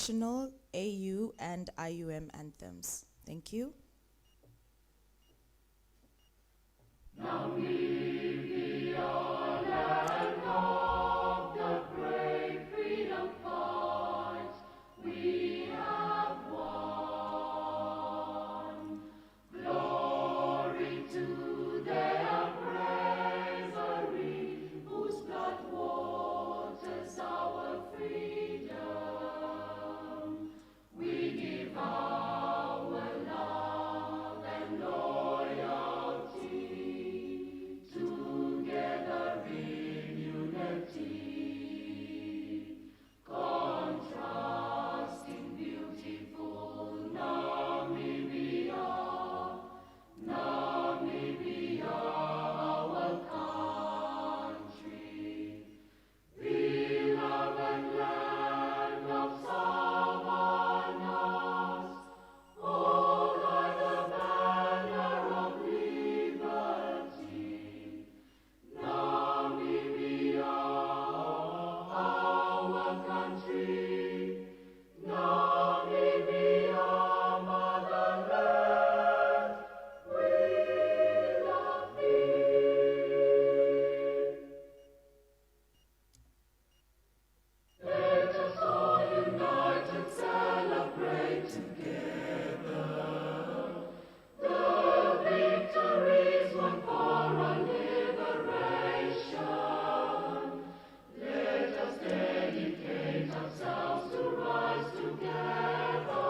national, AU, and IUM anthems. Thank you. Namibia, land of the brave freedom fight, we have won. Glory to their bravery, whose blood waters our freedom. We give our love and loyalty, together in unity, contrasting beautiful Namibia, Namibia, our country, beloved land of savannas, hold high the banner of liberty. Namibia, our country, Namibia, motherland, we love thee. Let us all unite and celebrate together the victories won for our liberation. Let us dedicate ourselves to rise together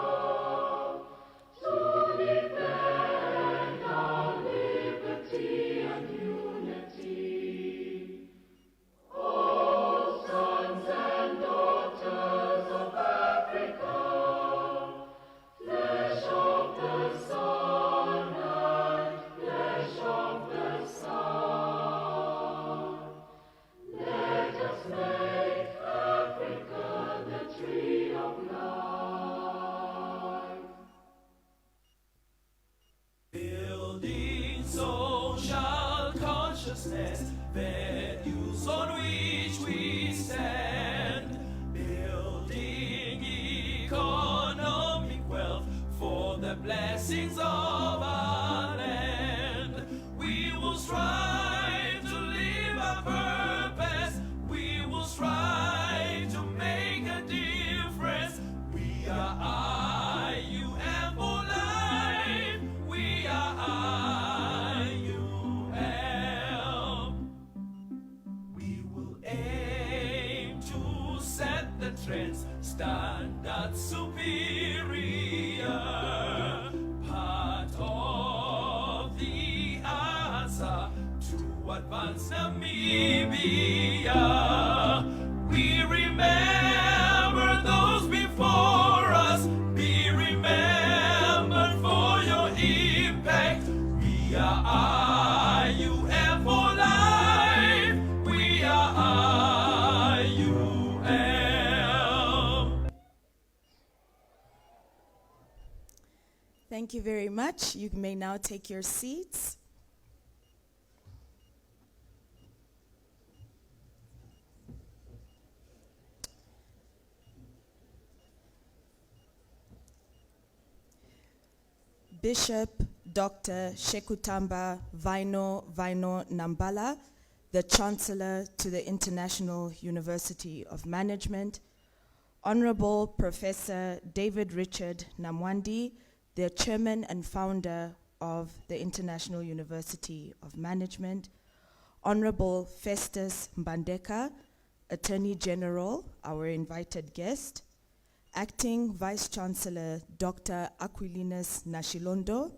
to defend our liberty and unity. Oh, sons and daughters of Africa, flesh of the sun and flesh of the sun, let us make Africa the tree of life. Building social consciousness, values on which we stand. Building economic wealth for the blessings of our land. We will strive to live our purpose. We will strive to make a difference. We are IUM for life. We are IUM. We will aim to set the trends, standards superior. Part of the answer to advance Namibia. We remember those before us. Be remembered for your impact. We are IUM for life. We are IUM. Thank you very much. You may now take your seats. Bishop Dr. Shekutamba Vaino Nambala, the Chancellor to the International University of Management, Honorable Professor David Richard Namwandi, the Chairman and Founder of the International University of Management, Honorable Festus Mbandeka, Attorney General, our invited guest, Acting Vice-Chancellor Dr. Aquilinus Nashilondo,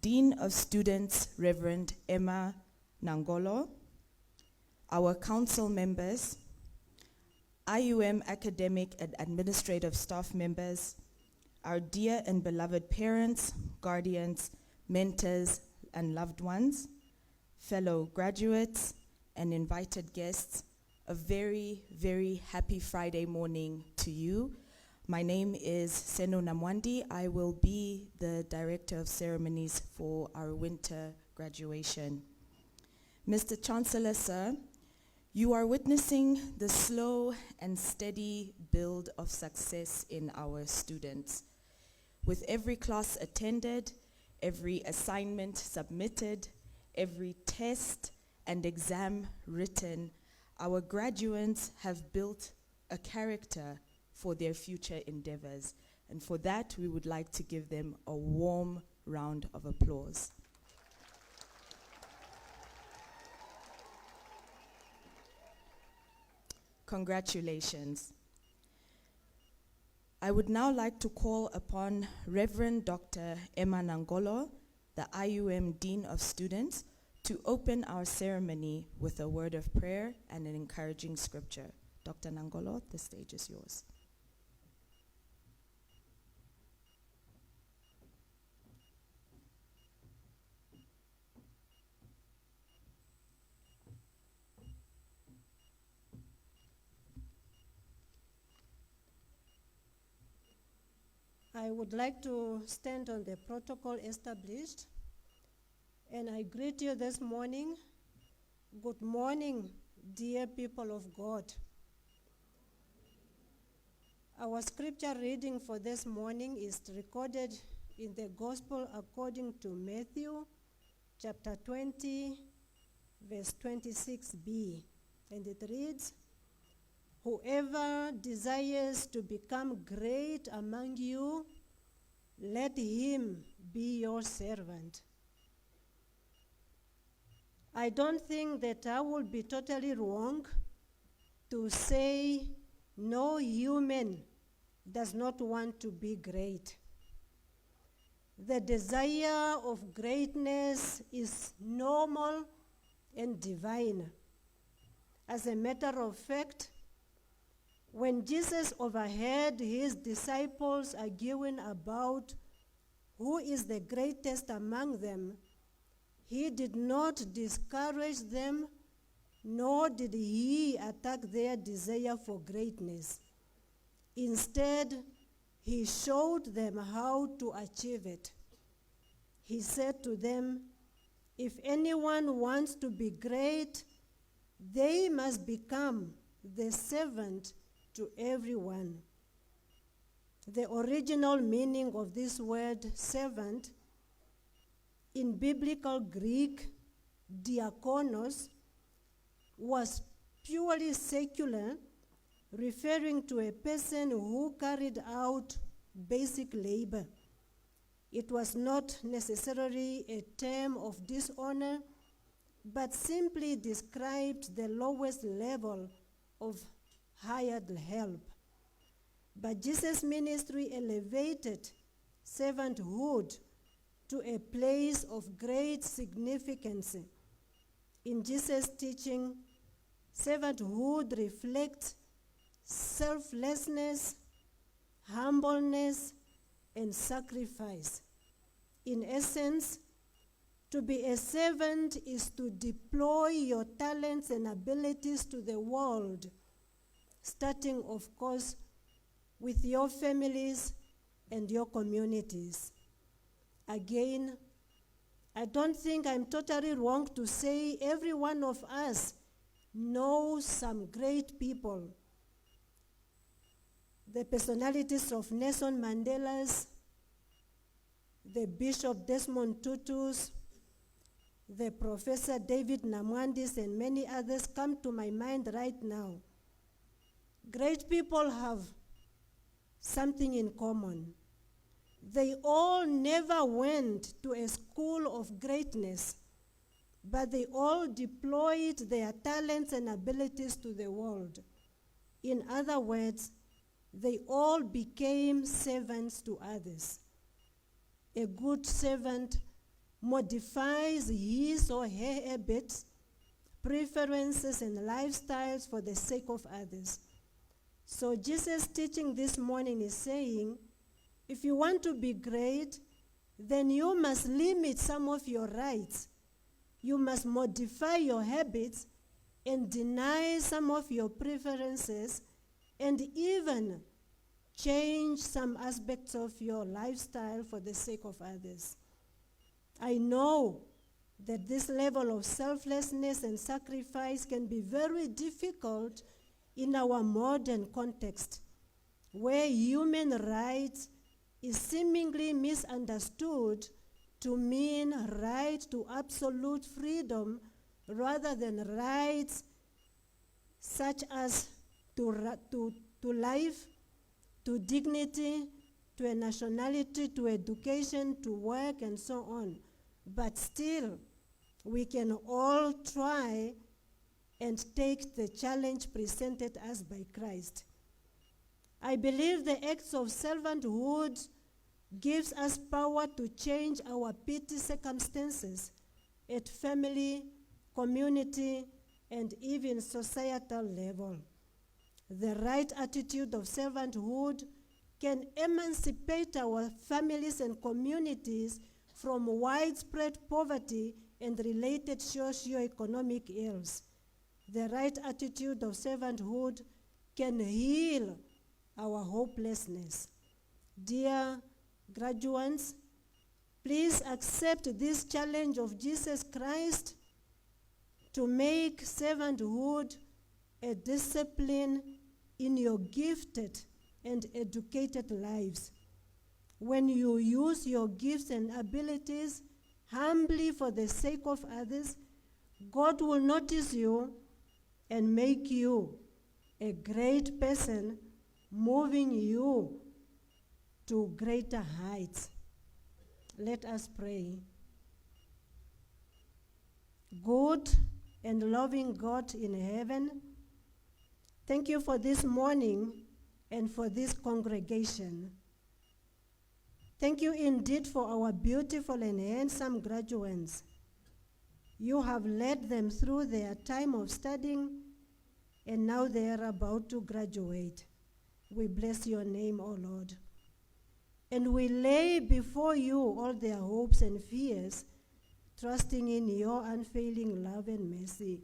Dean of Students Reverend Emma Nangolo, our council members, IUM academic and administrative staff members, our dear and beloved parents, guardians, mentors, and loved ones, fellow graduates, and invited guests, a very, very happy Friday morning to you. My name is Seno Namwandi. I will be the Director of Ceremonies for our winter graduation. Mr. Chancellor, sir, You are witnessing the slow and steady build of success in our students. With every class attended, every assignment submitted, every test and exam written, our graduates have built a character for their future endeavors. And for that, we would like to give them a warm round of applause. Congratulations. I would now like to call upon Reverend Dr. Emma Nangolo, the IUM Dean of Students, to open our ceremony with a word of prayer and an encouraging scripture. Dr. Nangolo, the stage is yours. I would like to stand on the protocol established, and I greet you this morning. Good morning, dear people of God. Our scripture reading for this morning is recorded in the Gospel according to Matthew, chapter 20, verse 26b, and it reads, "Whoever desires to become great among you, let him be your servant." I don't think that I would be totally wrong to say no human does not want to be great. The desire of greatness is normal and divine. As a matter of fact, when Jesus overheard his disciples arguing about who is the greatest among them, he did not discourage them, nor did he attack their desire for greatness. Instead, he showed them how to achieve it. He said to them, "If anyone wants to be great, they must become the servant to everyone." The original meaning of this word servant in biblical Greek, diakonos, was purely secular, referring to a person who carried out basic labor. It was not necessarily a term of dishonor, but simply described the lowest level of hired help. But Jesus' ministry elevated servanthood to a place of great significance. In Jesus' teaching, servanthood reflects selflessness, humbleness, and sacrifice. In essence, to be a servant is to deploy your talents and abilities to the world, starting, of course, with your families and your communities. Again, I don't think I'm totally wrong to say every one of us knows some great people. The personalities of Nelson Mandela's, the Bishop Desmond Tutu's, the Professor David Namwandis, and many others come to my mind right now. Great people have something in common. They all never went to a school of greatness, but they all deployed their talents and abilities to the world. In other words, they all became servants to others. A good servant modifies his or her habits, preferences, and lifestyles for the sake of others. So Jesus' teaching this morning is saying, if you want to be great, then you must limit some of your rights. You must modify your habits and deny some of your preferences, and even change some aspects of your lifestyle for the sake of others. I know that this level of selflessness and sacrifice can be very difficult in our modern context, where human rights is seemingly misunderstood to mean right to absolute freedom rather than rights such as to life, to dignity, to a nationality, to education, to work, and so on. But still, we can all try and take the challenge presented us by Christ. I believe the acts of servanthood gives us power to change our petty circumstances at family, community, and even societal level. The right attitude of servanthood can emancipate our families and communities from widespread poverty and related socio-economic ills. The right attitude of servanthood can heal our hopelessness. Dear graduates, please accept this challenge of Jesus Christ to make servanthood a discipline in your gifted and educated lives. When you use your gifts and abilities humbly for the sake of others, God will notice you and make you a great person, moving you to greater heights. Let us pray. Good and loving God in heaven, thank you for this morning and for this congregation. Thank you indeed for our beautiful and handsome graduates. You have led them through their time of studying, and now they are about to graduate. We bless your name, O Lord. And we lay before you all their hopes and fears, trusting in your unfailing love and mercy.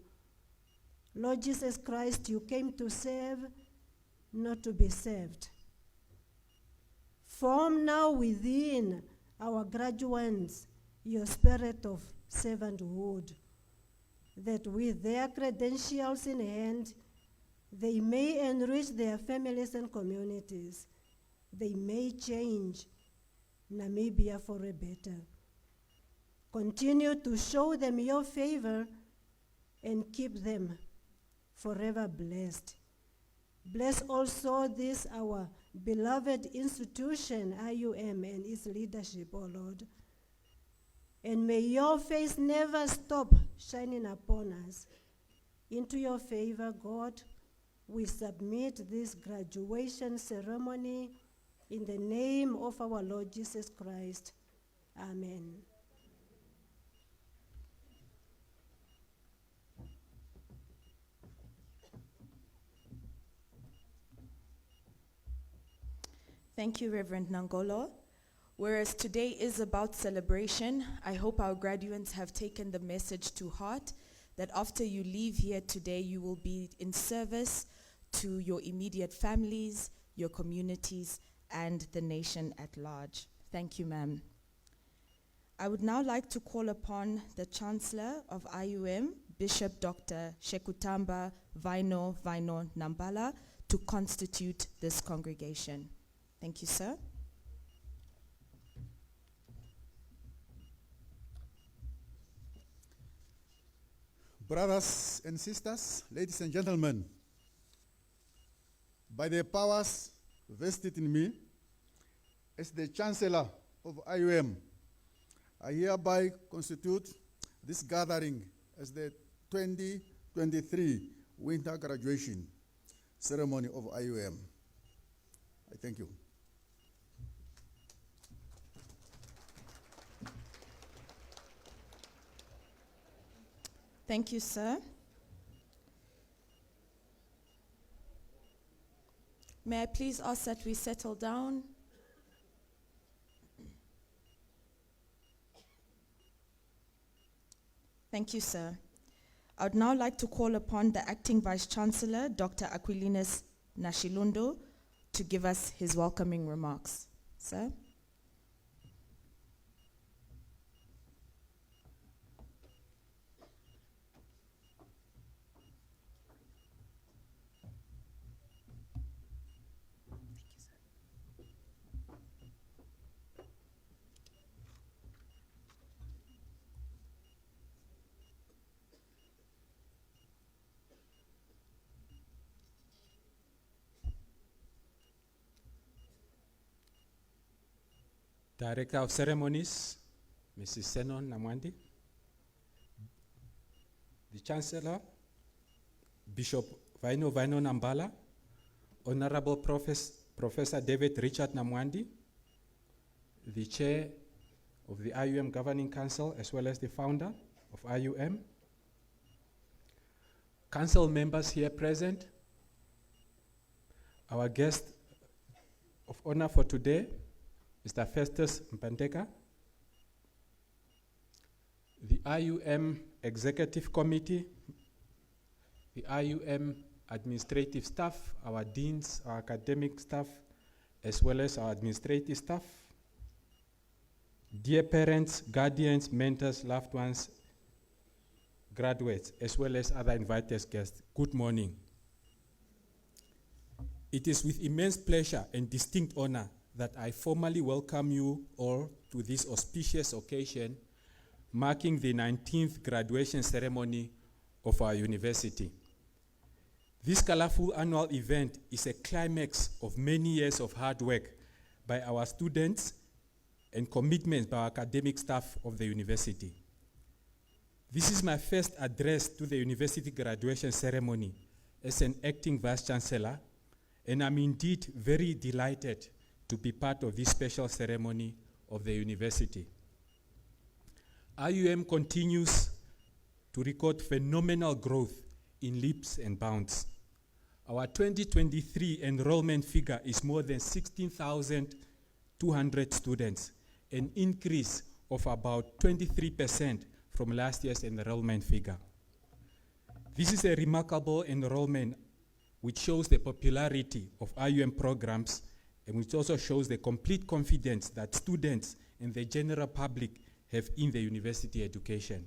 Lord Jesus Christ, you came to serve, not to be served. Form now within our graduates your spirit of servanthood, that with their credentials in hand, they may enrich their families and communities. They may change Namibia for a better. Continue to show them your favor and keep them forever blessed. Bless also this, our beloved institution, IUM, and its leadership, O Lord. And may your face never stop shining upon us. Into your favor, God, we submit this graduation ceremony in the name of our Lord Jesus Christ. Amen. Thank you, Reverend Nangolo. Whereas today is about celebration, I hope our graduates have taken the message to heart that after you leave here today, you will be in service to your immediate families, your communities, and the nation at large. Thank you, ma'am. I would now like to call upon the Chancellor of IUM, Bishop Dr. Shekutamba Vaino Nambala, to constitute this congregation. Thank you, sir. Brothers and sisters, ladies and gentlemen, by the powers vested in me as the Chancellor of IUM, I hereby constitute this gathering as the 2023 winter graduation ceremony of IUM. I thank you. Thank you, sir. May I please ask that we settle down? Thank you, sir. I would now like to call upon the Acting Vice-Chancellor, Dr. Aquilinus Nashilundo, to give us his welcoming remarks. Sir? Director of Ceremonies, Mrs. Senon Namwandi, the Chancellor, Bishop Vaino Nambala, Honorable Professor David Richard Namwandi, the Chair of the IUM Governing Council, as well as the founder of IUM, council members here present, our guest of honor for today, Mr. Festus Mpanteka, the IUM Executive Committee, the IUM administrative staff, our deans, our academic staff, as well as our administrative staff, dear parents, guardians, mentors, loved ones, graduates, as well as other invited guests, good morning. It is with immense pleasure and distinct honor that I formally welcome you all to this auspicious occasion, marking the 19th graduation ceremony of our university. This colorful annual event is a climax of many years of hard work by our students and commitment by our academic staff of the university. This is my first address to the university graduation ceremony as an acting Vice-Chancellor, and I'm indeed very delighted to be part of this special ceremony of the university. IUM continues to record phenomenal growth in leaps and bounds. Our 2023 enrollment figure is more than 16,200 students, an increase of about 23% from last year's enrollment figure. This is a remarkable enrollment which shows the popularity of IUM programs and which also shows the complete confidence that students and the general public have in the university education.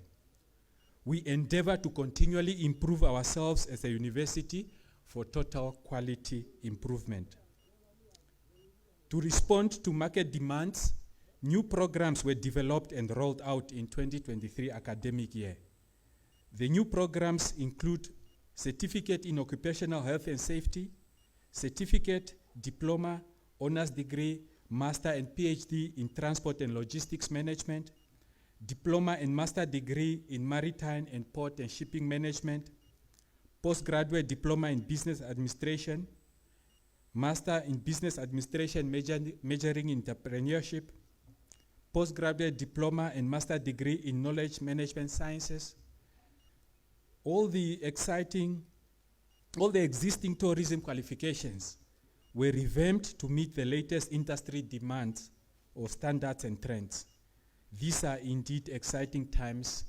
We endeavor to continually improve ourselves as a university for total quality improvement. To respond to market demands, new programs were developed and rolled out in 2023 academic year. The new programs include Certificate in Occupational Health and Safety, Certificate, Diploma, Honours Degree, Master and PhD in Transport and Logistics Management, Diploma and Master Degree in Maritime and Port and Shipping Management, Postgraduate Diploma in Business Administration, Master in Business Administration majoring in Entrepreneurship, Postgraduate Diploma and Master Degree in Knowledge Management Sciences. All the existing tourism qualifications were revamped to meet the latest industry demands or standards and trends. These are indeed exciting times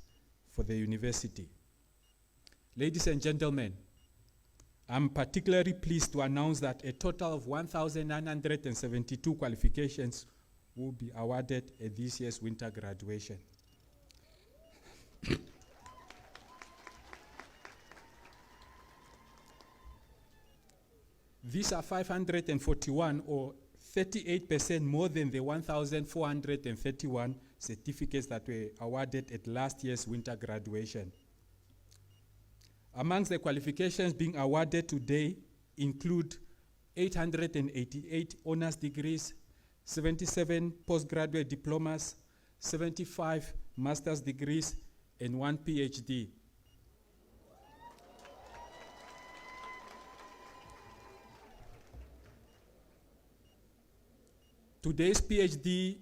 for the university. Ladies and gentlemen, I'm particularly pleased to announce that a total of 1,972 qualifications will be awarded at this year's winter graduation. These are 541 or 38% more than the 1,431 certificates that were awarded at last year's winter graduation. Amongst the qualifications being awarded today include 888 honors degrees, 77 postgraduate diplomas, 75 master's degrees, and 1 PhD. Today's PhD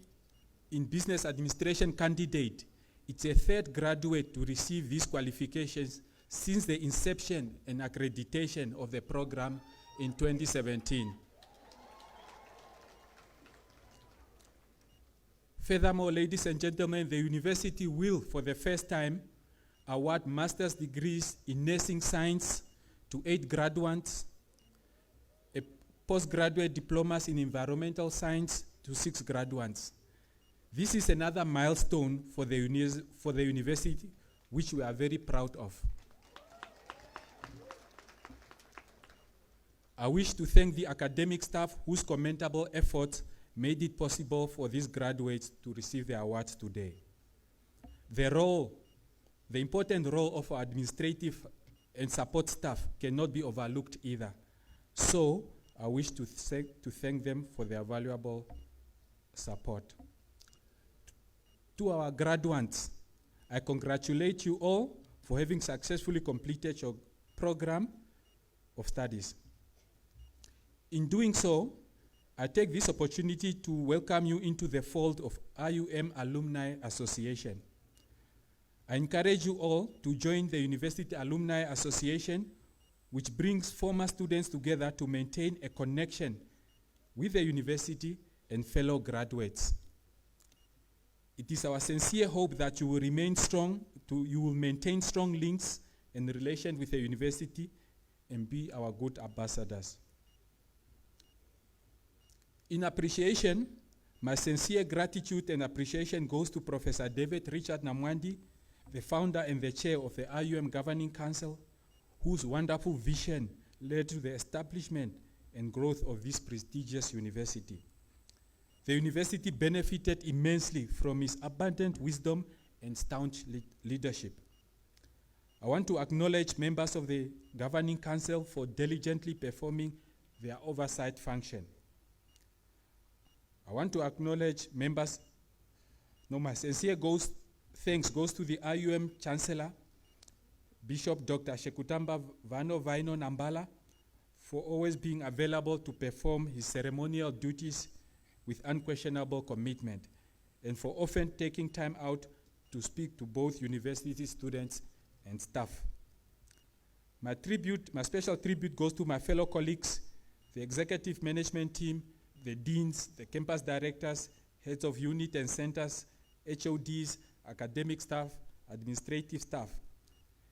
in Business Administration candidate, it's a third graduate to receive these qualifications since the inception and accreditation of the program in 2017. Furthermore, ladies and gentlemen, the university will, for the first time, award master's degrees in nursing science to 8 graduates, a postgraduate diplomas in environmental science to 6 graduates. This is another milestone for the university, which we are very proud of. I wish to thank the academic staff whose commendable efforts made it possible for these graduates to receive their awards today. The important role of our administrative and support staff cannot be overlooked either. So, I wish to thank them for their valuable support. To our graduates, I congratulate you all for having successfully completed your program of studies. In doing so, I take this opportunity to welcome you into the fold of IUM Alumni Association. I encourage you all to join the University Alumni Association, which brings former students together to maintain a connection with the university and fellow graduates. It is our sincere hope that you will maintain strong links and relations with the university and be our good ambassadors. In appreciation, my sincere gratitude and appreciation goes to Professor David Richard Namwandi, the founder and the chair of the IUM Governing Council, whose wonderful vision led to the establishment and growth of this prestigious university. The university benefited immensely from his abundant wisdom and staunch leadership. I want to acknowledge members of the Governing Council for diligently performing their oversight function. I want to acknowledge members. My sincere thanks goes to the IUM Chancellor, Bishop Dr. Shekutamba Vano Vaino Nambala, for always being available to perform his ceremonial duties with unquestionable commitment, and for often taking time out to speak to both university students and staff. My special tribute goes to my fellow colleagues, the executive management team, the deans, the campus directors, heads of unit and centers, HODs, academic staff, administrative staff.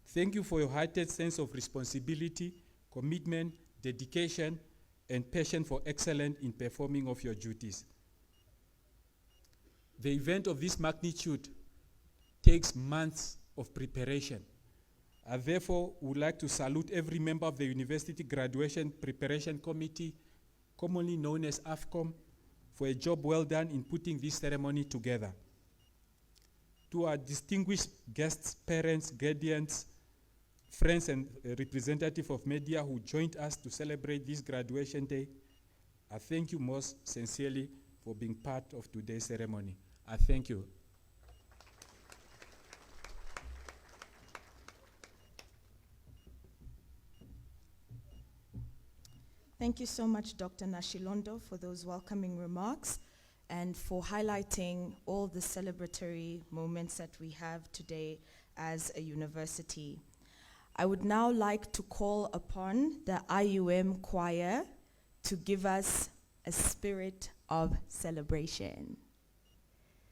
Thank you for your heightened sense of responsibility, commitment, dedication, and passion for excellence in performing of your duties. The event of this magnitude takes months of preparation. I therefore would like to salute every member of the University Graduation Preparation Committee, commonly known as AFCOM, for a job well done in putting this ceremony together. To our distinguished guests, parents, guardians, friends, and representatives of media who joined us to celebrate this graduation day, I thank you most sincerely for being part of today's ceremony. I thank you. Thank you so much, Dr. Nashilondo, for those welcoming remarks and for highlighting all the celebratory moments that we have today as a university. I would now like to call upon the IUM choir to give us a spirit of celebration.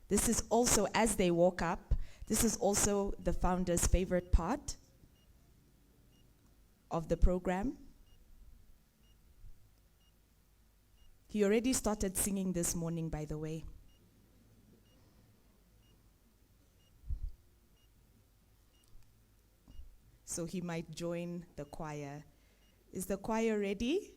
This is also, as they walk up, this is also the founder's favorite part of the program. He already started singing this morning, by the way. So he might join the choir. Is the choir ready?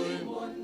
Ilonga,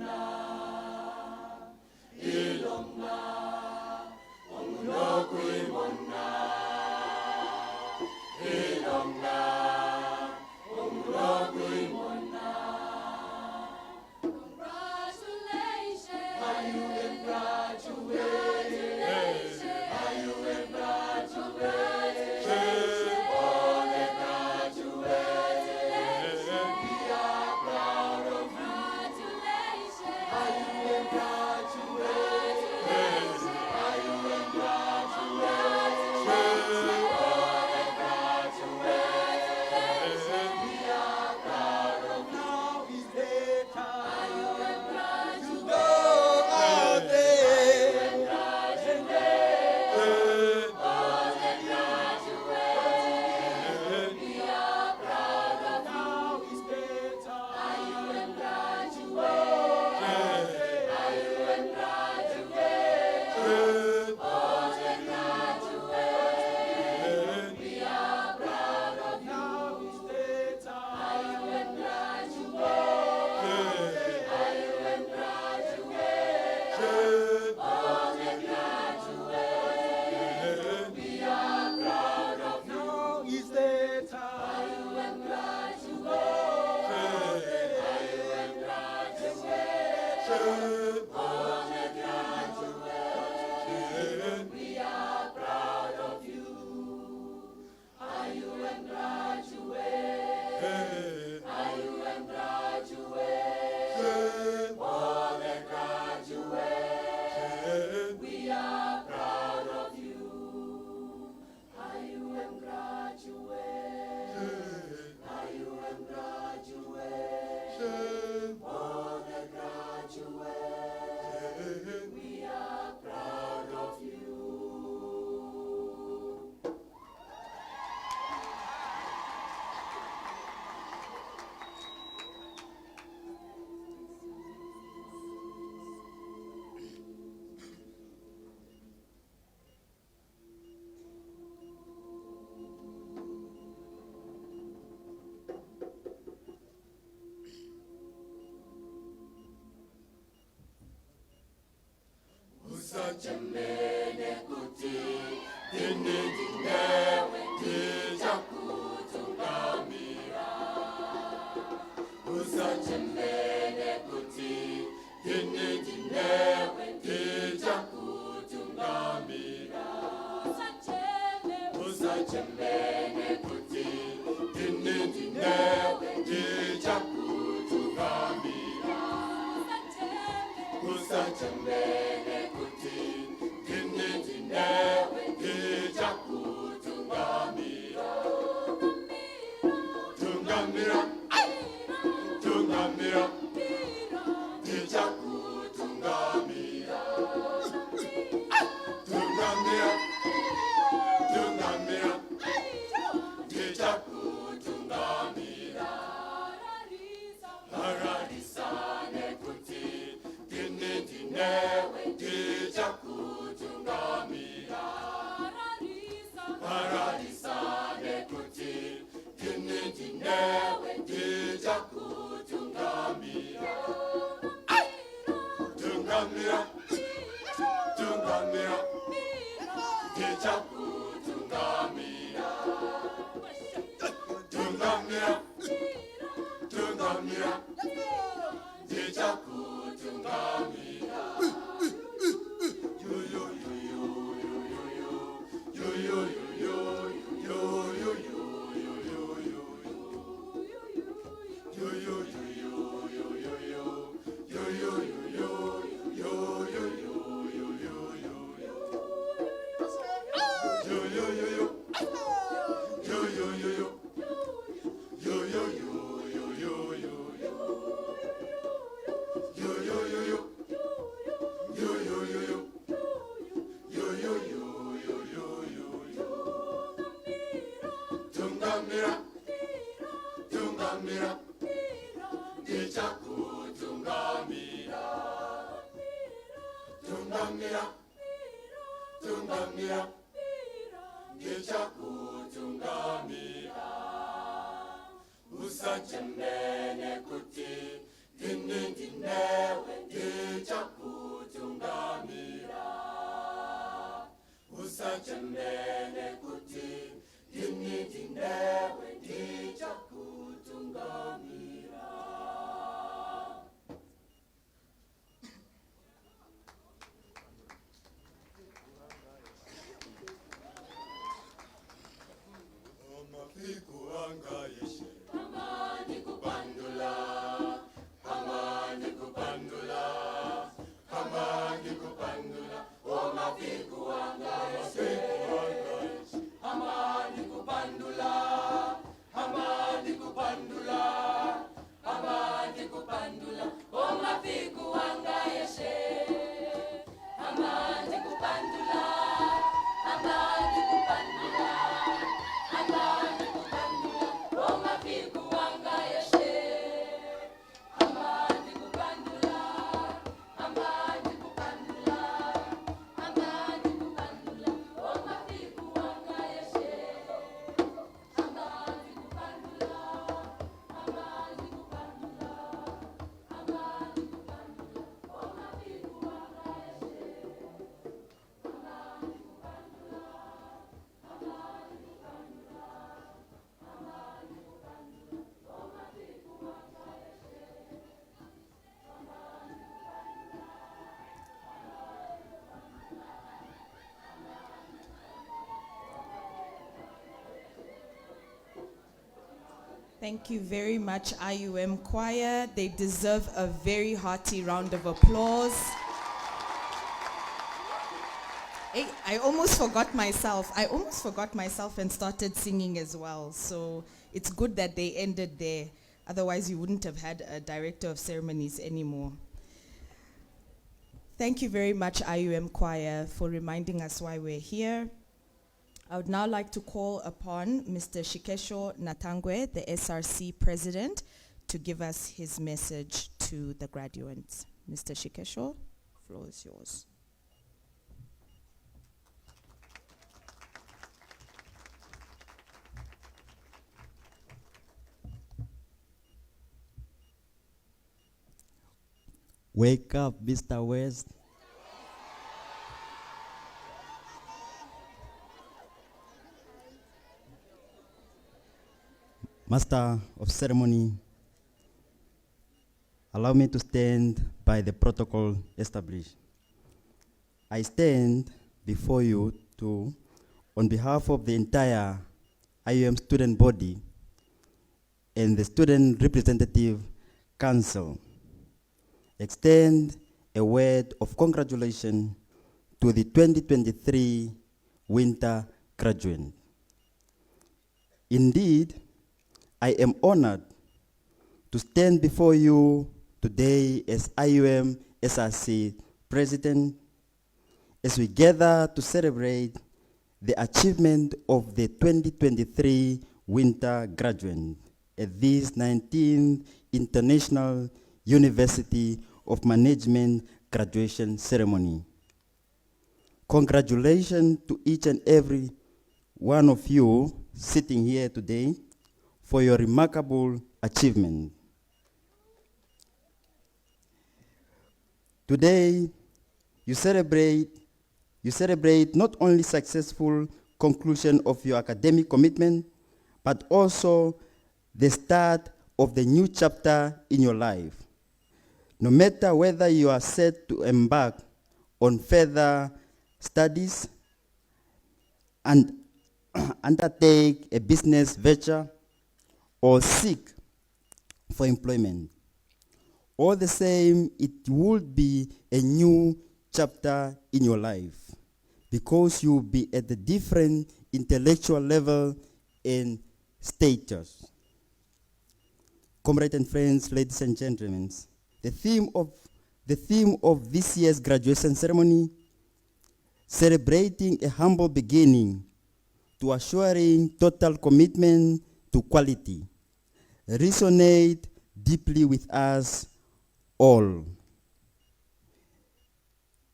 Thank you very much, IUM Choir. They deserve a very hearty round of applause. Hey, I almost forgot myself. And started singing as well. So it's good that they ended there. Otherwise, you wouldn't have had a director of ceremonies anymore. Thank you very much, IUM Choir, for reminding us why we're here. I would now like to call upon Mr. Shikesho Natangwe, the SRC president, to give us his message to the graduates. Mr. Shikesho, the floor is yours. Wake up, Mr. West. Master of Ceremony, allow me to stand by the protocol established. I stand before you to, on behalf of the entire IUM student body and the Student Representative Council, extend a word of congratulations to the 2023 winter graduate. Indeed, I am honored to stand before you today as IUM SRC President as we gather to celebrate the achievement of the 2023 winter graduate at this 19th International University of Management graduation ceremony. Congratulations to each and every one of you sitting here today for your remarkable achievement. Today, you celebrate not only successful conclusion of your academic commitment, but also the start of the new chapter in your life. No matter whether you are set to embark on further studies and undertake a business venture or seek for employment. All the same, it would be a new chapter in your life because you'll be at a different intellectual level and status. Comrades and friends, ladies and gentlemen, the theme of this year's graduation ceremony, celebrating a humble beginning to assuring total commitment to quality, resonate deeply with us all.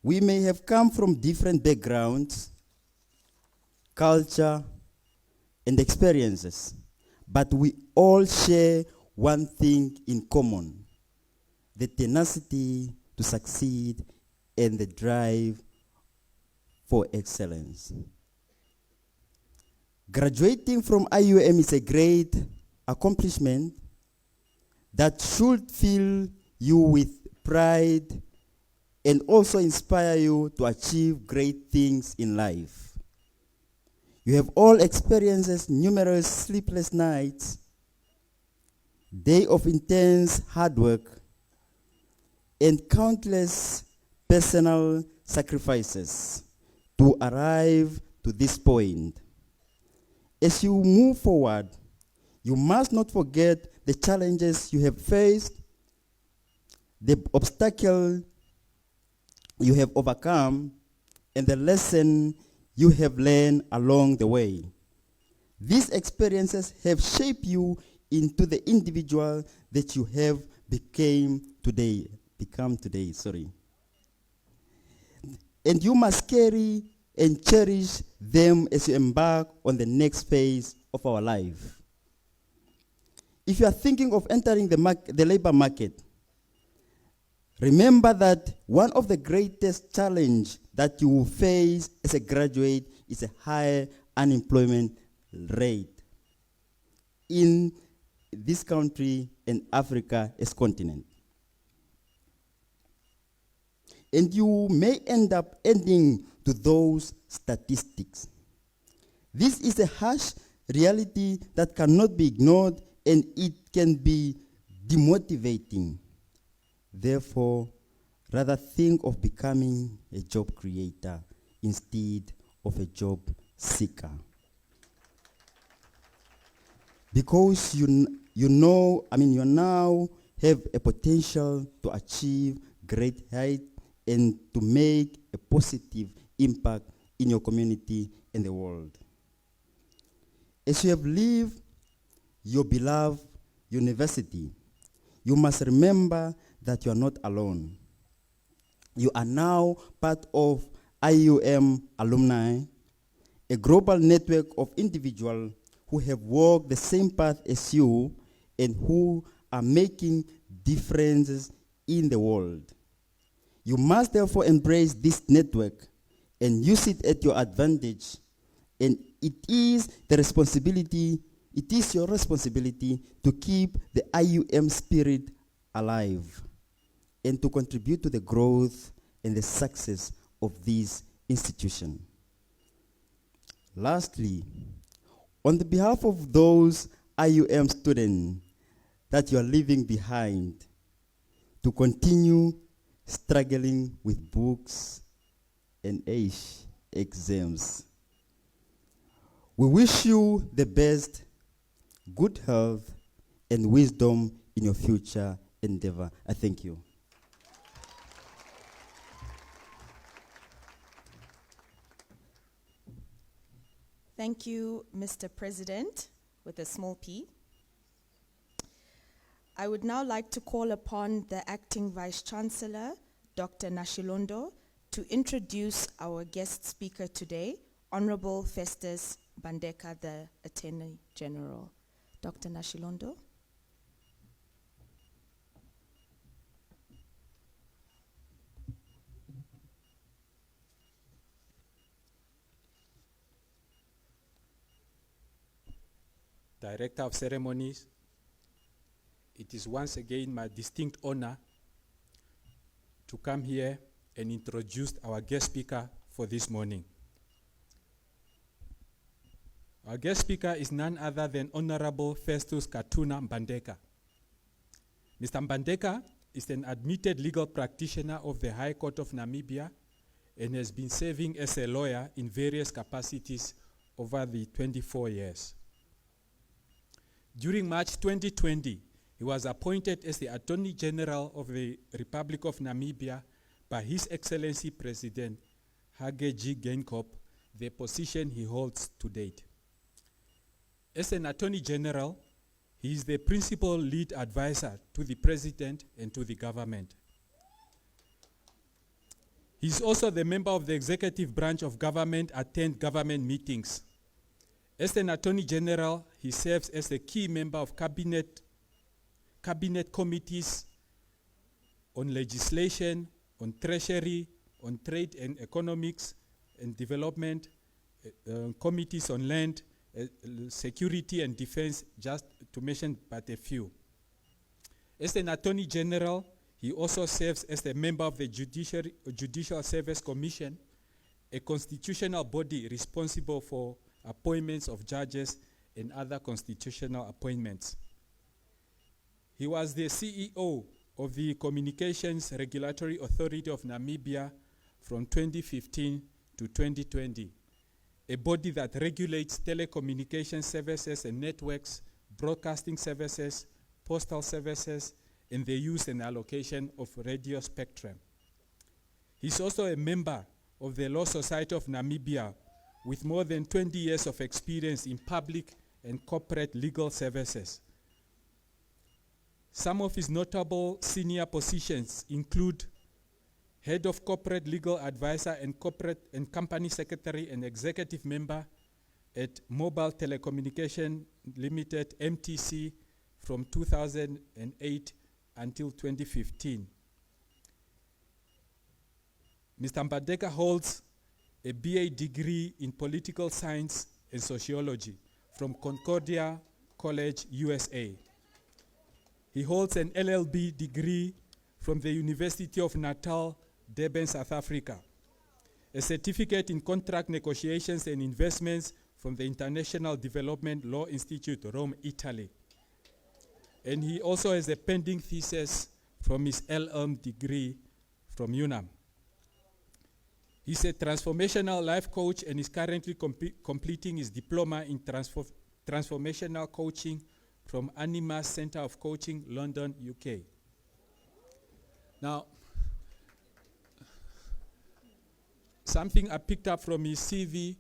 We may have come from different backgrounds, culture, and experiences, but we all share one thing in common: the tenacity to succeed and the drive for excellence. Graduating from IUM is a great accomplishment that should fill you with pride and also inspire you to achieve great things in life. You have all experienced numerous sleepless nights, days of intense hard work, and countless personal sacrifices to arrive to this point. As you move forward, you must not forget the challenges you have faced, the obstacles you have overcome, and the lesson you have learned along the way. These experiences have shaped you into the individual that you have become today. And you must carry and cherish them as you embark on the next phase of our life. If you are thinking of entering the labor market, remember that one of the greatest challenges that you will face as a graduate is a high unemployment rate in this country and Africa as continent. And you may end up adding to those statistics. This is a harsh reality that cannot be ignored, and it can be demotivating. Therefore, rather think of becoming a job creator instead of a job seeker. Because you now have a potential to achieve great height and to make a positive impact in your community and the world. As you have lived your beloved university, you must remember that you are not alone. You are now part of IUM alumni, a global network of individuals who have walked the same path as you and who are making differences in the world. You must therefore embrace this network and use it at your advantage. And it is your responsibility to keep the IUM spirit alive and to contribute to the growth and the success of this institution. Lastly, on the behalf of those IUM students that you are leaving behind to continue struggling with books and exams, we wish you the best, good health, and wisdom in your future endeavor. I thank you. Thank you, Mr. President, with a small p. I would now like to call upon the Acting Vice-Chancellor, Dr. Nashilondo, to introduce our guest speaker today, Honorable Festus Bandeka, the Attorney General. Dr. Nashilondo. Director of Ceremonies, it is once again my distinct honor to come here and introduce our guest speaker for this morning. Our guest speaker is none other than Honorable Festus Katuna Bandeka. Mr. Mbandeka is an admitted legal practitioner of the High Court of Namibia and has been serving as a lawyer in various capacities over the 24 years. During March 2020, he was appointed as the Attorney General of the Republic of Namibia by His Excellency President Hage G. Geingob, the position he holds to date. As an Attorney General, he is the principal lead advisor to the President and to the government. He is also the member of the executive branch of government, attend government meetings. As an Attorney General, he serves as a key member of cabinet committees on legislation, on treasury, on trade and economics and development, committees on land, security and defense, just to mention but a few. As an Attorney General, he also serves as a member of the Judicial Service Commission, a constitutional body responsible for appointments of judges and other constitutional appointments. He was the CEO of the Communications Regulatory Authority of Namibia from 2015 to 2020, a body that regulates telecommunication services and networks, broadcasting services, postal services, and the use and allocation of radio spectrum. He's also a member of the Law Society of Namibia with more than 20 years of experience in public and corporate legal services. Some of his notable senior positions include Head of Corporate Legal Advisor and Corporate and Company Secretary and Executive Member at Mobile Telecommunication Limited, MTC, from 2008 until 2015. Mr. Mbandeka holds a BA degree in Political Science and Sociology from Concordia College, USA. He holds an LLB degree from the University of Natal, Durban, South Africa, a certificate in contract negotiations and investments from the International Development Law Institute, Rome, Italy. And he also has a pending thesis from his LLM degree from UNAM. He's a transformational life coach and is currently completing his diploma in transformational coaching from Anima Center of Coaching, London, UK. Now, something I picked up from his CV,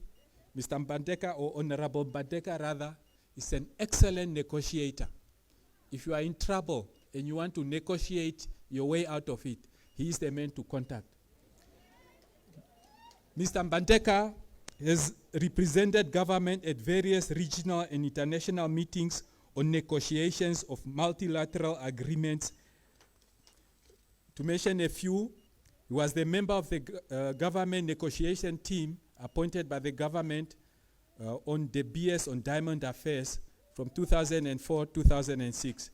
Mr. Mbandeka, or Honorable Mbandeka rather, is an excellent negotiator. If you are in trouble and you want to negotiate your way out of it, he is the man to contact. Mr. Mbandeka has represented government at various regional and international meetings on negotiations of multilateral agreements. To mention a few, he was the member of the government negotiation team appointed by the government on the BS on Diamond Affairs from 2004-2006.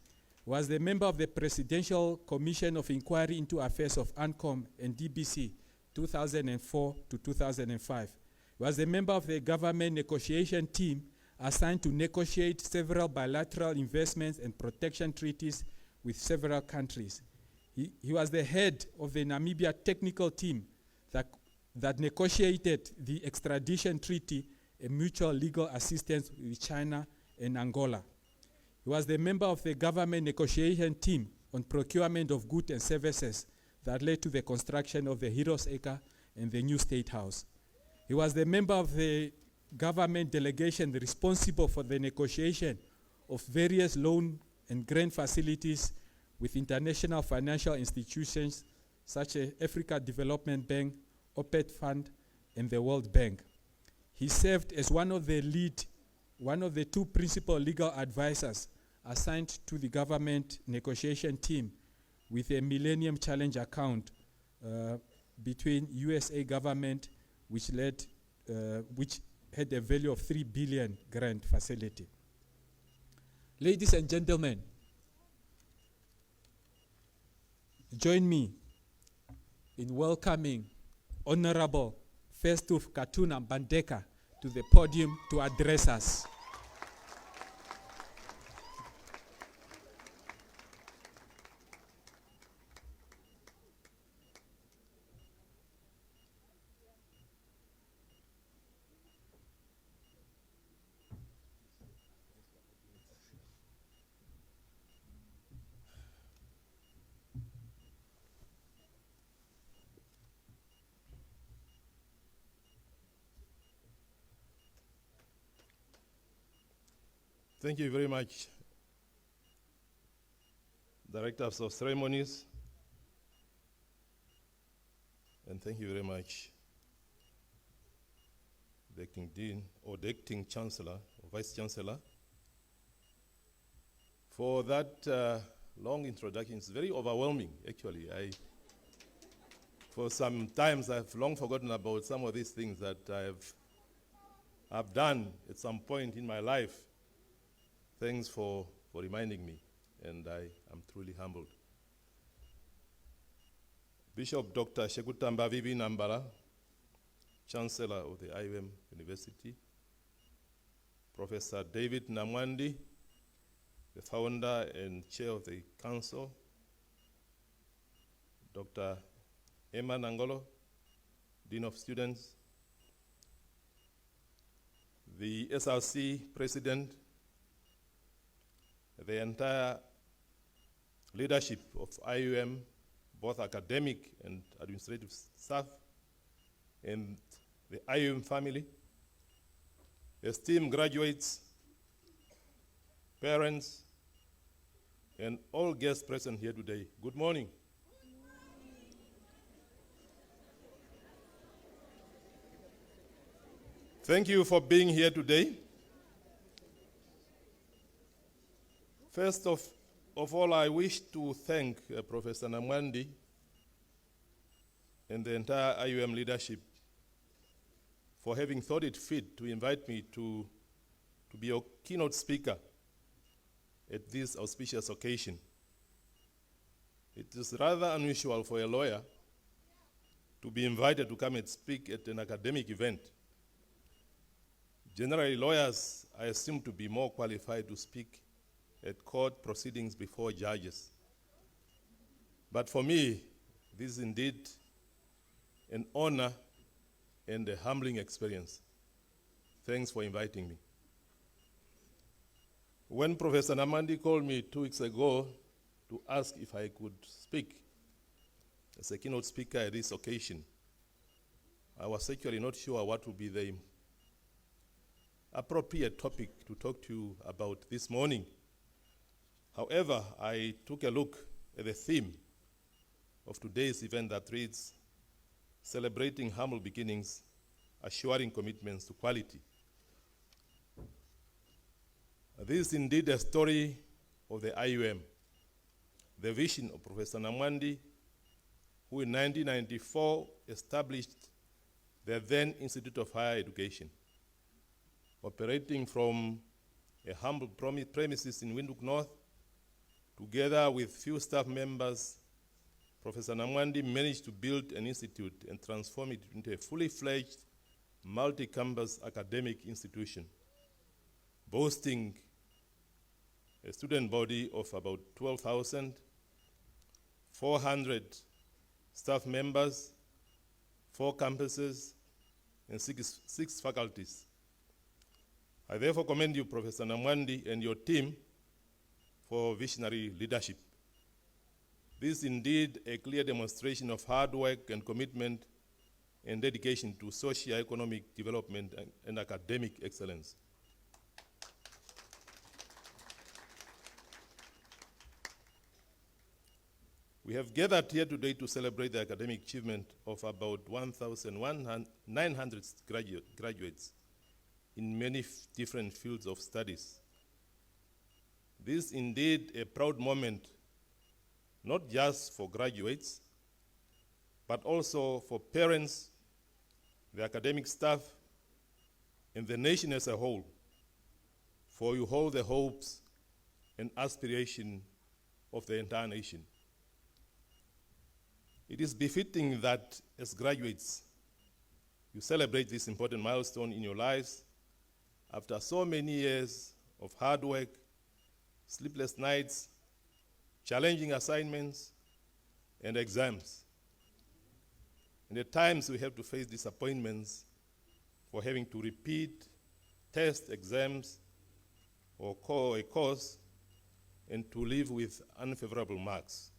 Was the member of the Presidential Commission of Inquiry into Affairs of ANCOM and DBC 2004 to 2005. Was a member of the government negotiation team assigned to negotiate several bilateral investments and protection treaties with several countries. He was the head of the Namibia technical team that negotiated the extradition treaty and mutual legal assistance with China and Angola. He was the member of the government negotiation team on procurement of goods and services that led to the construction of the Heroes Acre and the new State House. He was the member of the government delegation responsible for the negotiation of various loan and grant facilities with international financial institutions such as Africa Development Bank, OPED Fund, and the World Bank. He served as one of the two principal legal advisors assigned to the government negotiation team with a Millennium Challenge account between USA government, which had a value of 3 billion grant facility. Ladies and gentlemen, join me in welcoming Honorable Festus Katuna Mbandeka to the podium to address us. Thank you very much, Directors of Ceremonies, and thank you very much, the Acting Dean or the Acting Chancellor or Vice Chancellor, for that long introduction. It's very overwhelming, actually. For some times, I've long forgotten about some of these things that I've done at some point in my life. Thanks for reminding me, and I am truly humbled. Bishop Dr. Shekutamba Vivi Nambala, Chancellor of the IUM University, Professor David Namwandi, the founder and chair of the council, Dr. Emma Nangolo, Dean of Students, the SRC President, the entire leadership of IUM, both academic and administrative staff, and the IUM family, esteemed graduates, parents, and all guests present here today. Good morning. Thank you for being here today. First of all, I wish to thank Professor Namwandi and the entire IUM leadership for having thought it fit to invite me to be your keynote speaker at this auspicious occasion. It is rather unusual for a lawyer to be invited to come and speak at an academic event. Generally, lawyers are assumed to be more qualified to speak at court proceedings before judges. But for me, this is indeed an honor and a humbling experience. Thanks for inviting me. When Professor Namwandi called me 2 weeks ago to ask if I could speak as a keynote speaker at this occasion, I was actually not sure what would be the appropriate topic to talk to you about this morning. However, I took a look at the theme of today's event that reads, Celebrating Humble Beginnings, Assuring Commitments to Quality. This is indeed a story of the IUM, the vision of Professor Namwandi, who in 1994 established the then Institute of Higher Education, operating from a humble premises in Windhoek North. Together with few staff members, Professor Namwandi managed to build an institute and transform it into a fully fledged, multi-campus academic institution, boasting a student body of about 12,400 staff members, 4 campuses, and 6 faculties. I therefore commend you, Professor Namwandi, and your team for visionary leadership. This is indeed a clear demonstration of hard work and commitment and dedication to socio-economic development and academic excellence. We have gathered here today to celebrate the academic achievement of about 1,900 graduates in many different fields of studies. This is indeed a proud moment, not just for graduates, but also for parents, the academic staff, and the nation as a whole, for you hold the hopes and aspiration of the entire nation. It is befitting that as graduates, you celebrate this important milestone in your lives after so many years of hard work, sleepless nights, challenging assignments, and exams. And at times we have to face disappointments for having to repeat test exams or a course and to live with unfavorable marks.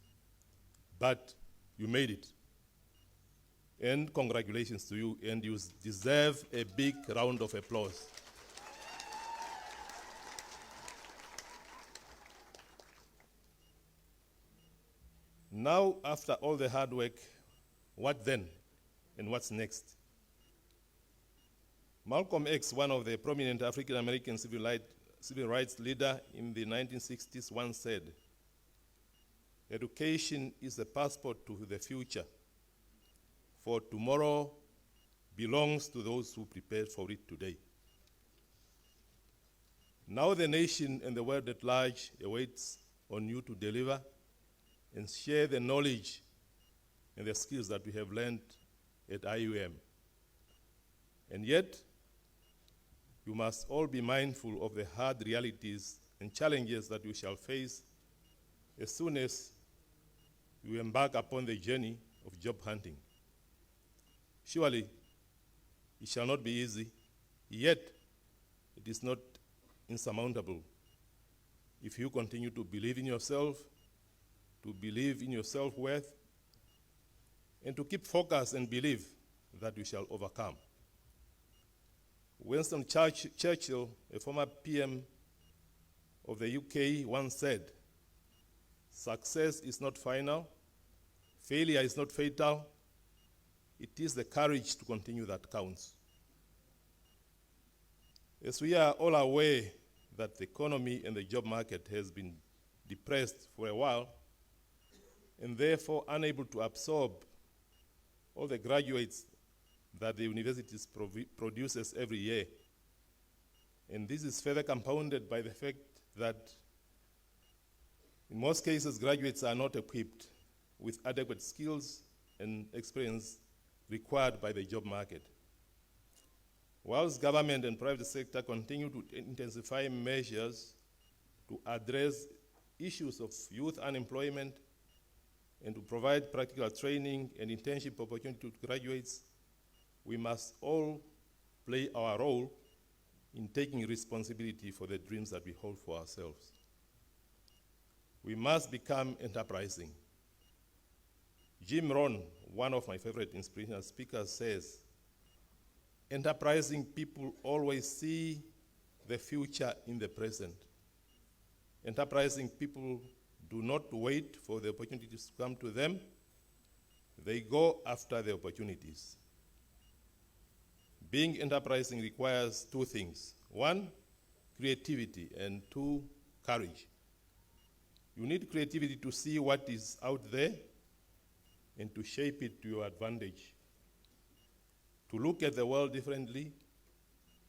But you made it. And congratulations to you, and you deserve a big round of applause. Now, after all the hard work, what then? And what's next? Malcolm X, one of the prominent African-American civil rights leader in the 1960s, once said, "Education is a passport to the future, for tomorrow belongs to those who prepared for it today." Now the nation and the world at large awaits on you to deliver and share the knowledge and the skills that we have learned at IUM. And yet, you must all be mindful of the hard realities and challenges that you shall face as soon as you embark upon the journey of job hunting. Surely, it shall not be easy, yet it is not insurmountable if you continue to believe in yourself, to believe in your self-worth, and to keep focus and believe that you shall overcome. Winston Churchill, a former PM of the UK, once said, "Success is not final, failure is not fatal, it is the courage to continue that counts." As we are all aware that the economy and the job market has been depressed for a while, and therefore unable to absorb all the graduates that the universities produces every year. And this is further compounded by the fact that in most cases, graduates are not equipped with adequate skills and experience required by the job market. Whilst government and private sector continue to intensify measures to address issues of youth unemployment and to provide practical training and internship opportunity to graduates, we must all play our role in taking responsibility for the dreams that we hold for ourselves. We must become enterprising. Jim Rohn, one of my favorite inspirational speakers, says, "Enterprising people always see the future in the present. Enterprising people do not wait for the opportunities to come to them. They go after the opportunities." Being enterprising requires two things. One, creativity, and two, courage. You need creativity to see what is out there and to shape it to your advantage, to look at the world differently,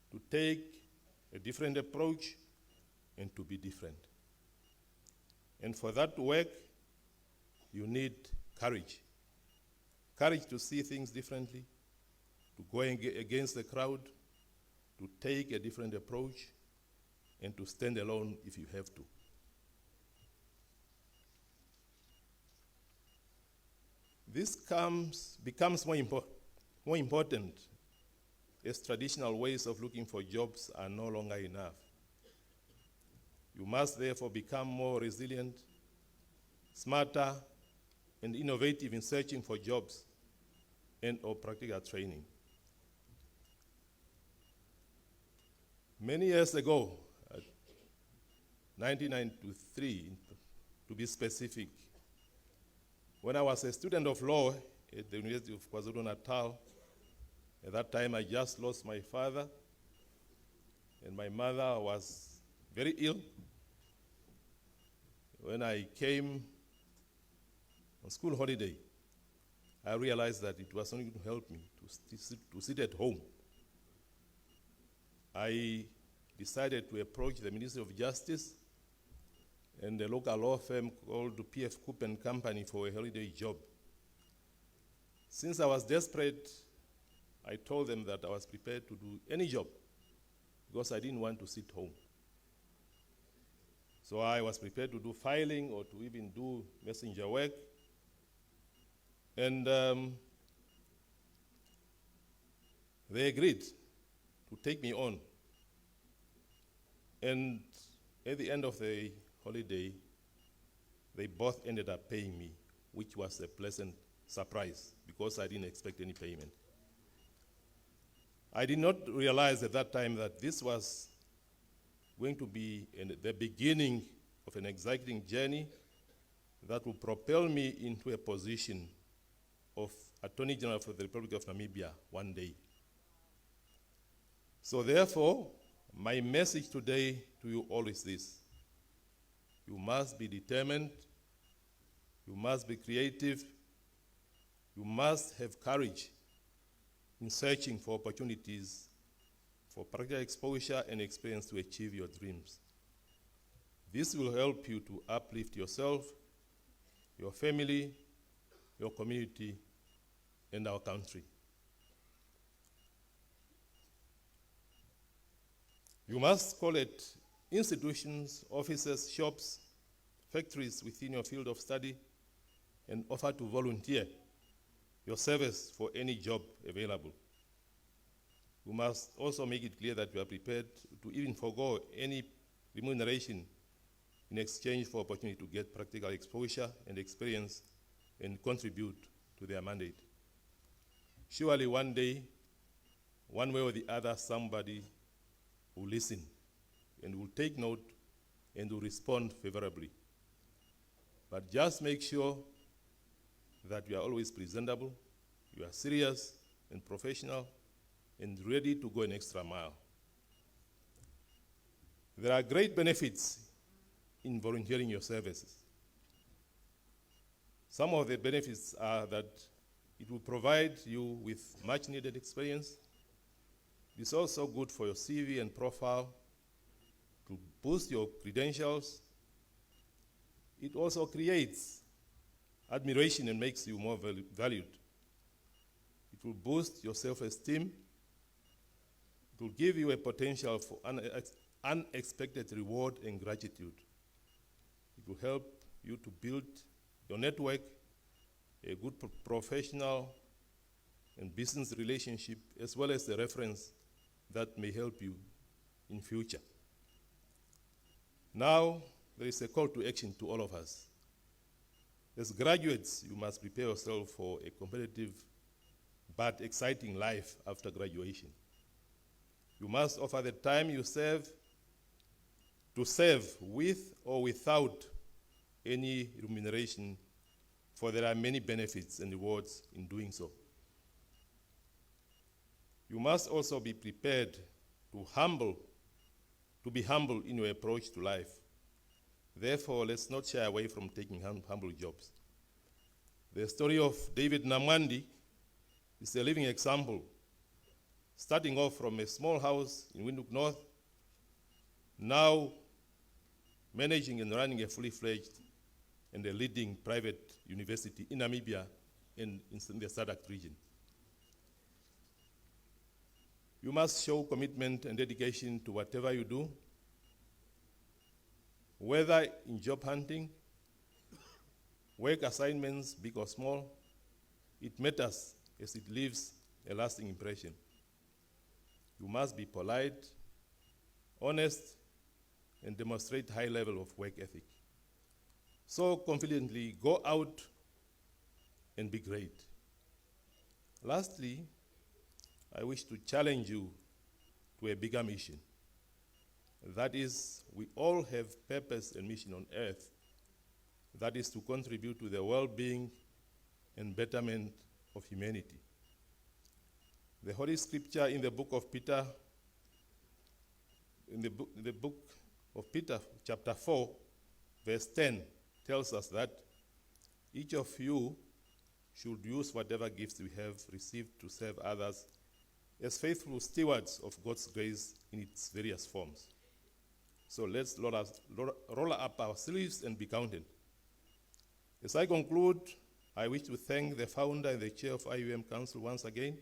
to take a different approach, and to be different. And for that to work, you need courage. Courage to see things differently, to go against the crowd, to take a different approach, and to stand alone if you have to. This becomes more important as traditional ways of looking for jobs are no longer enough. You must therefore become more resilient, smarter, and innovative in searching for jobs and/or practical training. Many years ago, 1993 to be specific, when I was a student of law at the University of KwaZulu-Natal, at that time I just lost my father, and my mother was very ill. When I came on school holiday, I realized that it was only going to help me to sit at home. I decided to approach the Ministry of Justice and a local law firm called P.F. Coop and Company for a holiday job. Since I was desperate, I told them that I was prepared to do any job because I didn't want to sit home. So I was prepared to do filing or to even do messenger work. And they agreed to take me on. And at the end of the holiday, they both ended up paying me, which was a pleasant surprise because I didn't expect any payment. I did not realize at that time that this was going to be the beginning of an exciting journey that will propel me into a position of Attorney General for the Republic of Namibia one day. So therefore, my message today to you all is this: you must be determined, you must be creative, you must have courage in searching for opportunities for practical exposure and experience to achieve your dreams. This will help you to uplift yourself, your family, your community, and our country. You must call at institutions, offices, shops, factories within your field of study and offer to volunteer your service for any job available. You must also make it clear that you are prepared to even forego any remuneration in exchange for opportunity to get practical exposure and experience and contribute to their mandate. Surely one day, one way or the other, somebody will listen and will take note and will respond favorably. But just make sure that you are always presentable, you are serious and professional, and ready to go an extra mile. There are great benefits in volunteering your services. Some of the benefits are that it will provide you with much needed experience. It's also good for your CV and profile to boost your credentials. It also creates admiration and makes you more valued. It will boost your self-esteem. It will give you a potential for unexpected reward and gratitude. It will help you to build your network, a good professional and business relationship, as well as a reference that may help you in future. Now, there is a call to action to all of us. As graduates, you must prepare yourself for a competitive but exciting life after graduation. You must offer the time you serve to serve with or without any remuneration, for there are many benefits and rewards in doing so. You must also be prepared to be humble in your approach to life. Therefore, let's not shy away from taking humble jobs. The story of David Namwandi is a living example. Starting off from a small house in Windhoek North, now managing and running a fully fledged and a leading private university in Namibia and in the SADC region. You must show commitment and dedication to whatever you do, whether in job hunting, work assignments, big or small. It matters as it leaves a lasting impression. You must be polite, honest, and demonstrate high level of work ethic. So confidently go out and be great. Lastly, I wish to challenge you to a bigger mission. That is, we all have purpose and mission on earth. That is to contribute to the well-being and betterment of humanity. The Holy Scripture in the book of Peter, chapter 4, verse 10, tells us that each of you should use whatever gifts we have received to serve others as faithful stewards of God's grace in its various forms. So let's roll up our sleeves and be counted. As I conclude, I wish to thank the founder and the chair of IUM Council once again,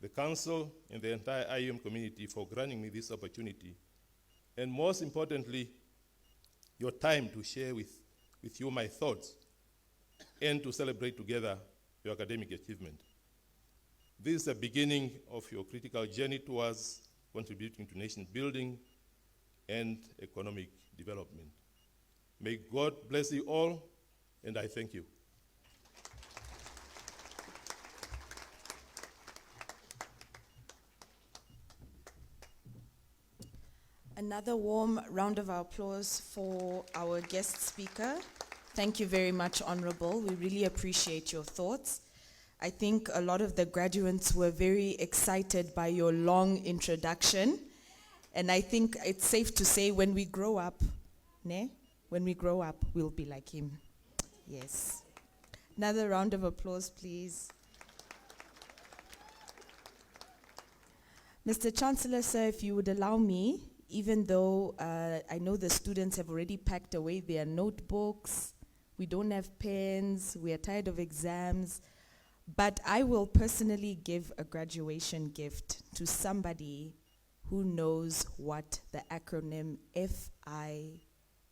the council and the entire IUM community for granting me this opportunity, and most importantly, your time to share with you my thoughts and to celebrate together your academic achievement. This is the beginning of your critical journey towards contributing to nation building and economic development. May God bless you all, and I thank you. Another warm round of applause for our guest speaker, Thank you very much, Honorable. We really appreciate your thoughts. I think a lot of the graduates were very excited by your long introduction. And I think it's safe to say when we grow up, when we grow up, we'll be like him. Yes. Another round of applause, please. Mr. Chancellor, sir, if you would allow me, even though I know the students have already packed away their notebooks, we don't have pens, we are tired of exams, but I will personally give a graduation gift to somebody who knows what the acronym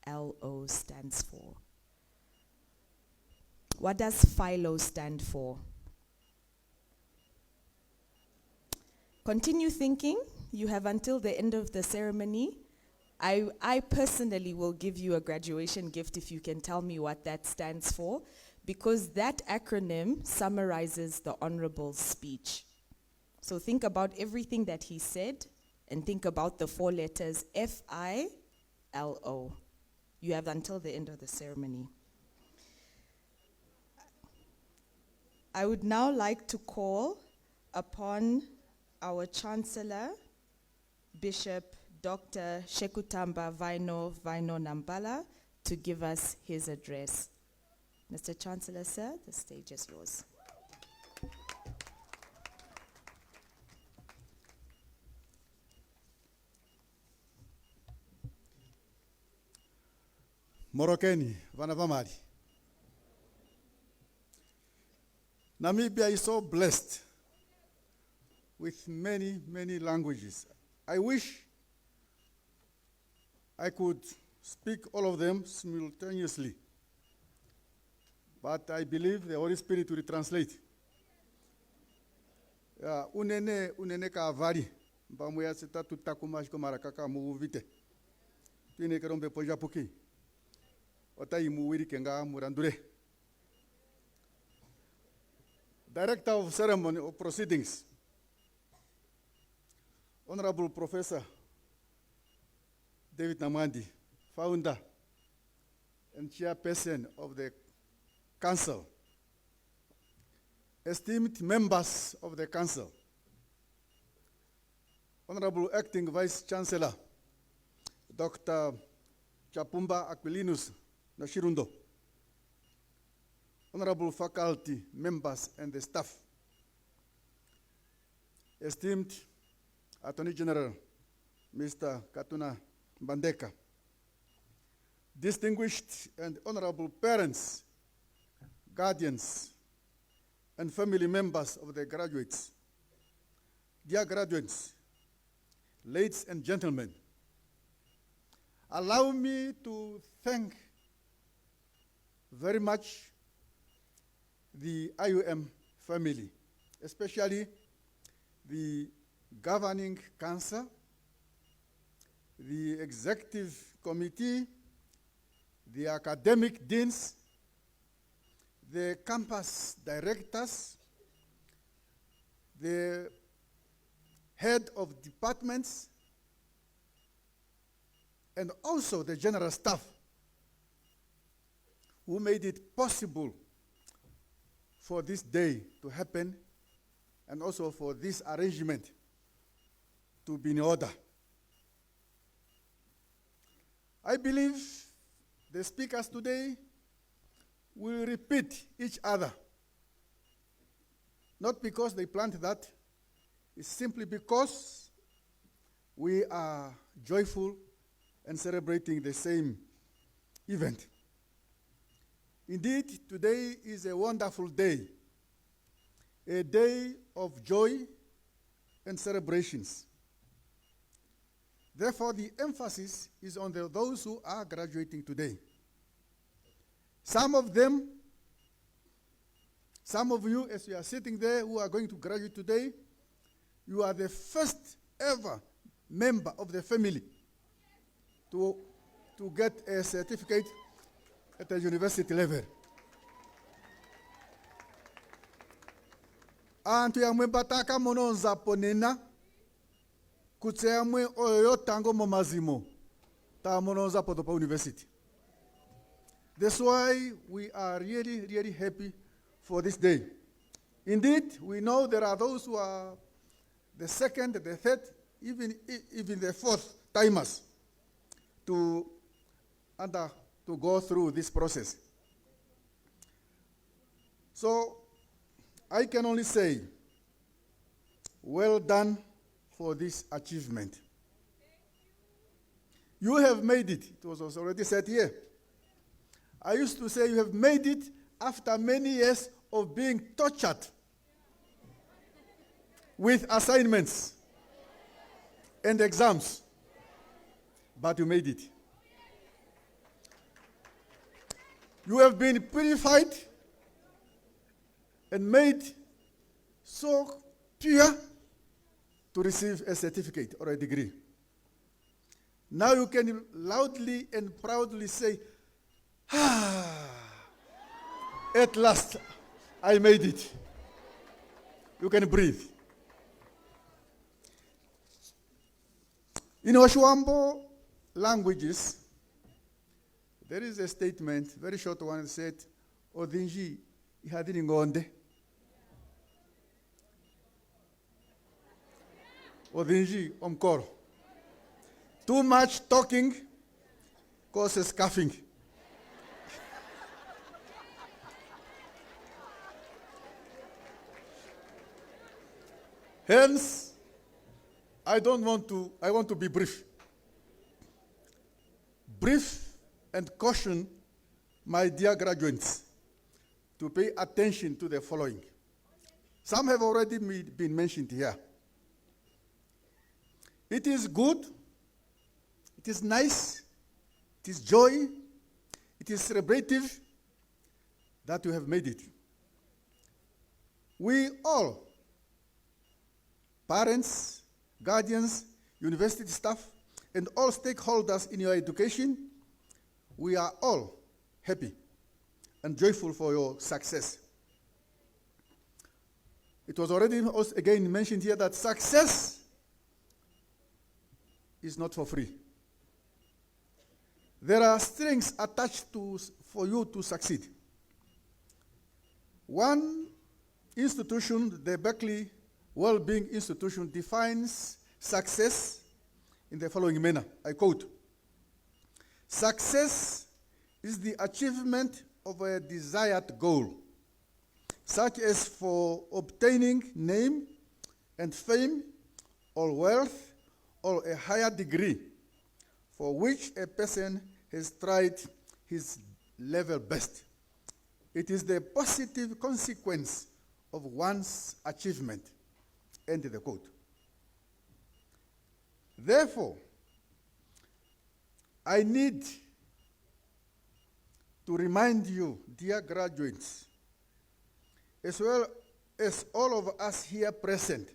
FILO stands for. What does FILO stand for? Continue thinking. You have until the end of the ceremony. I personally will give you a graduation gift if you can tell me what that stands for, because that acronym summarizes the Honorable's speech. So think about everything that he said and think about the 4 letters FILO. You have until the end of the ceremony. I would now like to call upon our Chancellor, Bishop Dr. Shekutamba Vaino Nambala, to give us his address. Mr. Chancellor, sir, the stage is yours. Morokeni, Vanavamari. Namibia is so blessed with many, many languages. I wish I could speak all of them simultaneously, but I believe the Holy Spirit will translate. Unene ka avari, bamuya sita tutakumash komarakaka muuvite. Tuine kerombe pojapuki. Ota imuwiri kenga murandure. Director of Ceremony of Proceedings, Honorable Professor David Namwandi, founder and chairperson of the Council, esteemed members of the Council, Honorable Acting Vice Chancellor, Dr. Chapumba Aquilinus Nashirundo, Honorable faculty members and the staff, esteemed Attorney General, Mr. Katuna Bandeka, distinguished and honorable parents, guardians, and family members of the graduates. Dear graduates, ladies and gentlemen, allow me to thank very much the IUM family, especially the governing council, the executive committee, the academic deans, the campus directors, the head of departments, and also the general staff who made it possible for this day to happen and also for this arrangement to be in order. I believe the speakers today will repeat each other, not because they planned that, it's simply because we are joyful and celebrating the same event. Indeed, today is a wonderful day, a day of joy and celebrations. Therefore, the emphasis is on those who are graduating today. Some of them, some of you, as you are sitting there who are going to graduate today, you are the first ever member of the family to get a certificate at the university level. Antu ya mwe bataka mononza ponena, kutsea mwe oyo tango momazimo, ta mononza potopa university. That's why we are really, really happy for this day. Indeed, we know there are those who are the second, the third, even the fourth timers to go through this process. So I can only say, well done for this achievement. You have made it. It was already said here. I used to say you have made it after many years of being tortured with assignments and exams. But you made it. You have been purified and made so pure to receive a certificate or a degree. Now you can loudly and proudly say, at last I made it. You can breathe. In Oshuambo languages, there is a statement, very short one, that said, Odinji ihadini ngonde. Odinji omkoro. Too much talking causes coughing. Hence, I want to be brief. Brief and caution my dear graduates to pay attention to the following. Some have already been mentioned here. It is good, it is nice, it is joy, it is celebrative that you have made it. We all, parents, guardians, university staff, and all stakeholders in your education, we are all happy and joyful for your success. It was already also again mentioned here that success is not for free. There are strings attached for you to succeed. One institution, the Berkeley Wellbeing Institution, defines success in the following manner. I quote, "Success is the achievement of a desired goal, such as for obtaining name and fame or wealth or a higher degree for which a person has tried his level best. It is the positive consequence of one's achievement." End the quote. Therefore, I need to remind you, dear graduates, as well as all of us here present,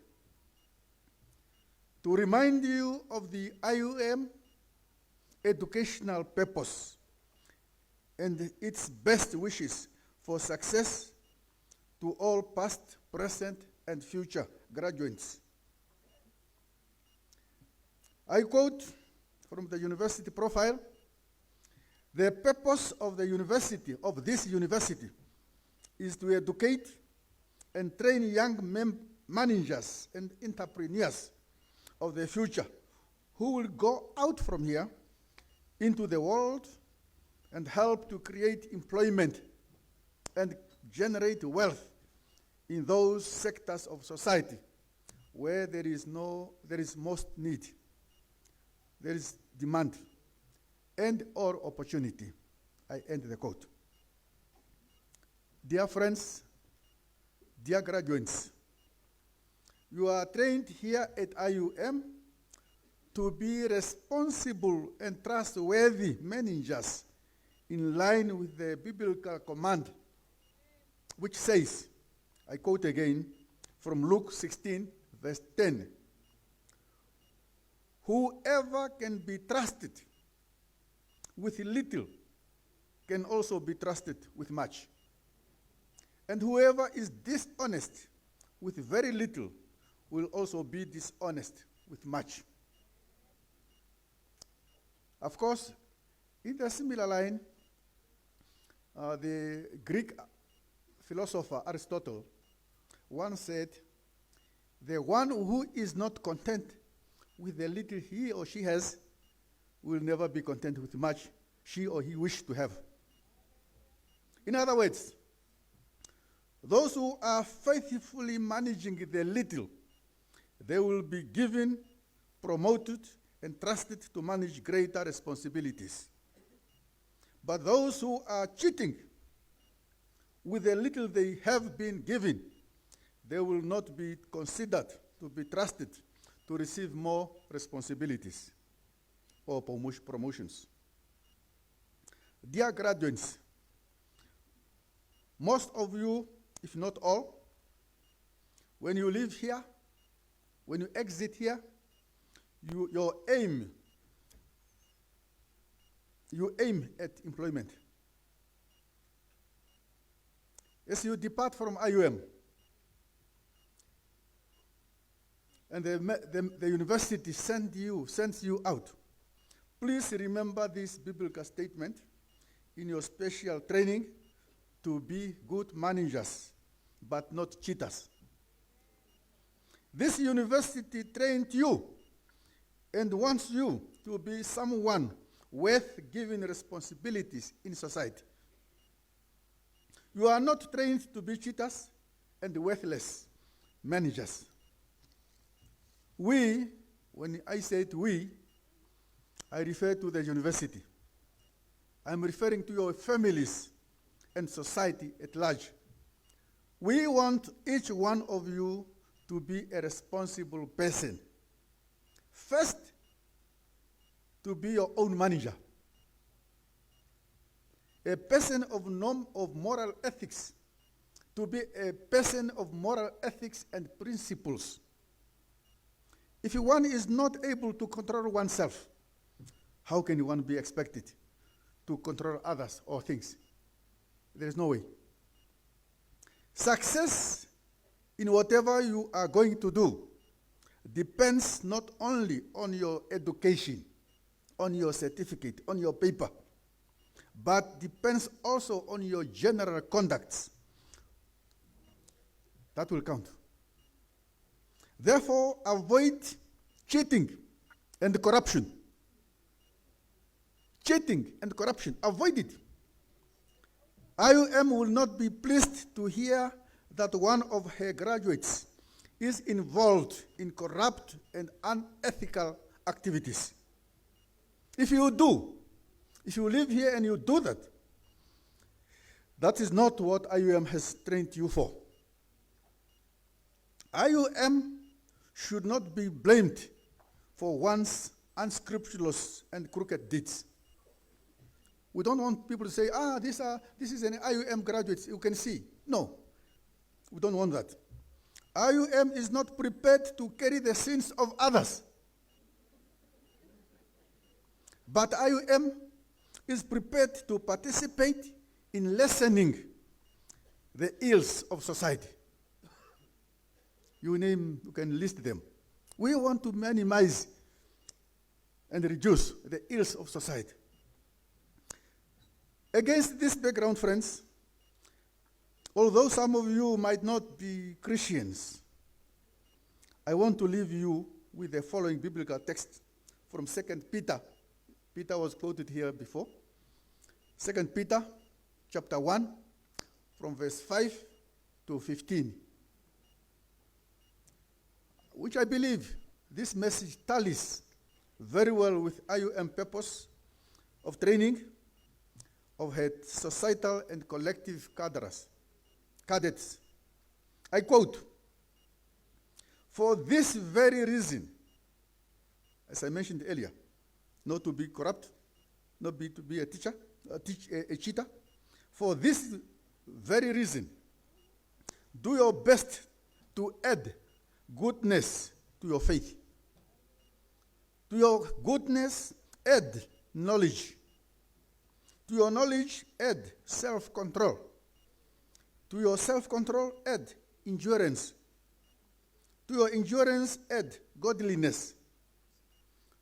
to remind you of the IUM educational purpose and its best wishes for success to all past, present, and future graduates. I quote from the university profile, "The purpose of the university, of this university, is to educate and train young managers and entrepreneurs of the future who will go out from here into the world and help to create employment and generate wealth in those sectors of society where there is most need, there is demand, and or opportunity." I end the quote. Dear friends, dear graduates, you are trained here at IUM to be responsible and trustworthy managers in line with the biblical command, which says, I quote again from Luke 16, verse 10, "Whoever can be trusted with little can also be trusted with much. And whoever is dishonest with very little will also be dishonest with much." Of course, in the similar line, The Greek philosopher Aristotle once said, the one who is not content with the little he or she has will never be content with much she or he wishes to have. In other words, those who are faithfully managing the little, they will be given, promoted, and trusted to manage greater responsibilities. But those who are cheating with the little they have been given, they will not be considered to be trusted to receive more responsibilities or promotions. Dear graduates, most of you, if not all, when you live here, when you exit here, you aim at employment. As you depart from IUM, and the university sends you out, please remember this biblical statement in your special training to be good managers, but not cheaters. This university trained you and wants you to be someone worth giving responsibilities in society. You are not trained to be cheaters and worthless managers. We, when I said we, I refer to the university. I'm referring to your families and society at large. We want each one of you to be a responsible person. First, to be your own manager. A person of moral ethics, to be a person of moral ethics and principles. If one is not able to control oneself, how can one be expected to control others or things? There is no way. Success in whatever you are going to do depends not only on your education, on your certificate, on your paper, but depends also on your general conduct. That will count. Therefore, avoid cheating and corruption. Cheating and corruption, avoid it. IUM will not be pleased to hear that one of her graduates is involved in corrupt and unethical activities. If you live here and you do that, that is not what IUM has trained you for. IUM should not be blamed for one's unscrupulous and crooked deeds. We don't want people to say, this is an IUM graduate, you can see. No, we don't want that. IUM is not prepared to carry the sins of others. But IUM is prepared to participate in lessening the ills of society. You can list them. We want to minimize and reduce the ills of society. Against this background, friends, although some of you might not be Christians, I want to leave you with the following biblical text from 2 Peter. Peter was quoted here before. 2 Peter chapter 1, from verse 5 to 15, which I believe this message tallies very well with IUM purpose of training of her societal and collective cadets. I quote, "For this very reason," as I mentioned earlier, not to be corrupt, not to be a cheater. For this very reason, do your best to add goodness to your faith. To your goodness, add knowledge. To your knowledge, add self-control. To your self-control, add endurance. To your endurance, add godliness.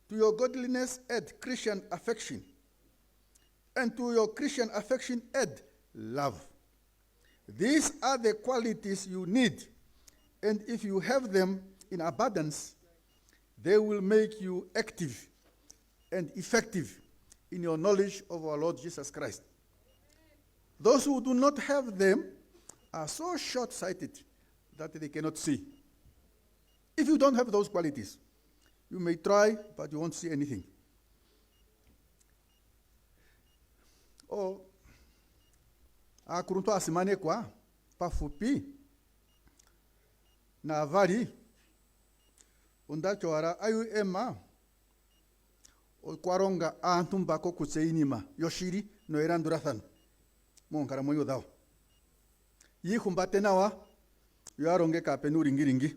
To your godliness, add Christian affection. And to your Christian affection, add love. These are the qualities you need, and if you have them in abundance, they will make you active and effective in your knowledge of our Lord Jesus Christ. Those who do not have them are so short-sighted that they cannot see. If you don't have those qualities, you may try, but you won't see anything. Akuruntu asimane kwa pafupi na avari undachora ayu ema okwaronga antumbako kutseinima yoshiri no erandurathano monkara moyo dao yihumbate nawa yaronge kapenu ringiringi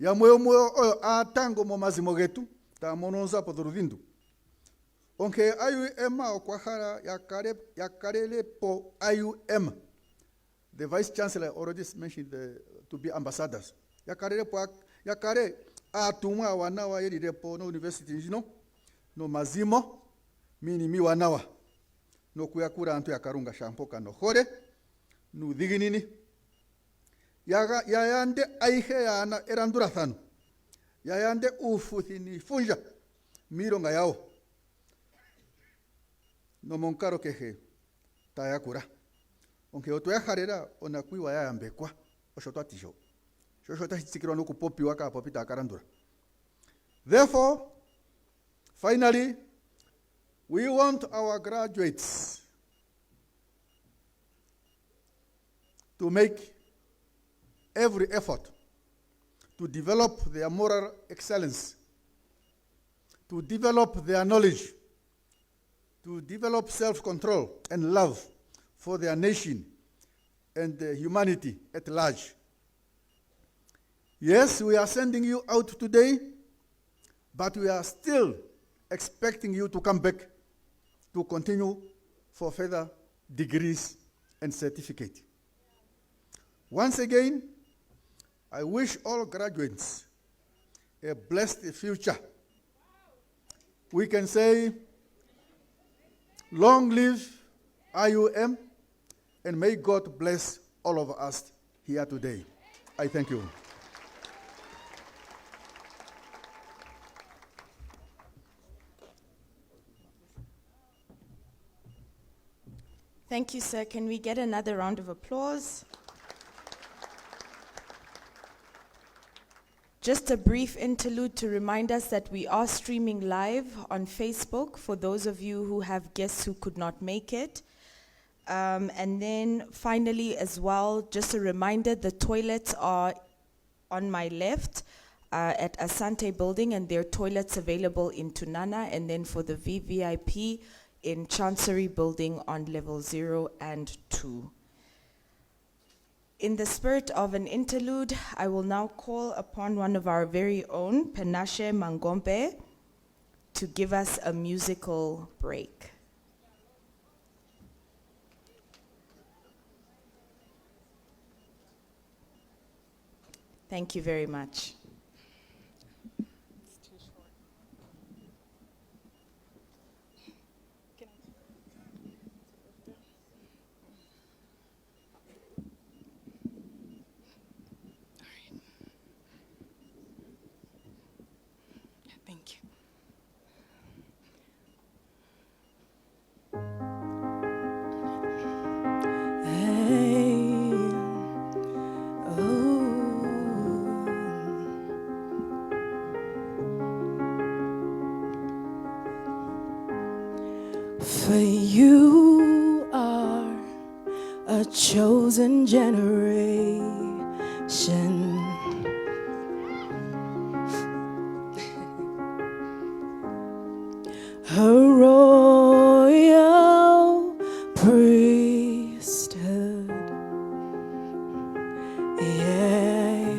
ya moyo oyo atango mo mazimo getu ta mononza podurudindu onke ayu ema okwahara yakarele po ayu ema. The Vice Chancellor already mentioned to be ambassadors. Yakare atuma wanawa yeri po no university no mazimo mini mi wanawa no kuyakura antu yakarunga shampoka no hore no diginini yayande aihe yana erandurathano yayande ufuthini funja mironga yao no monkaro kehe tayakura onke otoyaharera onakwiwa yayambekwa oshoto atisho shosho hitsikirwa no kupopiwa ka popita akarandura. Therefore, finally, we want our graduates to make every effort to develop their moral excellence, to develop their knowledge, to develop self-control and love for their nation and humanity at large. Yes, we are sending you out today, but we are still expecting you to come back to continue for further degrees and certificate. Once again, I wish all graduates a blessed future. We can say, long live IUM, and may God bless all of us here today. I thank you. Thank you, sir. Can we get another round of applause? Just a brief interlude to remind us that we are streaming live on Facebook for those of you who have guests who could not make it. And then finally as well, just a reminder, the toilets are on my left at Asante building, and there are toilets available in Tunana, and then for the VVIP in Chancery building on level 0 and 2. In the spirit of an interlude, I will now call upon one of our very own, Penashe Mangombe, to give us a musical break. Thank you very much. Thank you. For you are a chosen generation, a royal priesthood, yeah.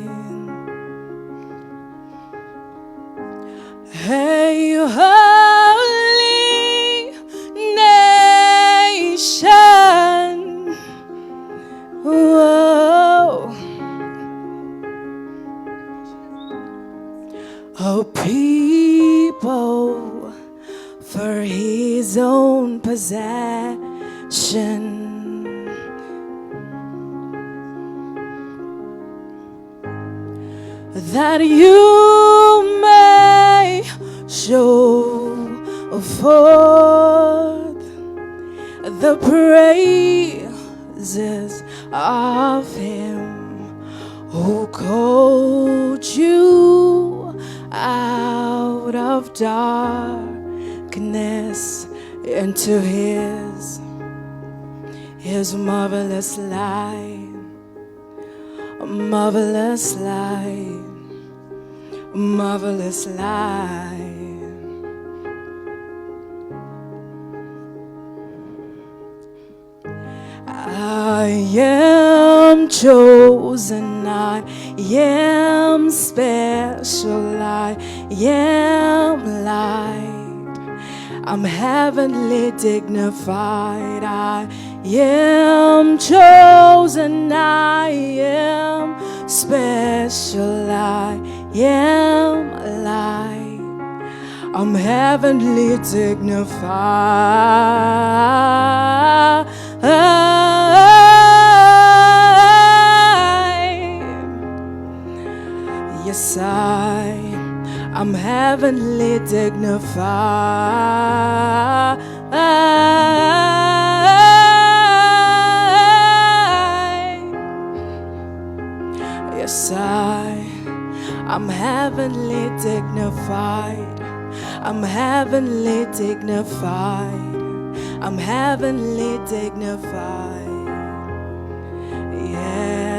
Hey, holy nation, whoa. Oh, people for his own possession. that you may show forth the praises of him who called you out of darkness into his marvelous light, marvelous light, marvelous light. I am chosen, I am special, I am light, I'm heavenly dignified, I am chosen, I am special, I am light, I'm heavenly dignified. Yes, I'm heavenly dignified. Yes, I'm heavenly dignified. I'm heavenly dignified. I'm heavenly dignified. Yeah.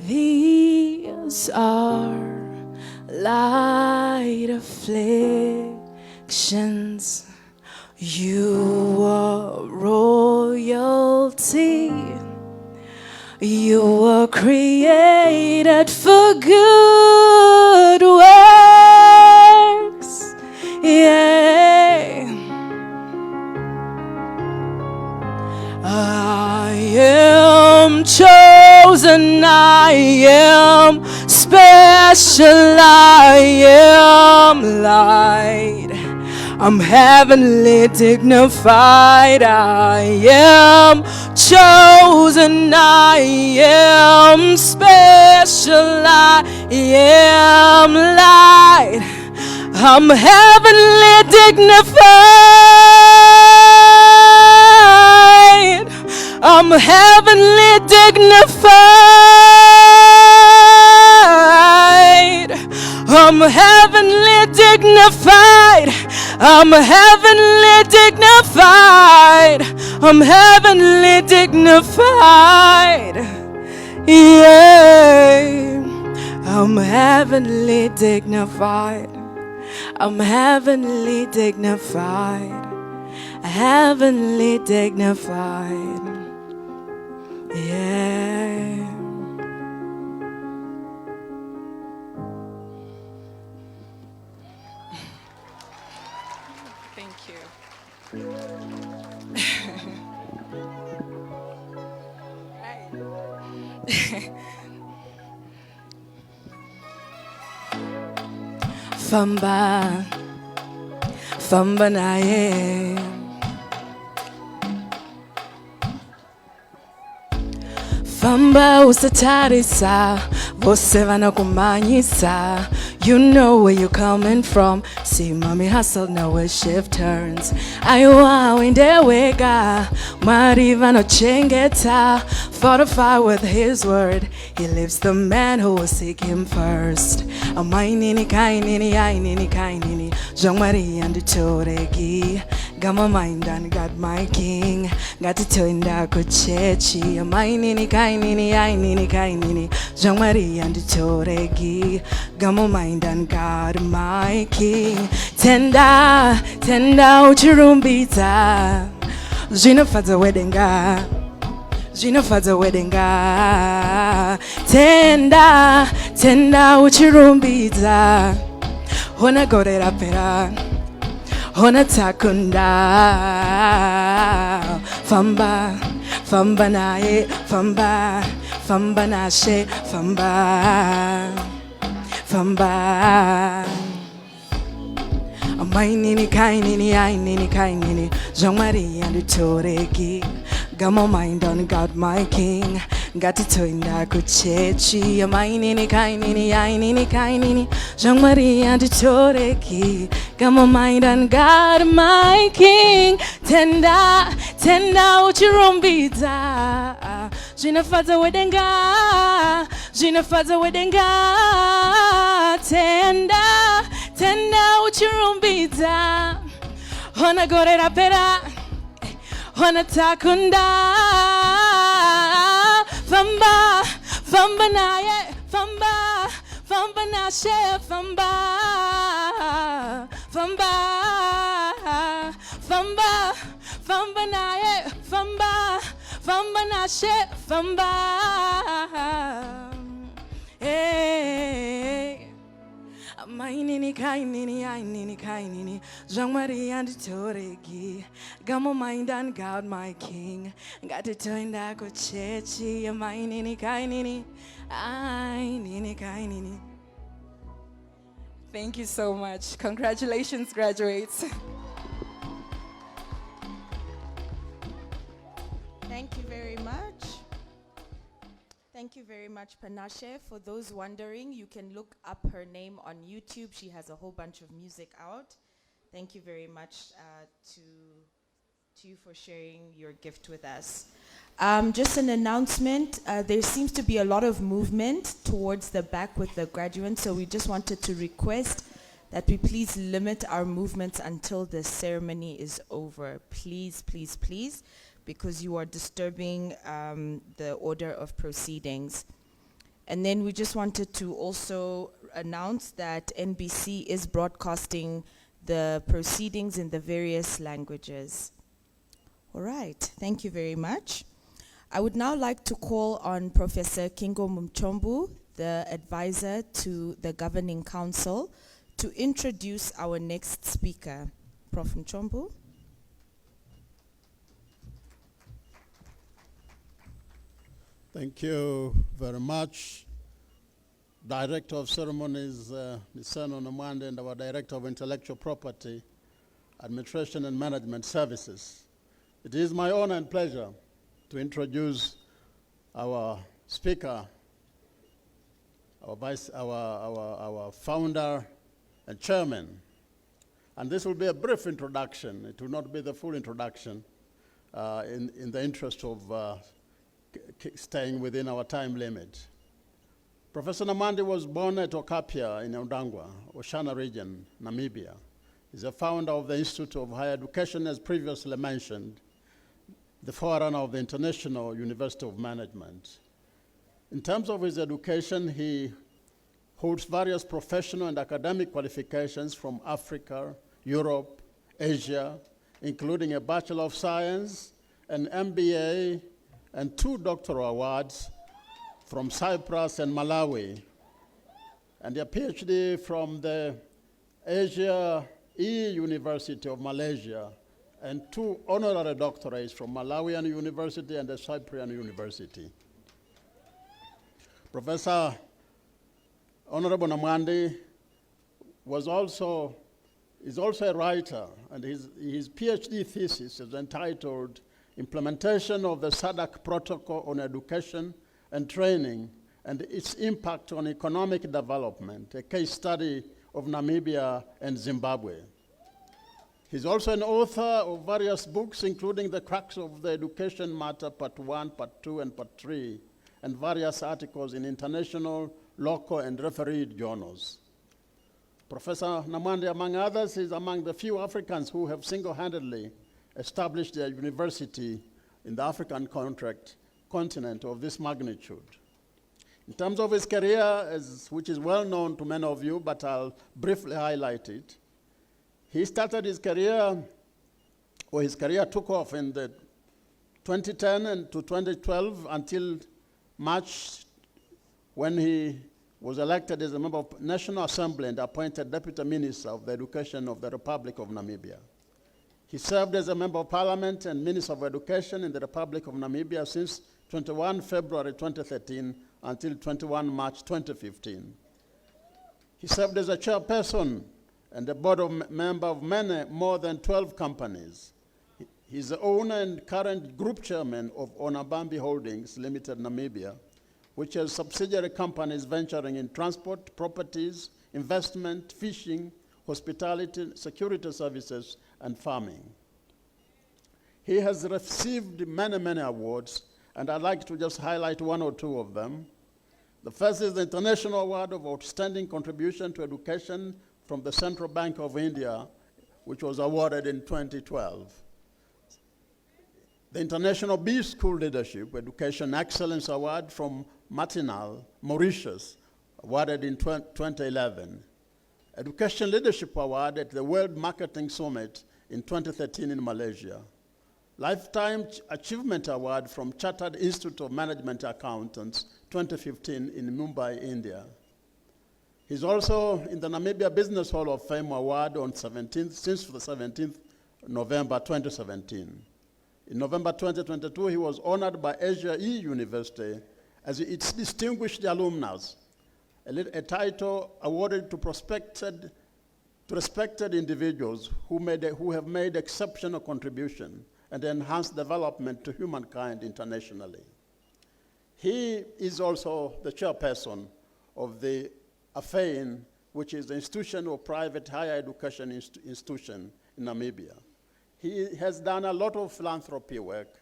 These are light afflictions. You are royalty. You were created for good works. Yeah. I am chosen, I am special, I am light, I'm heavenly dignified, I am chosen, I am special, I am light, I'm heavenly dignified, I'm heavenly dignified, I'm heavenly dignified, I'm heavenly dignified, I'm heavenly dignified, yeah, I'm heavenly dignified, I'm heavenly dignified, heavenly dignified, yeah. Thank you. Famba, famba naye. Famba usatarisa, vose vanakumanyisa. You know where you're coming from. See, mommy hustle, now where shift turns. Aywa windewega, mariva no chengeta. Fortify with his word. He lives the man who will seek him first. Amainini kainini ainini kainini. Jean Marie and the Toregi. Got my mind and got my king. Got to turn that kuchechi. Amainini kainini ainini kainini. Jean Marie and the Toregi. Got my mind and got my king. Tenda, tenda uchirumbita. Jina fata weddinga. Jina fata weddinga. Tenda, tenda uchirumbita. Hona gore rapera. Hona takunda. Famba, famba nae, famba, famba nashe, famba. Famba, Mainini kainini ainini kainini Jean Marie and the Toreki. Got my mind on God my King. Got it to inda kuchechi. Mainini kainini ainini kainini Jean Marie and the Toreki. Got my mind on God my King. Tenda uchirumbita. Jina fata wedenga. Jina fata wedenga. Tenda uchirumbita. Hona gorera pera. Hona takunda. Famba naye. Famba nashe. Famba naye. Famba nashe. Famba. Hey. Mainini kainini ainini kainini Jean Marie and Toregi. Got my mind on God my King. Got to turn that go chechi. Mainini kainini ainini kainini. Thank you so much. Congratulations, graduates. Thank you very much. Thank you very much, Panashe. For those wondering, you can look up her name on YouTube. She has a whole bunch of music out. Thank you very much to you for sharing your gift with us. Just an announcement. There seems to be a lot of movement towards the back with the graduates, so we just wanted to request that we please limit our movements until the ceremony is over. Please, please, please, because you are disturbing the order of proceedings. And then we just wanted to also announce that NBC is broadcasting the proceedings in the various languages. All right, thank you very much. I would now like to call on Professor Kingo Mumchombu, the advisor to the Governing Council, to introduce our next speaker. Prof. Mchombu. Thank you very much. Director of Ceremonies, Ms. Seno Namwande, and our Director of Intellectual Property, Administration and Management Services. It is my honor and pleasure to introduce our speaker, our founder and chairman. And this will be a brief introduction. It will not be the full introduction in the interest of staying within our time limit. Professor Namwande was born at Okapia in Ondangwa, Oshana region, Namibia. He's a founder of the Institute of Higher Education, as previously mentioned, the forerunner of the International University of Management. In terms of his education, he holds various professional and academic qualifications from Africa, Europe, Asia, including a Bachelor of Science, an MBA, and 2 doctoral awards from Cyprus and Malawi, and a PhD from the Asia University of Malaysia, and 2 honorary doctorates from Malawian University and the Cyprian University. Professor Honorable Namwande is also a writer, and his PhD thesis is entitled Implementation of the SADC Protocol on Education and Training and its Impact on Economic Development, a case study of Namibia and Zimbabwe. He's also an author of various books, including The Crux of the Education Matter, Part 1, Part 2, and Part 3, and various articles in international, local, and refereed journals. Professor Namwande, among others, is among the few Africans who have single-handedly established a university in the African continent of this magnitude. In terms of his career, which is well known to many of you, but I'll briefly highlight it. He started his career took off in the 2010 and to 2012 until March, when he was elected as a member of National Assembly and appointed Deputy Minister of the Education of the Republic of Namibia. He served as a Member of Parliament and Minister of Education in the Republic of Namibia since 21 February 2013 until 21 March 2015. He served as a chairperson and a board member of more than 12 companies. He's the owner and current group chairman of Onabambi Holdings Limited, Namibia, which has subsidiary companies venturing in transport, properties, investment, fishing, hospitality, security services, and farming. He has received many, many awards, and I'd like to just highlight one or two of them. The first is the International Award of Outstanding Contribution to Education from the Central Bank of India, which was awarded in 2012. The International B School Leadership Education Excellence Award from Matinal, Mauritius, awarded in 2011. Education Leadership Award at the World Marketing Summit in 2013 in Malaysia. Lifetime Achievement Award from Chartered Institute of Management Accountants, 2015 in Mumbai, India. He's also in the Namibia Business Hall of Fame Award on since the 17th November 2017. In November 2022, he was honored by Asia E University as its distinguished alumnus, a title awarded to respected individuals who have made exceptional contribution and enhanced development to humankind internationally. He is also the chairperson of the AFEIN, which is the Institution of Private Higher Education Institution in Namibia. He has done a lot of philanthropy work,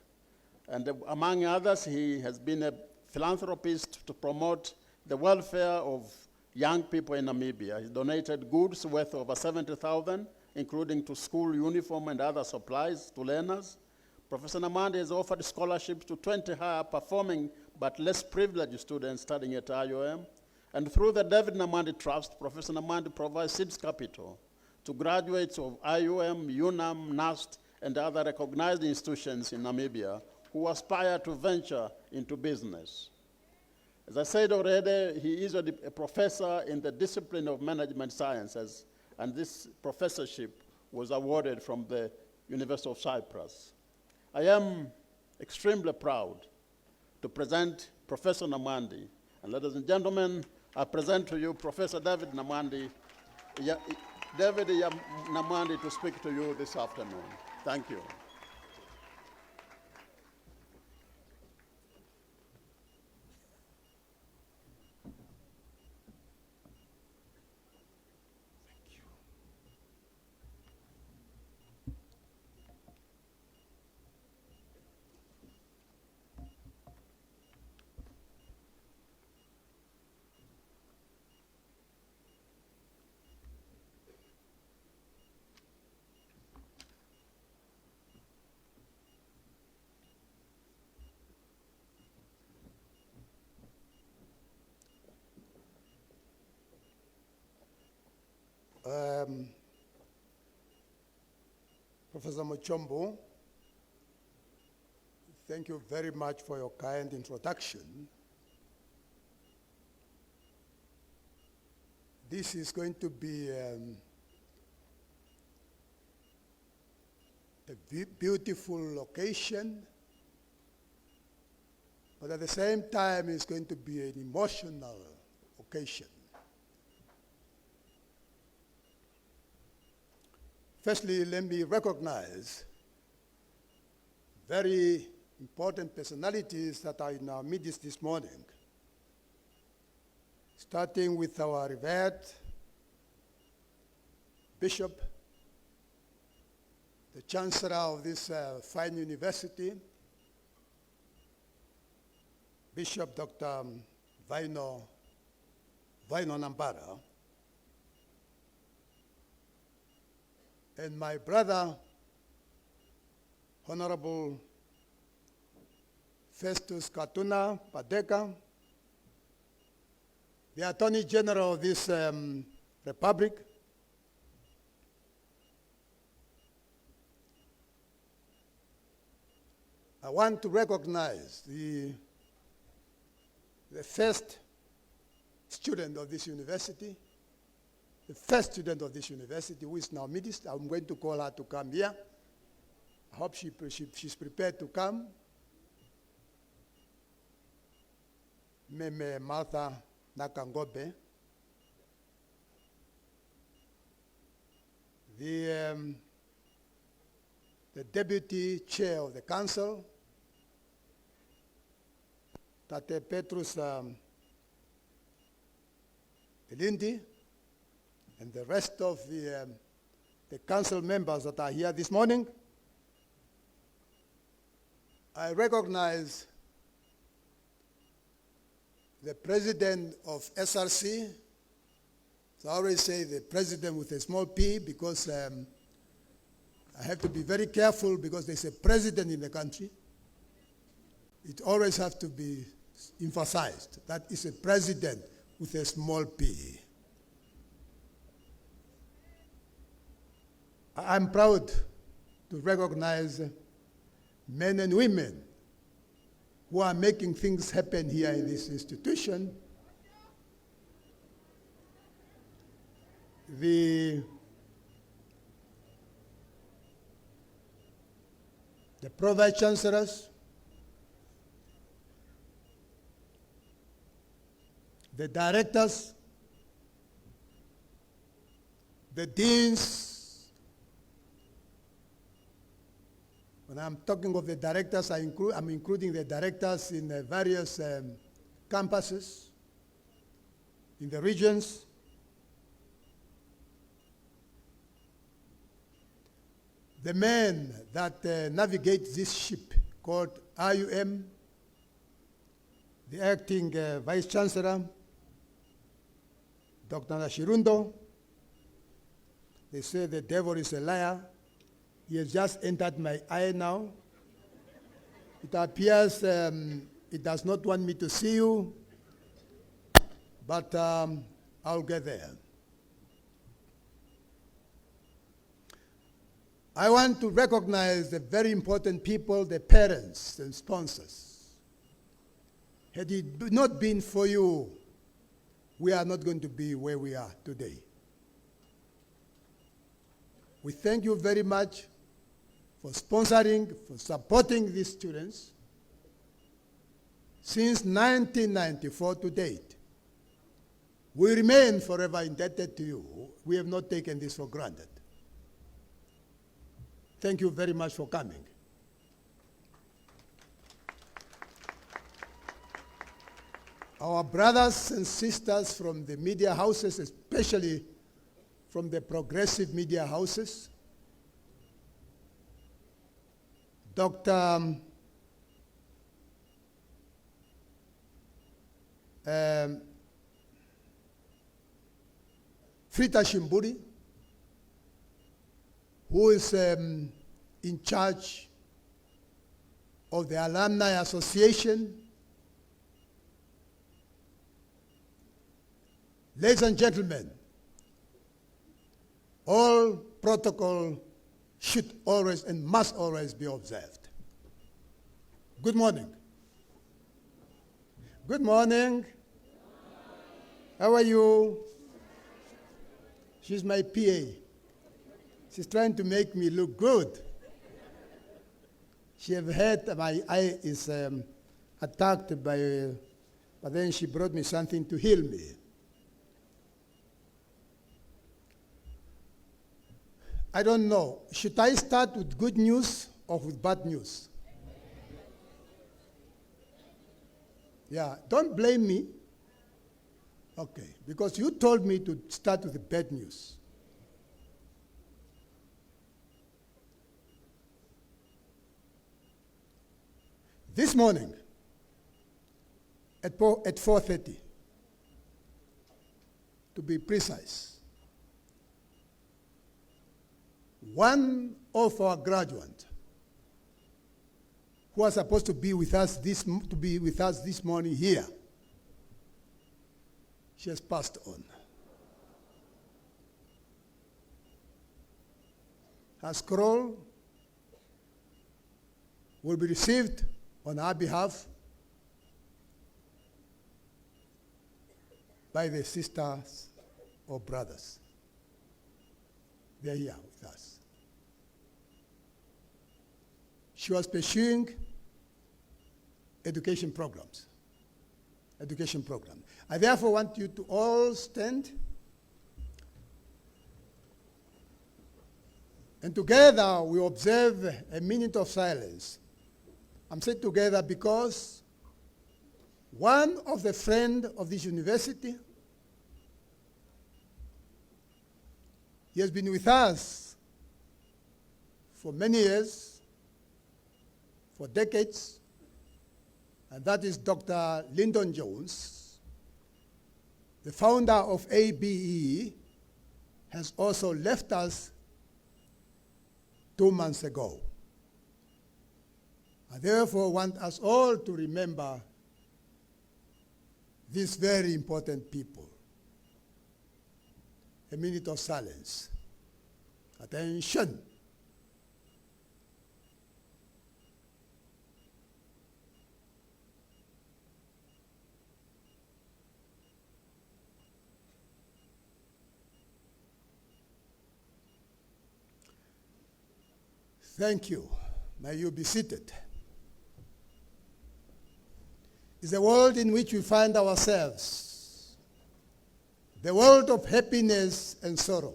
and among others, he has been a philanthropist to promote the welfare of young people in Namibia. He donated goods worth over 70,000, including to school uniform and other supplies to learners. Professor Namwandi has offered scholarships to 20 higher performing but less privileged students studying at IOM. And through the David Namwandi Trust, Professor Namwandi provides seeds capital to graduates of IOM, UNAM, NAST, and other recognized institutions in Namibia who aspire to venture into business. As I said already, he is a professor in the discipline of management sciences, and this professorship was awarded from the University of Cyprus. I am extremely proud to present Professor Namwandi. And ladies and gentlemen, I present to you Professor David Namwandi, Namwandi to speak to you this afternoon. Thank you. Professor Muchombo, thank you very much for your kind introduction. This is going to be a beautiful occasion, but at the same time it's going to be an emotional occasion. Firstly, let me recognize very important personalities that are in our midst this morning, starting with our revered Bishop, the Chancellor of this fine university, Bishop Dr. Vaino Nambara, and my brother, Honorable Festus Katuna Padeka, the Attorney General of this Republic, I want to recognize the first student of this university, who is now midst. I'm going to call her to come here. I hope she's prepared to come. Meme Martha Nakangobe. the Deputy Chair of the Council, Tate Petrus Elindi, and the rest of the council members that are here this morning. I recognize the president of SRC. So I always say the president with a small p because I have to be very careful because there's a president in the country. It always has to be emphasized. That is a president with a small p. I'm proud to recognize men and women who are making things happen here in this institution. The Pro-Vice Chancellors, the directors, the deans. When I'm talking of the directors, I'm including the directors in the various campuses, in the regions. The men that navigate this ship called IUM, the acting Vice Chancellor, Dr. Nashirundo. They say the devil is a liar. He has just entered my eye now. It appears it does not want me to see you, but I'll get there. I want to recognize the very important people, the parents and sponsors. Had it not been for you, we are not going to be where we are today. We thank you very much for sponsoring, for supporting these students since 1994 to date. We remain forever indebted to you. We have not taken this for granted. Thank you very much for coming. Our brothers and sisters from the media houses, especially from the progressive media houses, Dr. Frita Shimburi, who is in charge of the Alumni Association. Ladies and gentlemen, all protocol should always and must always be observed. Good morning. Good morning. How are you? She's my PA. She's trying to make me look good. She have heard my eye is attacked by, but then she brought me something to heal me. I don't know. Should I start with good news or with bad news? Yeah, don't blame me. Okay, because you told me to start with the bad news. This morning, at 4:30, to be precise, one of our graduates who was supposed to be with us this morning here, she has passed on. Her scroll will be received on our behalf by the sisters or brothers. They're here with us. She was pursuing education programs. I therefore want you to all stand And together we observe a minute of silence. I'm saying together because one of the friends of this university, he has been with us for many years, for decades, and that is Dr. Lyndon Jones, the founder of ABE, has also left us 2 months ago. I therefore want us all to remember these very important people. A minute of silence. Attention. Thank you. May you be seated. It's the world in which we find ourselves, the world of happiness and sorrow,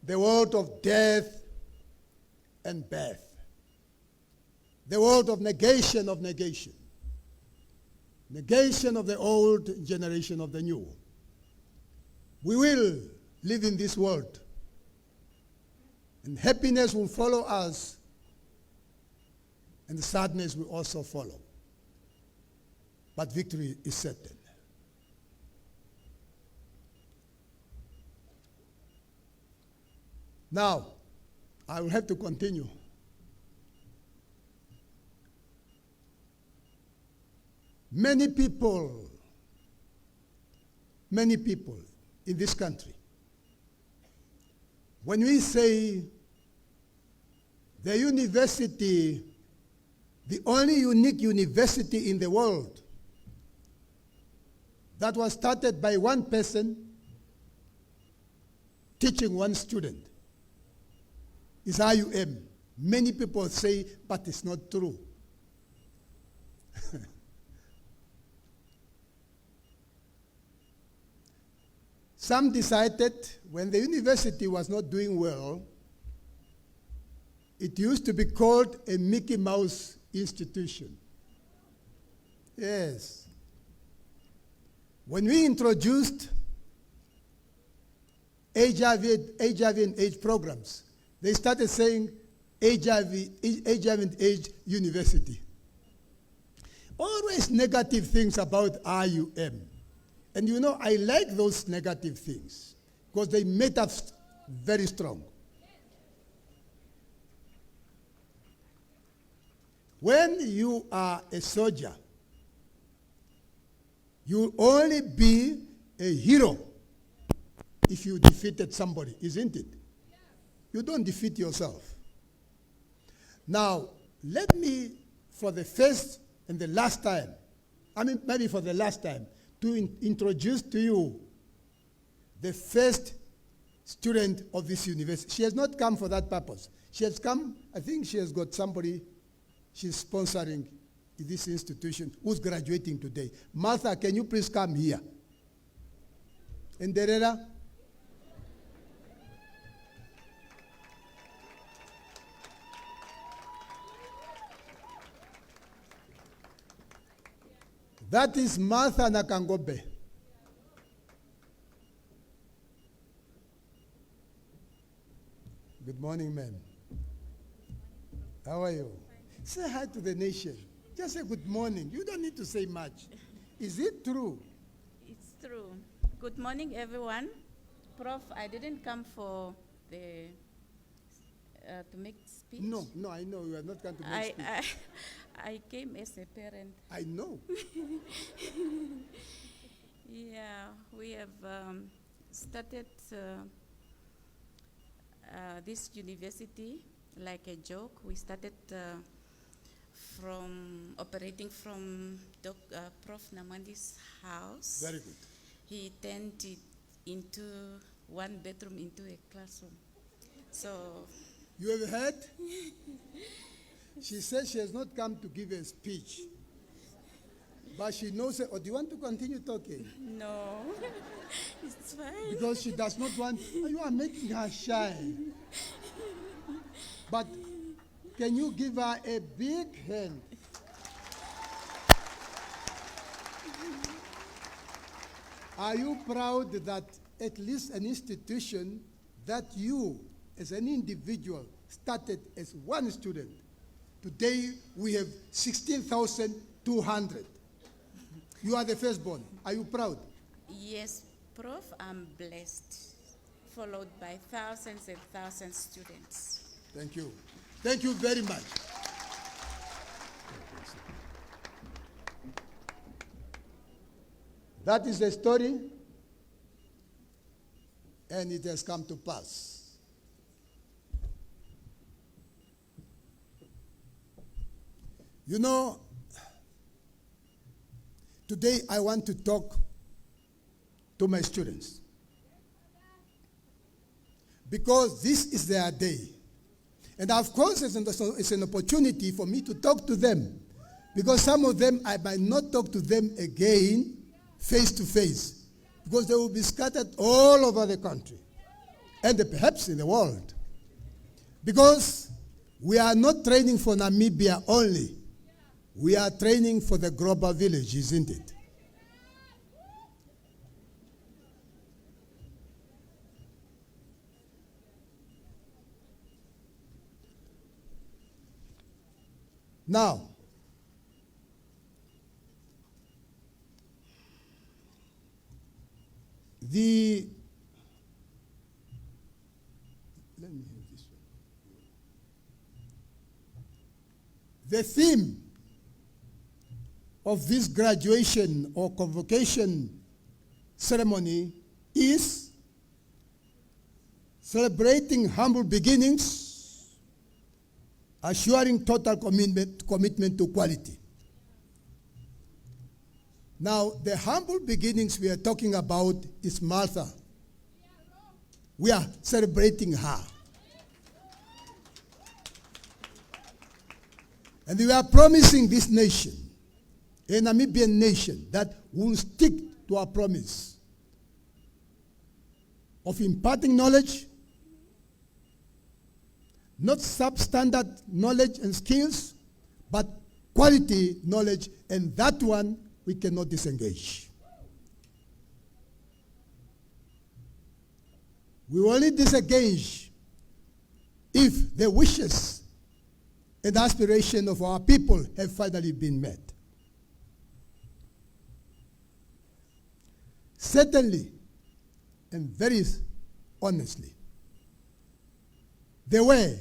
the world of death and birth, the world of negation, negation of the old, generation of the new. We will live in this world, and happiness will follow us, and sadness will also follow. But victory is certain. Now, I will have to continue. Many people in this country, when we say the university, the only unique university in the world that was started by one person teaching one student, is IUM. Many people say, but it's not true. Some decided when the university was not doing well, it used to be called a Mickey Mouse institution. Yes. When we introduced HIV and AIDS programs, they started saying HIV and AIDS University. Always negative things about IUM. And you know, I like those negative things because they made us very strong. When you are a soldier, you'll only be a hero if you defeated somebody, isn't it? You don't defeat yourself. Now, let me, for the first and the last time, maybe for the last time, to introduce to you the first student of this university. She has not come for that purpose. She has come, I think she has got somebody she's sponsoring in this institution who's graduating today. Martha, can you please come here? And Derera? That is Martha Nakangobe. Good morning, ma'am. How are you? Say hi to the nation. Just say good morning. You don't need to say much. Is it true? It's true. Good morning, everyone. Prof, I didn't come for the to make speech. No, I know you are not going to make speech. I came as a parent. I know. Yeah, we have started this university like a joke. We started from operating from Prof. Namandi's house. Very good. He turned it into one bedroom into a classroom. So. You have heard? She said she has not come to give a speech. But she knows, do you want to continue talking? No, it's fine. Because she does not want, you are making her shy. But can you give her a big hand? Are you proud that at least an institution that you, as an individual, started as one student, today we have 16,200. You are the firstborn. Are you proud? Yes, Prof, I'm blessed, followed by thousands and thousands of students. Thank you. Thank you very much. That is the story, and it has come to pass. You know, today I want to talk to my students because this is their day. And of course, it's an opportunity for me to talk to them because some of them, I might not talk to them again face to face because they will be scattered all over the country and perhaps in the world. Because we are not training for Namibia only. We are training for the global village, isn't it? Now, let me have this one. The theme of this graduation or convocation ceremony is celebrating humble beginnings, assuring total commitment to quality. Now, the humble beginnings we are talking about is Martha. We are celebrating her. And we are promising this nation, a Namibian nation, that will stick to our promise of imparting knowledge, not substandard knowledge and skills, but quality knowledge, and that one we cannot disengage. We will only disengage if the wishes and aspirations of our people have finally been met. Certainly, and very honestly, there were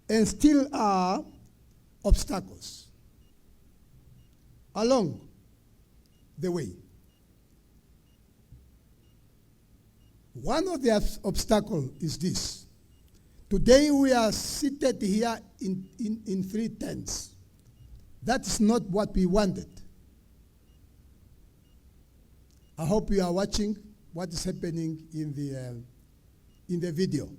and still are obstacles along the way. One of the obstacles is this. Today we are seated here in 3 tents. That's not what we wanted. I hope you are watching what is happening in the video.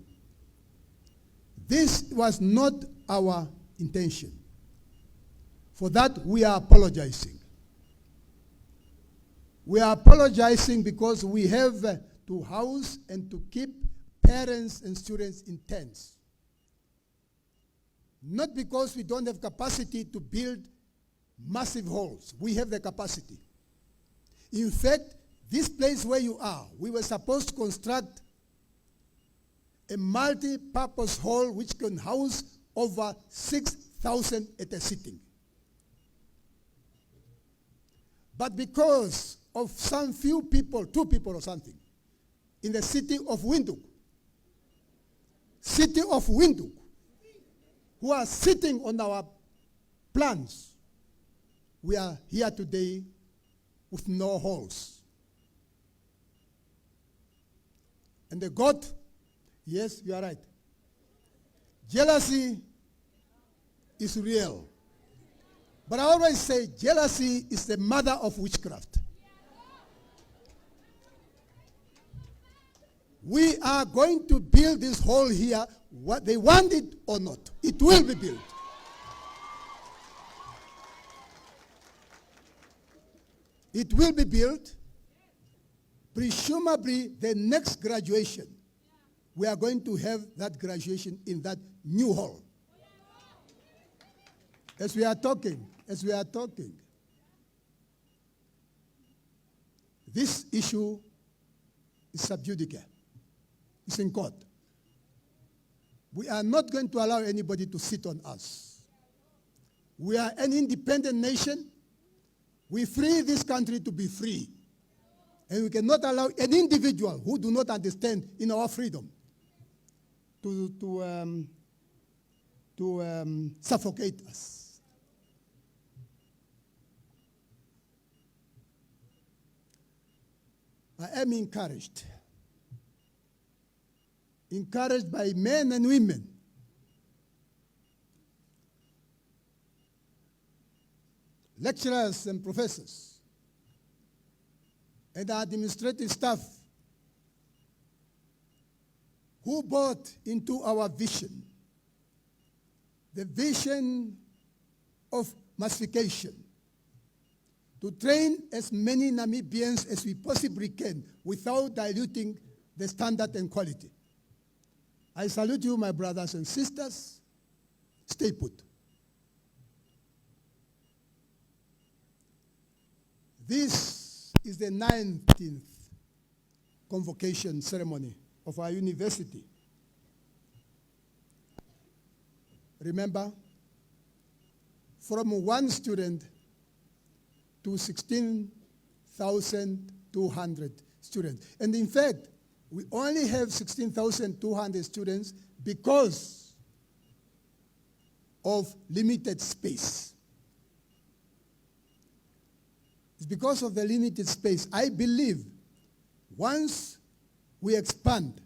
This was not our intention. For that, we are apologizing. We are apologizing because we have to house and to keep parents and students in tents. Not because we don't have capacity to build massive halls. We have the capacity. In fact, this place where you are, we were supposed to construct a multi-purpose hall which can house over 6,000 at a sitting. But because of some few people, 2 people or something, in the city of Windhoek, who are sitting on our plans, we are here today with no halls. And the God, yes, you are right. Jealousy is real. But I always say jealousy is the mother of witchcraft. We are going to build this hall here, what they want it or not. It will be built. It will be built. Presumably the next graduation we are going to have that graduation in that new hall. As we are talking, this issue is sub judice. It's in court. We are not going to allow anybody to sit on us. We are an independent nation. We free this country to be free. And we cannot allow an individual who do not understand in our freedom to suffocate us. I am encouraged by men and women lecturers and professors and administrative staff who bought into our vision, the vision of massification, to train as many Namibians as we possibly can without diluting the standard and quality. I salute you, my brothers and sisters. Stay put. This is the 19th convocation ceremony of our university. Remember, from one student to 16,200 students. And in fact, we only have 16,200 students because of limited space. It's because of the limited space. I believe once we expand,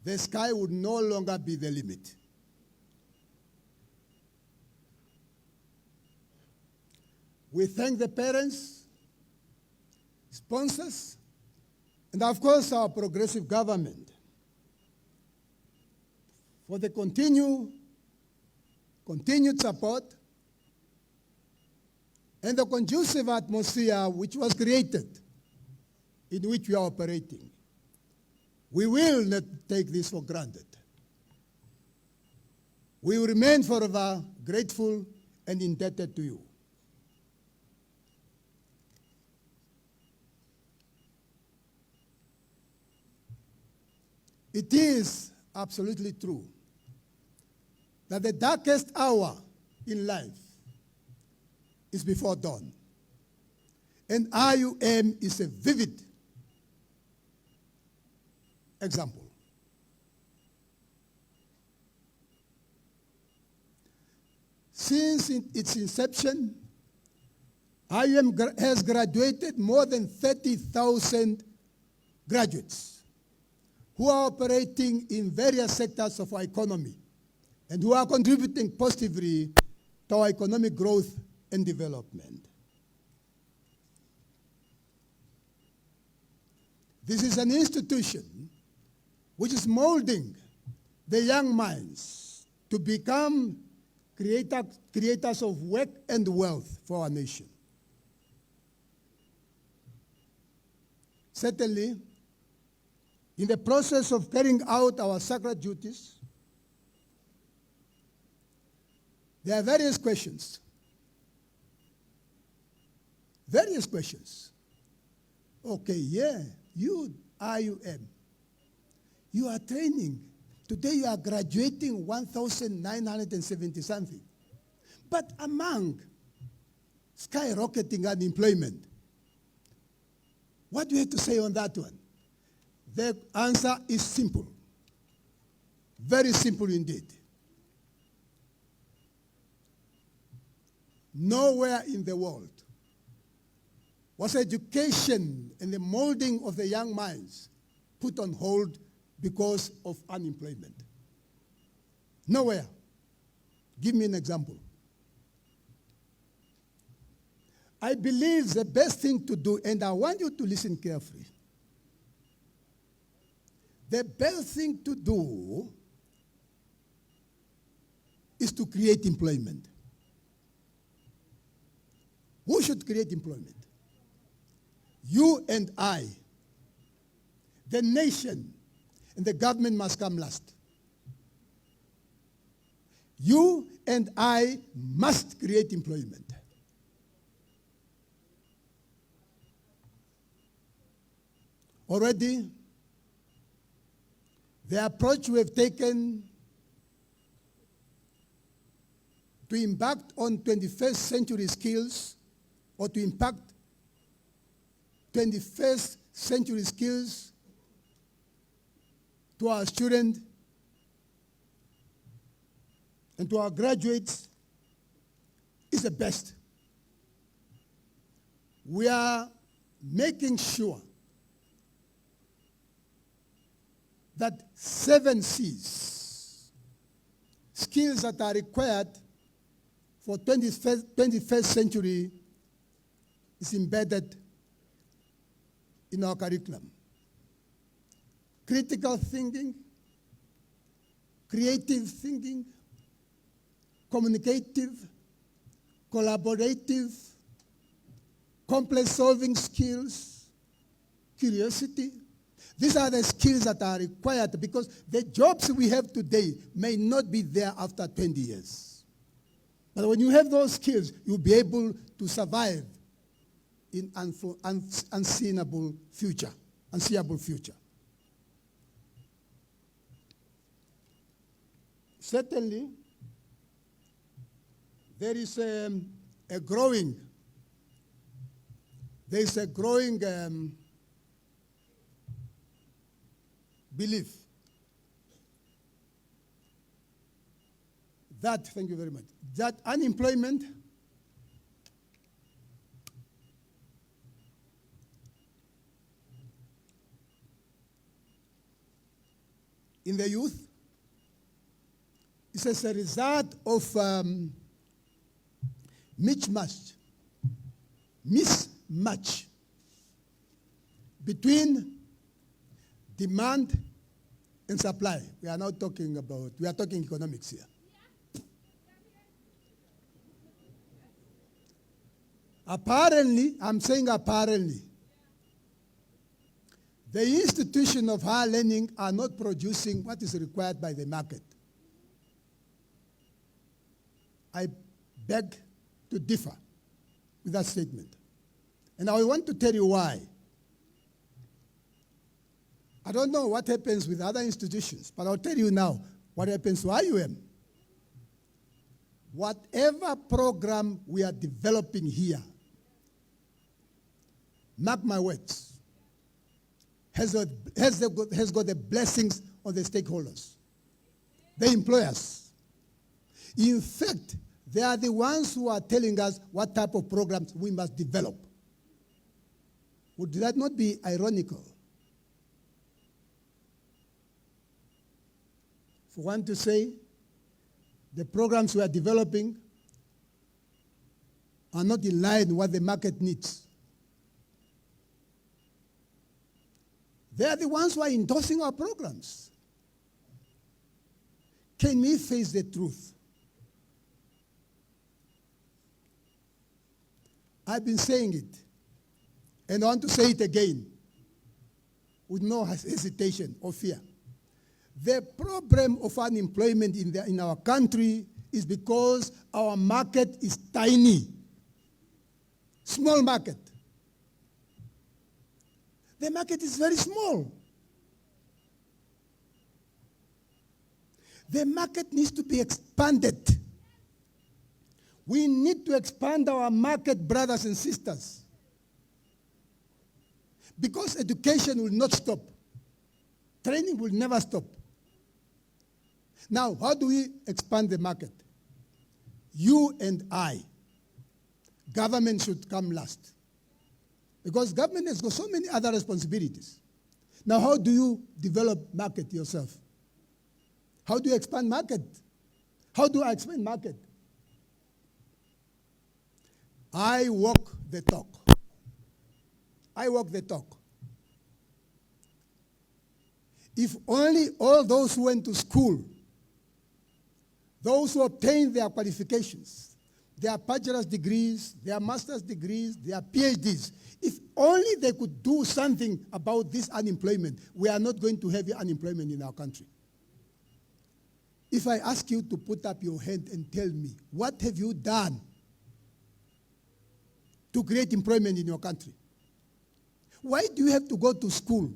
the sky would no longer be the limit. We thank the parents, sponsors, and of course our progressive government for the continued support and the conducive atmosphere which was created in which we are operating. We will not take this for granted. We will remain forever grateful and indebted to you. It is absolutely true that the darkest hour in life is before dawn. And IUM is a vivid example. Since its inception, IUM has graduated more than 30,000 graduates who are operating in various sectors of our economy and who are contributing positively to our economic growth and development. This is an institution which is molding the young minds to become creators of work and wealth for our nation. Certainly, in the process of carrying out our sacred duties, there are various questions. Various questions. Okay, yeah, you, IUM, you are training. Today you are graduating 1,970 something. But among skyrocketing unemployment, what do you have to say on that one? The answer is simple. Very simple indeed. Nowhere in the world was education and the molding of the young minds put on hold because of unemployment. Nowhere. Give me an example. I believe the best thing to do, and I want you to listen carefully, the best thing to do is to create employment. Who should create employment? You and I, the nation, and the government must come last. You and I must create employment. Already, the approach we have taken to impact on 21st century skills, or to impact 21st century skills to our students and to our graduates, is the best. We are making sure that 7 C's, skills that are required for 21st century, is embedded in our curriculum. Critical thinking, creative thinking, communicative, collaborative, complex solving skills, curiosity. These are the skills that are required because the jobs we have today may not be there after 20 years. But when you have those skills, you'll be able to survive in unseeable future. Certainly, there is a growing belief that, thank you very much, that unemployment in the youth is as a result of mismatch between demand and supply. We are talking economics here. Apparently, I'm saying apparently, the institution of higher learning are not producing what is required by the market. I beg to differ with that statement. And I want to tell you why. I don't know what happens with other institutions, but I'll tell you now what happens to IUM. Whatever program we are developing here, mark my words, has got the blessings of the stakeholders, the employers. In fact, they are the ones who are telling us what type of programs we must develop. Would that not be ironical? For one to say, the programs we are developing are not in line with what the market needs. They are the ones who are endorsing our programs. Can we face the truth? I've been saying it, and I want to say it again with no hesitation or fear. The problem of unemployment in our country is because our market is tiny, small market. The market is very small. The market needs to be expanded. We need to expand our market, brothers and sisters. Because education will not stop. Training will never stop. Now, how do we expand the market? You and I. Government should come last. Because government has got so many other responsibilities. Now, how do you develop market yourself? How do you expand market? How do I expand market? I walk the talk. I walk the talk. If only all those who went to school, those who obtained their qualifications, their bachelor's degrees, their master's degrees, their PhDs. If only they could do something about this unemployment, we are not going to have unemployment in our country. If I ask you to put up your hand and tell me, what have you done to create employment in your country? Why do you have to go to school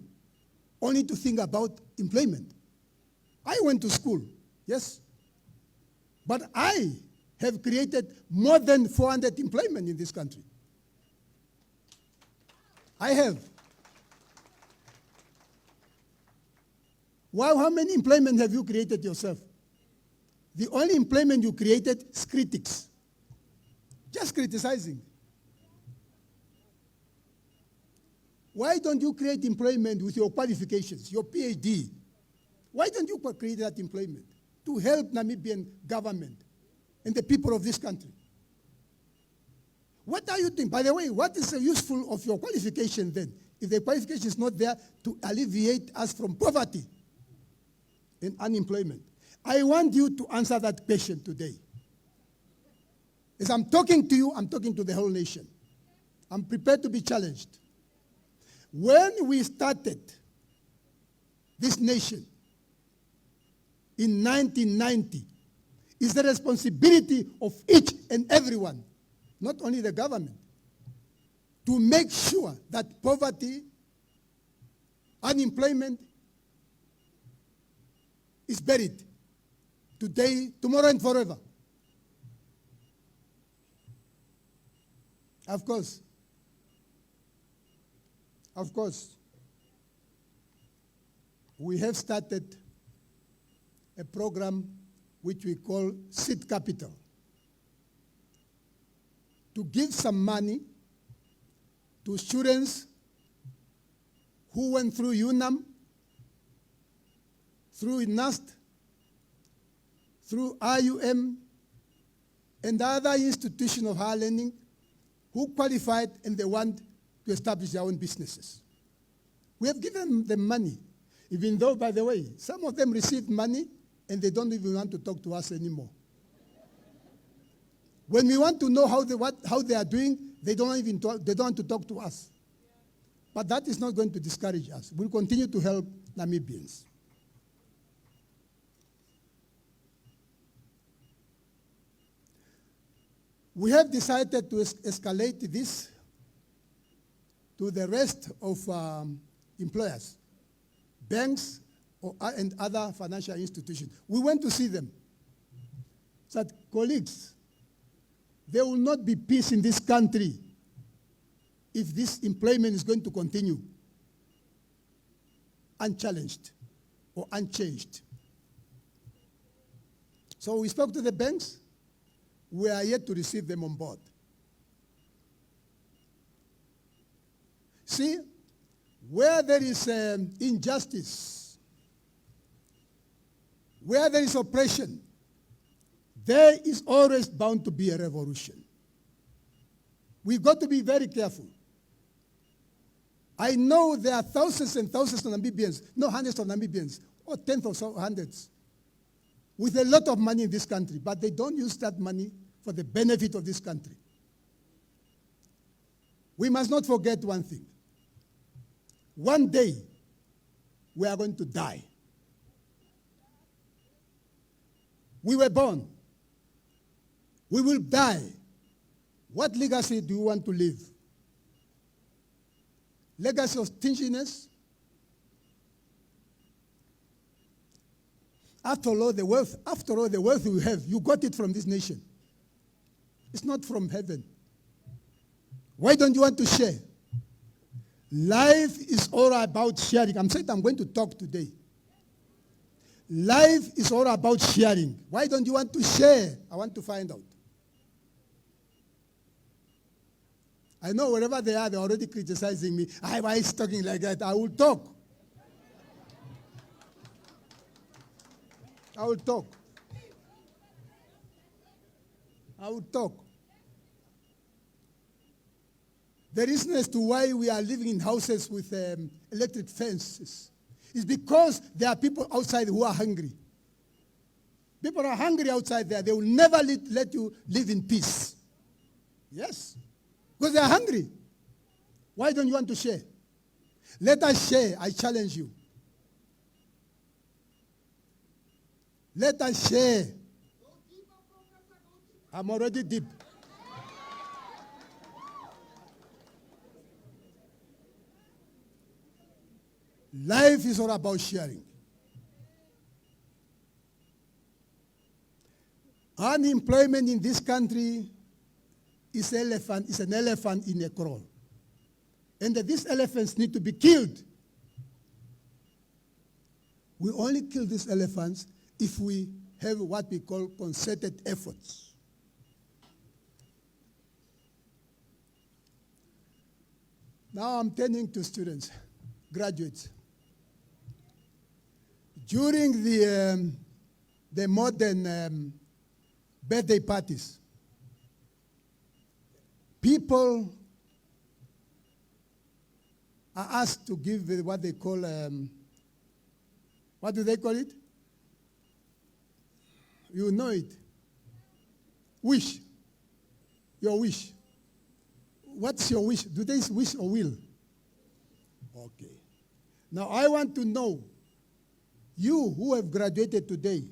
only to think about employment? I went to school, yes, but I have created more than 400 employment in this country. I have. Well, how many employment have you created yourself? The only employment you created is critics. Just criticizing. Why don't you create employment with your qualifications, your PhD? Why don't you create that employment to help Namibian government and the people of this country? What are you doing? By the way, what is useful of your qualification then? If the qualification is not there to alleviate us from poverty and unemployment. I want you to answer that question today. As I'm talking to you, I'm talking to the whole nation. I'm prepared to be challenged. When we started this nation in 1990, it's the responsibility of each and everyone, not only the government, to make sure that poverty, unemployment is buried today, tomorrow, and forever. Of course, we have started a program which we call Seed Capital, to give some money to students who went through UNAM, through NAST, through IUM, and other institutions of higher learning who qualified and they want to establish their own businesses. We have given them money, even though, by the way, some of them received money and they don't even want to talk to us anymore. When we want to know how they are doing, they don't want to talk to us. But that is not going to discourage us. We'll continue to help Namibians. We have decided to escalate this to the rest of employers, banks, and other financial institutions. We went to see them. Said, colleagues, there will not be peace in this country if this employment is going to continue unchallenged or unchanged. So we spoke to the banks. We are yet to receive them on board. See, where there is injustice, where there is oppression, there is always bound to be a revolution. We've got to be very careful. I know there are thousands and thousands of Namibians, no hundreds of Namibians, or tens of hundreds, with a lot of money in this country, but they don't use that money for the benefit of this country. We must not forget one thing. One day, we are going to die. We were born. We will die. What legacy do you want to leave? Legacy of stinginess? After all the wealth you have, you got it from this nation. It's not from heaven. Why don't you want to share? Life is all about sharing. I'm saying I'm going to talk today. Life is all about sharing. Why don't you want to share? I want to find out. I know wherever they are, they're already criticizing me. Why is talking like that? I will talk. I will talk. I will talk. The reason as to why we are living in houses with electric fences is because there are people outside who are hungry. People are hungry outside there. They will never let you live in peace. Yes. Because they are hungry. Why don't you want to share? Let us share. I challenge you. Let us share. I'm already deep. Life is all about sharing. Unemployment in this country is an elephant in a crawl. And that these elephants need to be killed. We only kill these elephants if we have what we call concerted efforts. Now I'm turning to students, graduates. During the modern birthday parties, people are asked to give what they call, what do they call it? You know it. Wish. Your wish. What's your wish? Do they wish or will? Okay. Now I want to know, you who have graduated today,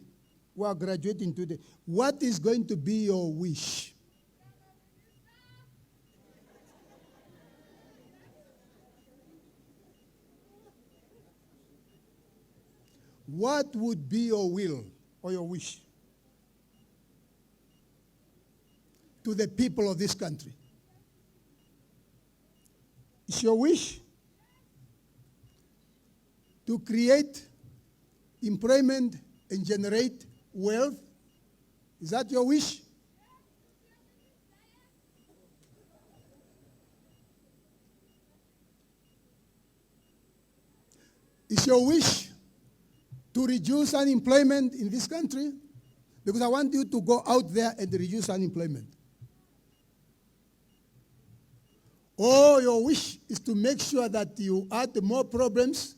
who are graduating today, what is going to be your wish? What would be your will or your wish to the people of this country? Is your wish to create employment and generate wealth? Is that your wish? Is your wish to reduce unemployment in this country? Because I want you to go out there and reduce unemployment. Or your wish is to make sure that you add more problems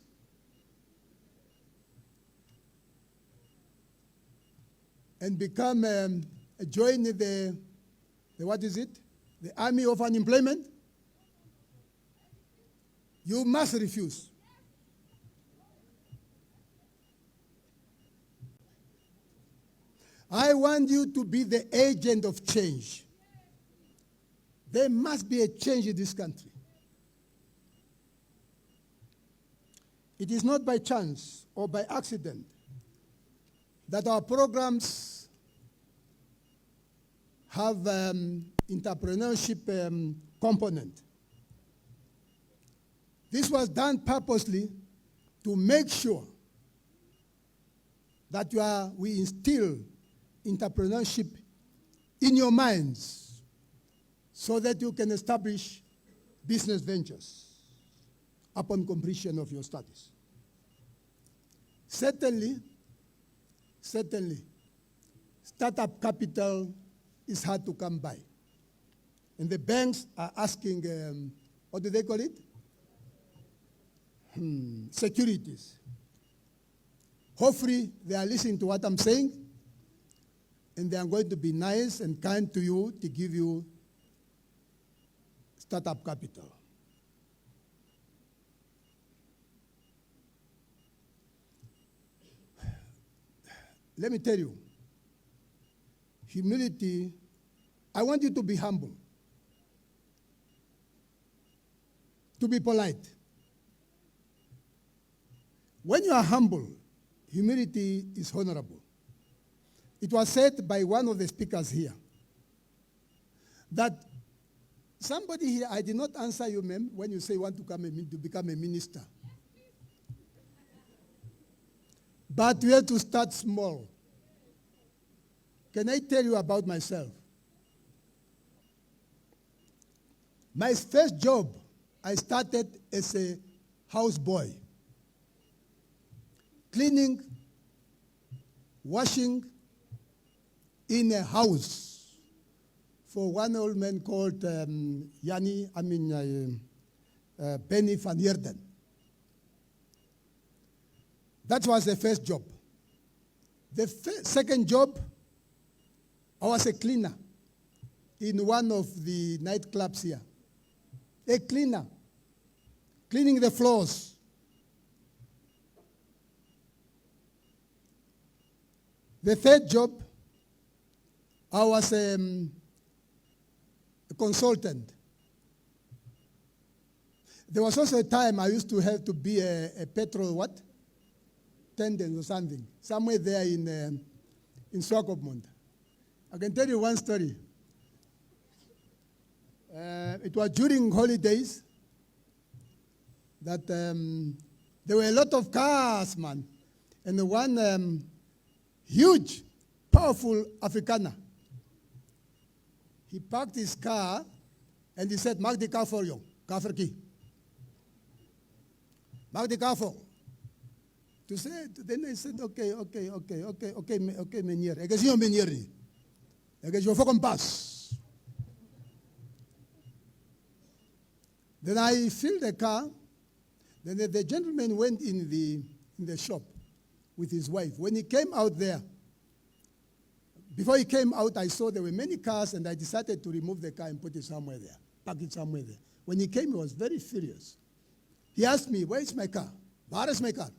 and become, join the what is it? The army of unemployment? You must refuse. I want you to be the agent of change. There must be a change in this country. It is not by chance or by accident that our programs have entrepreneurship component. This was done purposely to make sure that we instill entrepreneurship in your minds so that you can establish business ventures upon completion of your studies. Certainly, startup capital is hard to come by. And the banks are asking, what do they call it? Securities. Hopefully, they are listening to what I'm saying, and they are going to be nice and kind to you to give you startup capital. Let me tell you, humility, I want you to be humble, to be polite. When you are humble, humility is honorable. It was said by one of the speakers here that somebody here, I did not answer you, ma'am, when you say you want to become a minister. But we have to start small. Can I tell you about myself? My first job, I started as a houseboy, cleaning, washing in a house for one old man called Benny van Heerden. That was the first job. The second job, I was a cleaner in one of the nightclubs here. A cleaner, cleaning the floors. The third job, I was a consultant. There was also a time I used to have to be a petrol what? Attendant or something, somewhere there in Swakopmund. I can tell you one story. It was during holidays that there were a lot of cars, man. And the one huge, powerful Afrikaner, he parked his car and he said, "Mark the car for you, car for key. Mark the car for." Then I said, okay, meneer. Ek is nie 'n meneer nie. Ek is jou fucking pas. Then I filled the car. Then the gentleman went in the shop with his wife. When he came out there, before he came out, I saw there were many cars, and I decided to remove the car and put it somewhere there, park it somewhere there. When he came, he was very furious. He asked me, "Where is my car? Where is my car?"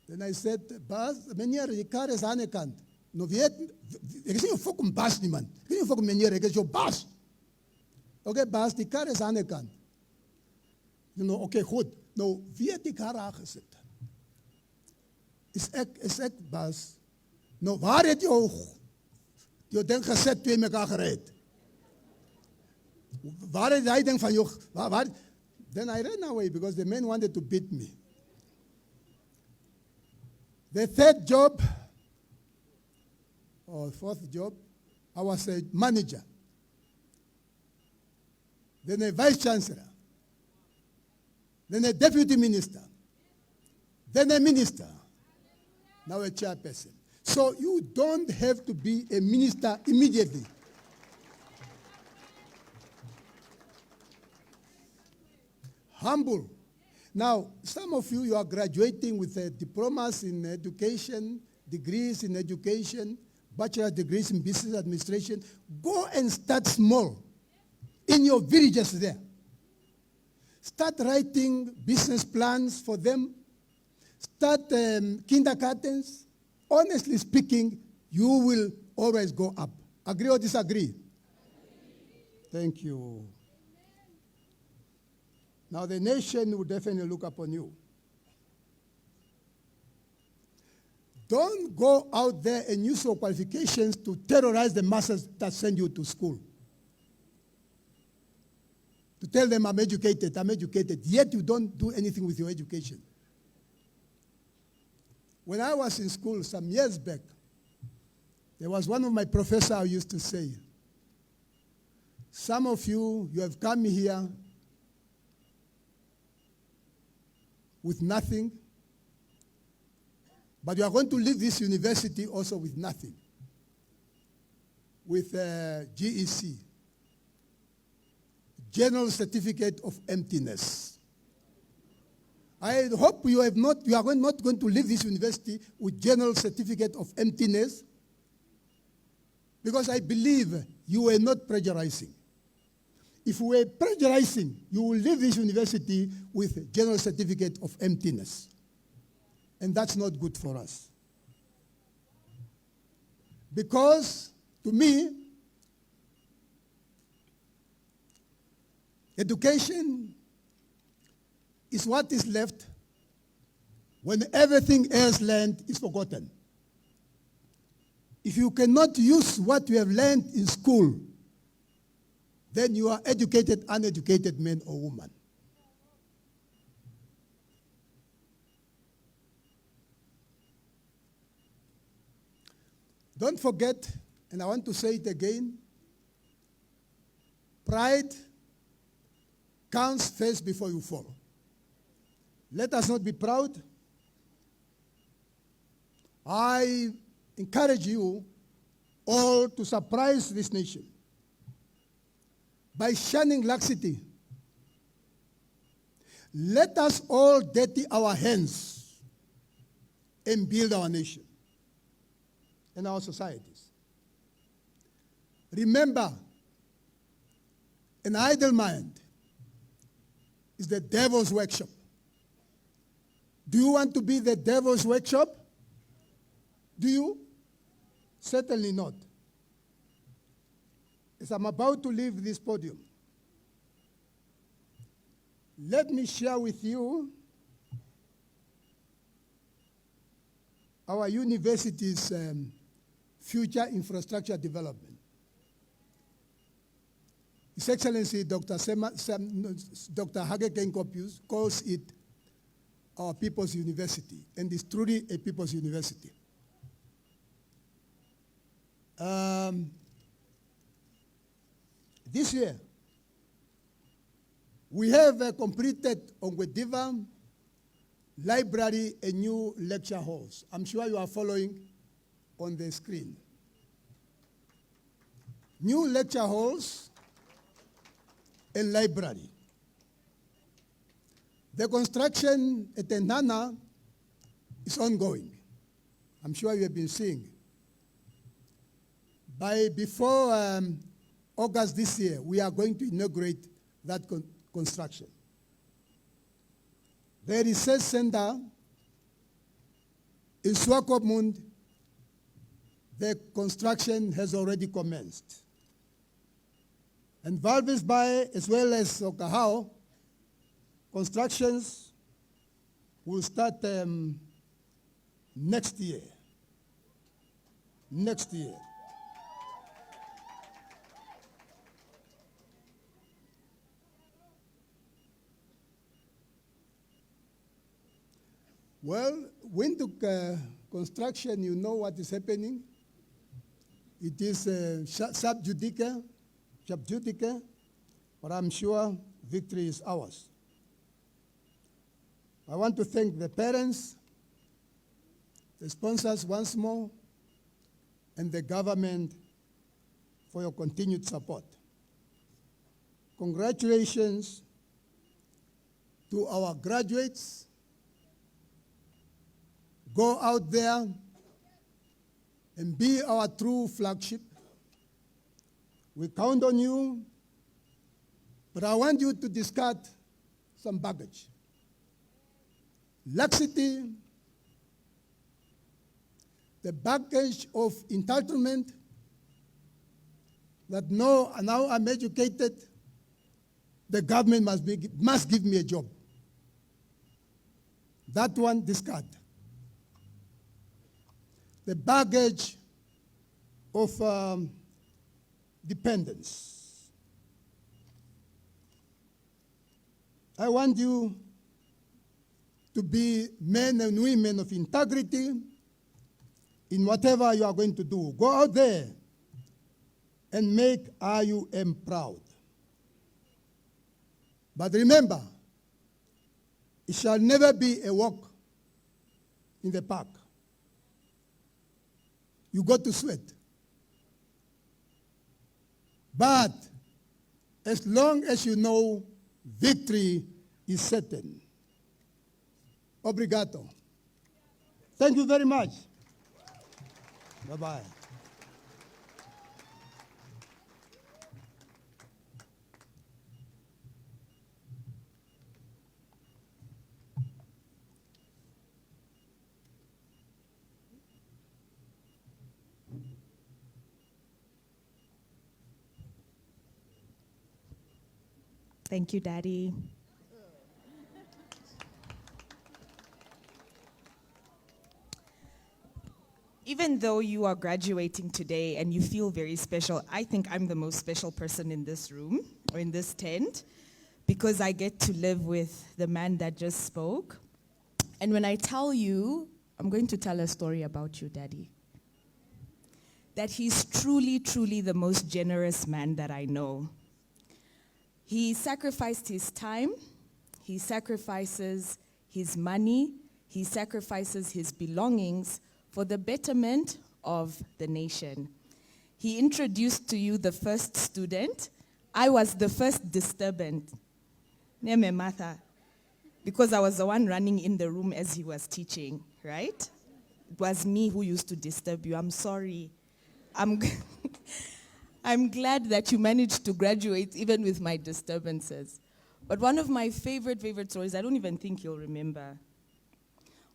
Then I said, "Bas, meneer, die car is aan die kant." "No weet, ek is nie jou fucking bas nie, man. Ek is nie jou fucking meneer, ek is jou bas." "Okay, bas, die car is aan die kant." "No, okay, goed. Nou, wie het die kar aangesit?" Is ek bas? "Nou, waar het jou ding gesit toe jy mekaar gery het? Waar het hy ding van jou, waar? Then I ran away because the man wanted to beat me. The third job, or fourth job, I was a manager. Then a vice chancellor. Then a deputy minister. Then a minister. Now a chairperson. So you don't have to be a minister immediately. Humble. Now, some of you are graduating with diplomas in education, degrees in education, bachelor degrees in business administration. Go and start small in your villages there. Start writing business plans for them. Start kindergartens. Honestly speaking, you will always go up. Agree or disagree? Thank you. Now the nation will definitely look upon you. Don't go out there and use your qualifications to terrorize the masses that send you to school. To tell them I'm educated, yet you don't do anything with your education. When I was in school some years back, there was one of my professors who used to say, "Some of you have come here with nothing, but you are going to leave this university also with nothing, with GEC, General Certificate of Emptiness." I hope you are not going to leave this university with General Certificate of Emptiness, because I believe you were not plagiarizing. If you were plagiarizing, you will leave this university with General Certificate of Emptiness. And that's not good for us. Because, to me, education is what is left when everything else learned is forgotten. If you cannot use what you have learned in school, then you are educated, uneducated man or woman. Don't forget, and I want to say it again, pride comes first before you fall. Let us not be proud. I encourage you all to surprise this nation by shunning laxity. Let us all dirty our hands and build our nation and our societies. Remember, an idle mind is the devil's workshop. Do you want to be the devil's workshop? Do you? Certainly not. As I'm about to leave this podium, let me share with you our university's future infrastructure development. His Excellency Dr. Hage Kenkopius calls it our People's University, and it's truly a People's University. This year, we have completed Ongwediva Library and new lecture halls. I'm sure you are following on the screen. New lecture halls and library. The construction at Enhana is ongoing. I'm sure you have been seeing. Before August this year, we are going to inaugurate that construction. The research center in Swakopmund, the construction has already commenced. And Walvis Bay, as well as Okahao, constructions will start next year. Next year. Well, Windhoek construction, you know what is happening. It is sub judice, but I'm sure victory is ours. I want to thank the parents, the sponsors once more, and the government for your continued support. Congratulations to our graduates. Go out there and be our true flagship. We count on you, but I want you to discard some baggage. Laxity, the baggage of entitlement, that no, now I'm educated, the government must give me a job. That one, discard. The baggage of dependence. I want you to be men and women of integrity in whatever you are going to do. Go out there and make RUM proud. But remember, it shall never be a walk in the park. You got to sweat. But as long as you know victory is certain. Obrigado. Thank you very much. Bye-bye. Thank you, Daddy. Even though you are graduating today and you feel very special, I think I'm the most special person in this room or in this tent because I get to live with the man that just spoke. And when I tell you, I'm going to tell a story about you, Daddy. That he's truly, truly the most generous man that I know. He sacrificed his time, he sacrifices his money, he sacrifices his belongings for the betterment of the nation. He introduced to you the first student. I was the first disturbant, Neme Martha, because I was the one running in the room as he was teaching, right? It was me who used to disturb you. I'm sorry. I'm glad that you managed to graduate even with my disturbances. But one of my favorite stories, I don't even think you'll remember.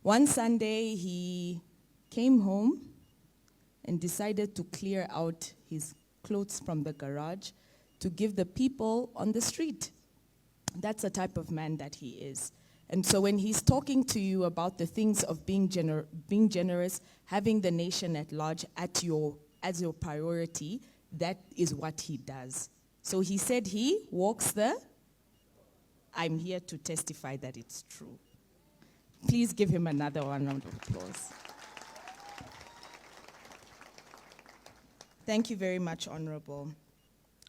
One Sunday, he came home and decided to clear out his clothes from the garage to give the people on the street. That's the type of man that he is. And so when he's talking to you about the things of being generous, having the nation at large as your priority, that is what he does. So he said he walks I'm here to testify that it's true. Please give him another round of applause. Thank you very much, Honorable.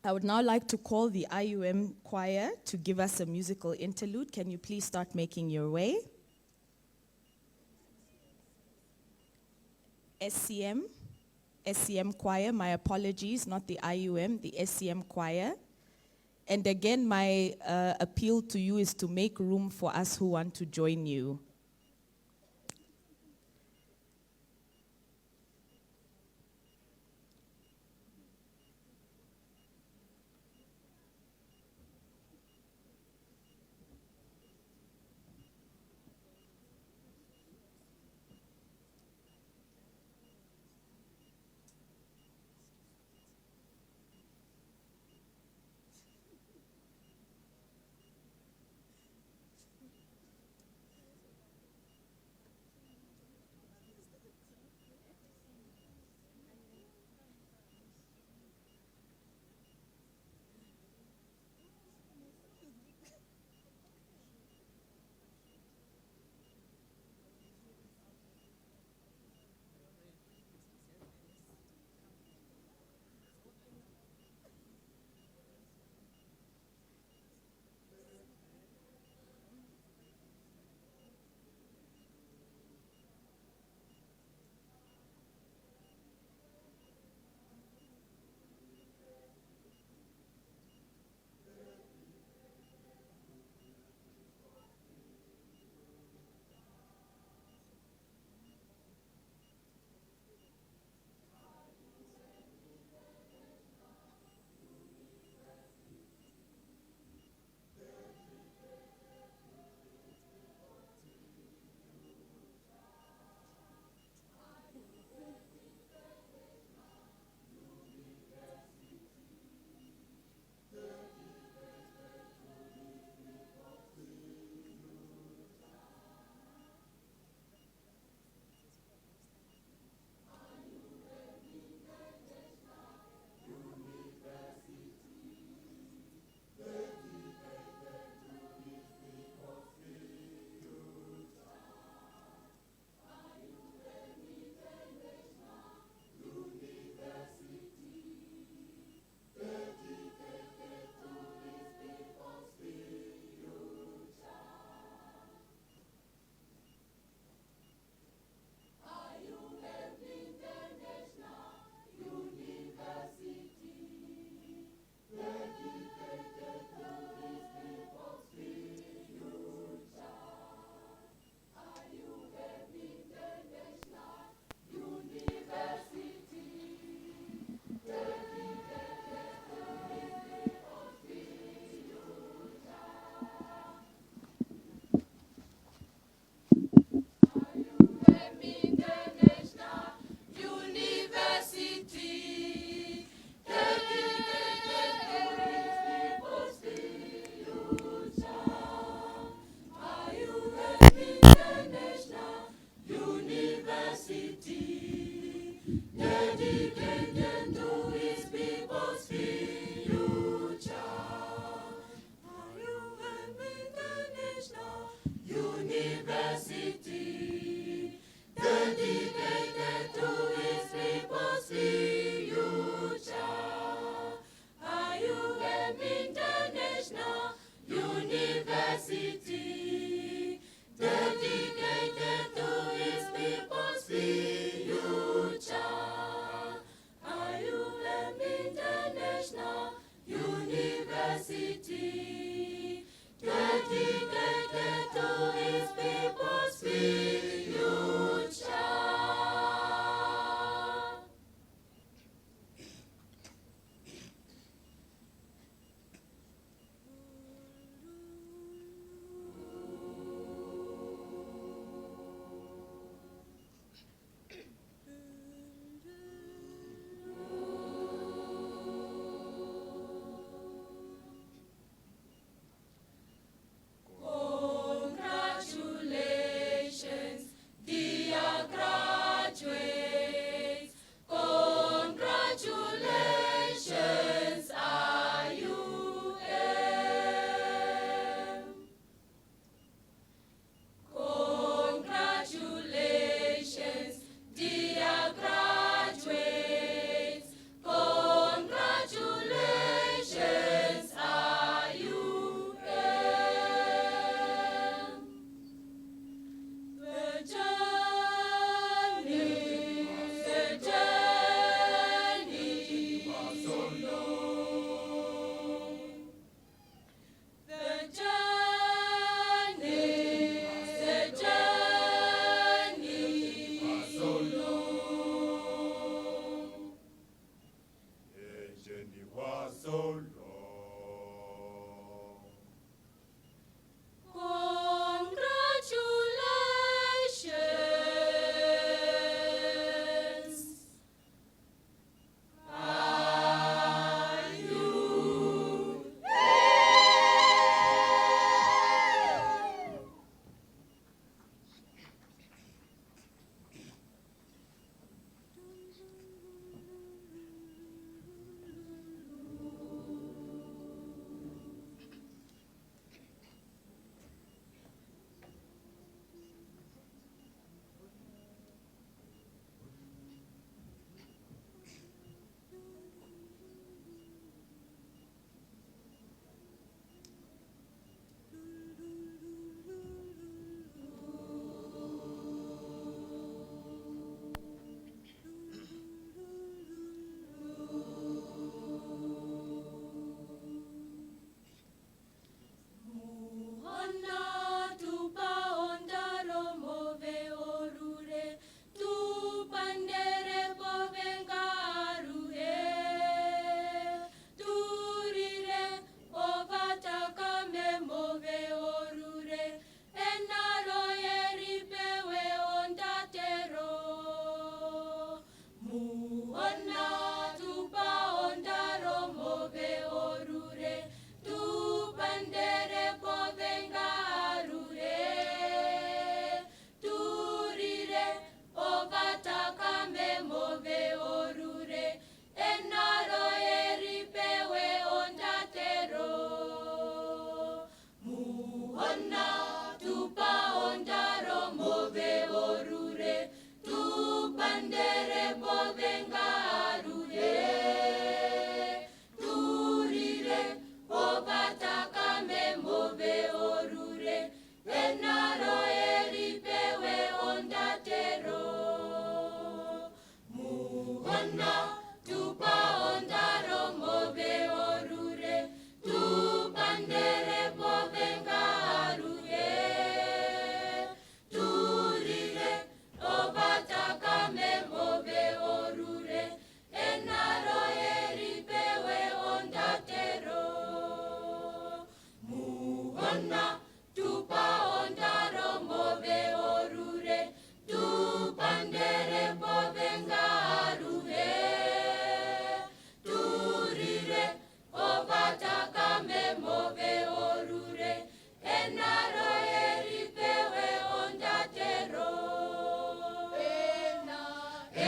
I would now like to call the IUM choir to give us a musical interlude. Can you please start making your way? SCM choir, my apologies, not the IUM, the SCM choir. And again, my appeal to you is to make room for us who want to join you.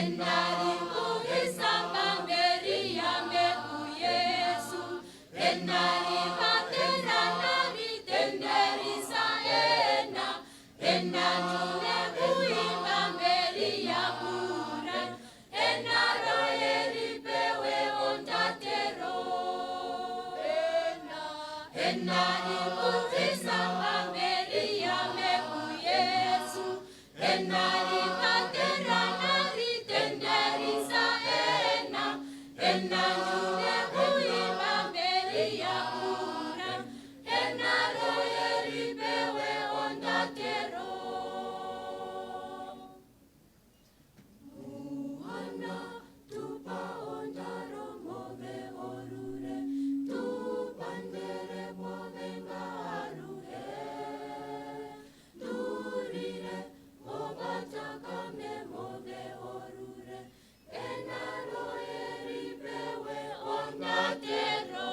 Enari kuhisamba mberi ya meku Yesu. Enari patera nari tenderisa ena. Enatune kuimba mberi ya kure. Enaro eripewe ondatero. Enari kuhisamba mberi ya meku Yesu. Enari patera nari tenderisa ena. Enatune kuimba mberi ya kure. Enaro eripewe ondatero. Muhana tupa ondaro move orure. Tupandere move ngaruhe. Durire obatakame move orure. Enaro eripewe ondatero.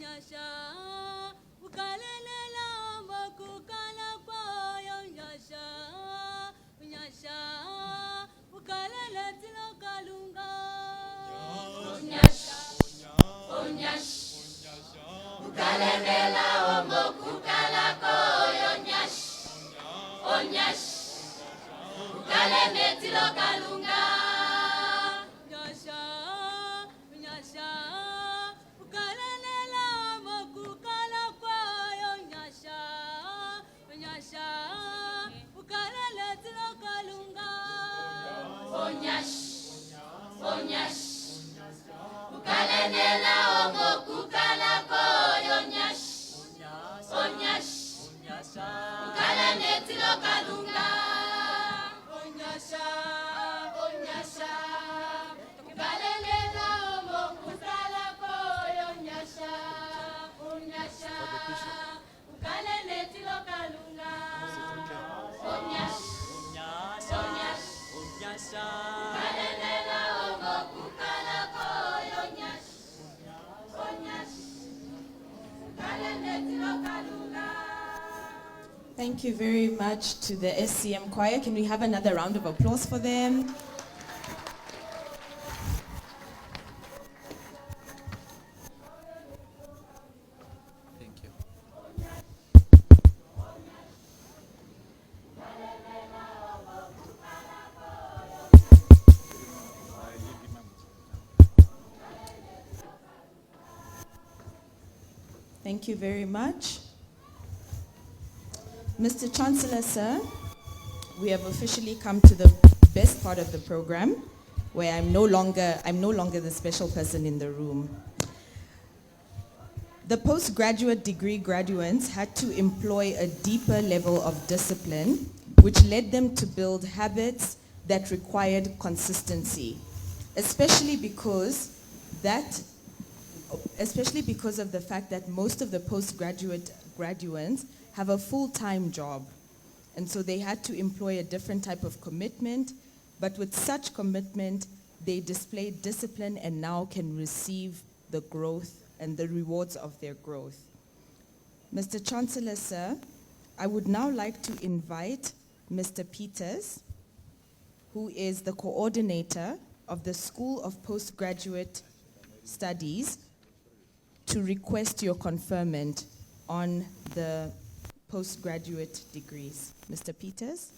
Nyasha, ukalelela mbokukala kwayo nyasha, nyasha, ukalele tilo kalunga. Nyasha, ukalelela mbokukala kwayo nyasha, ukalele tilo kalunga. Ukalenela omo kukala koyo nyash. Onyash. Ukalene tilo kalunga. Onyasha. Ukalenela omo kukala koyo nyasha. Onyasha. Ukalene tilo kalunga. Onyash. Ukalenela omo kukala koyo nyash. Thank you very much to the SCM choir. Can we have another round of applause for them? Thank you. Thank you very much. Mr. Chancellor, sir, we have officially come to the best part of the program, where I'm no longer the special person in the room. The postgraduate degree graduates had to employ a deeper level of discipline which led them to build habits that required consistency, especially because of the fact that most of the postgraduate graduates have a full-time job. And so they had to employ a different type of commitment, but with such commitment, they displayed discipline and now can receive the growth and the rewards of their growth. Mr. Chancellor, sir, I would now like to invite Mr. Peters, who is the coordinator of the School of Postgraduate Studies, to request your conferment on the postgraduate degrees. Mr. Peters?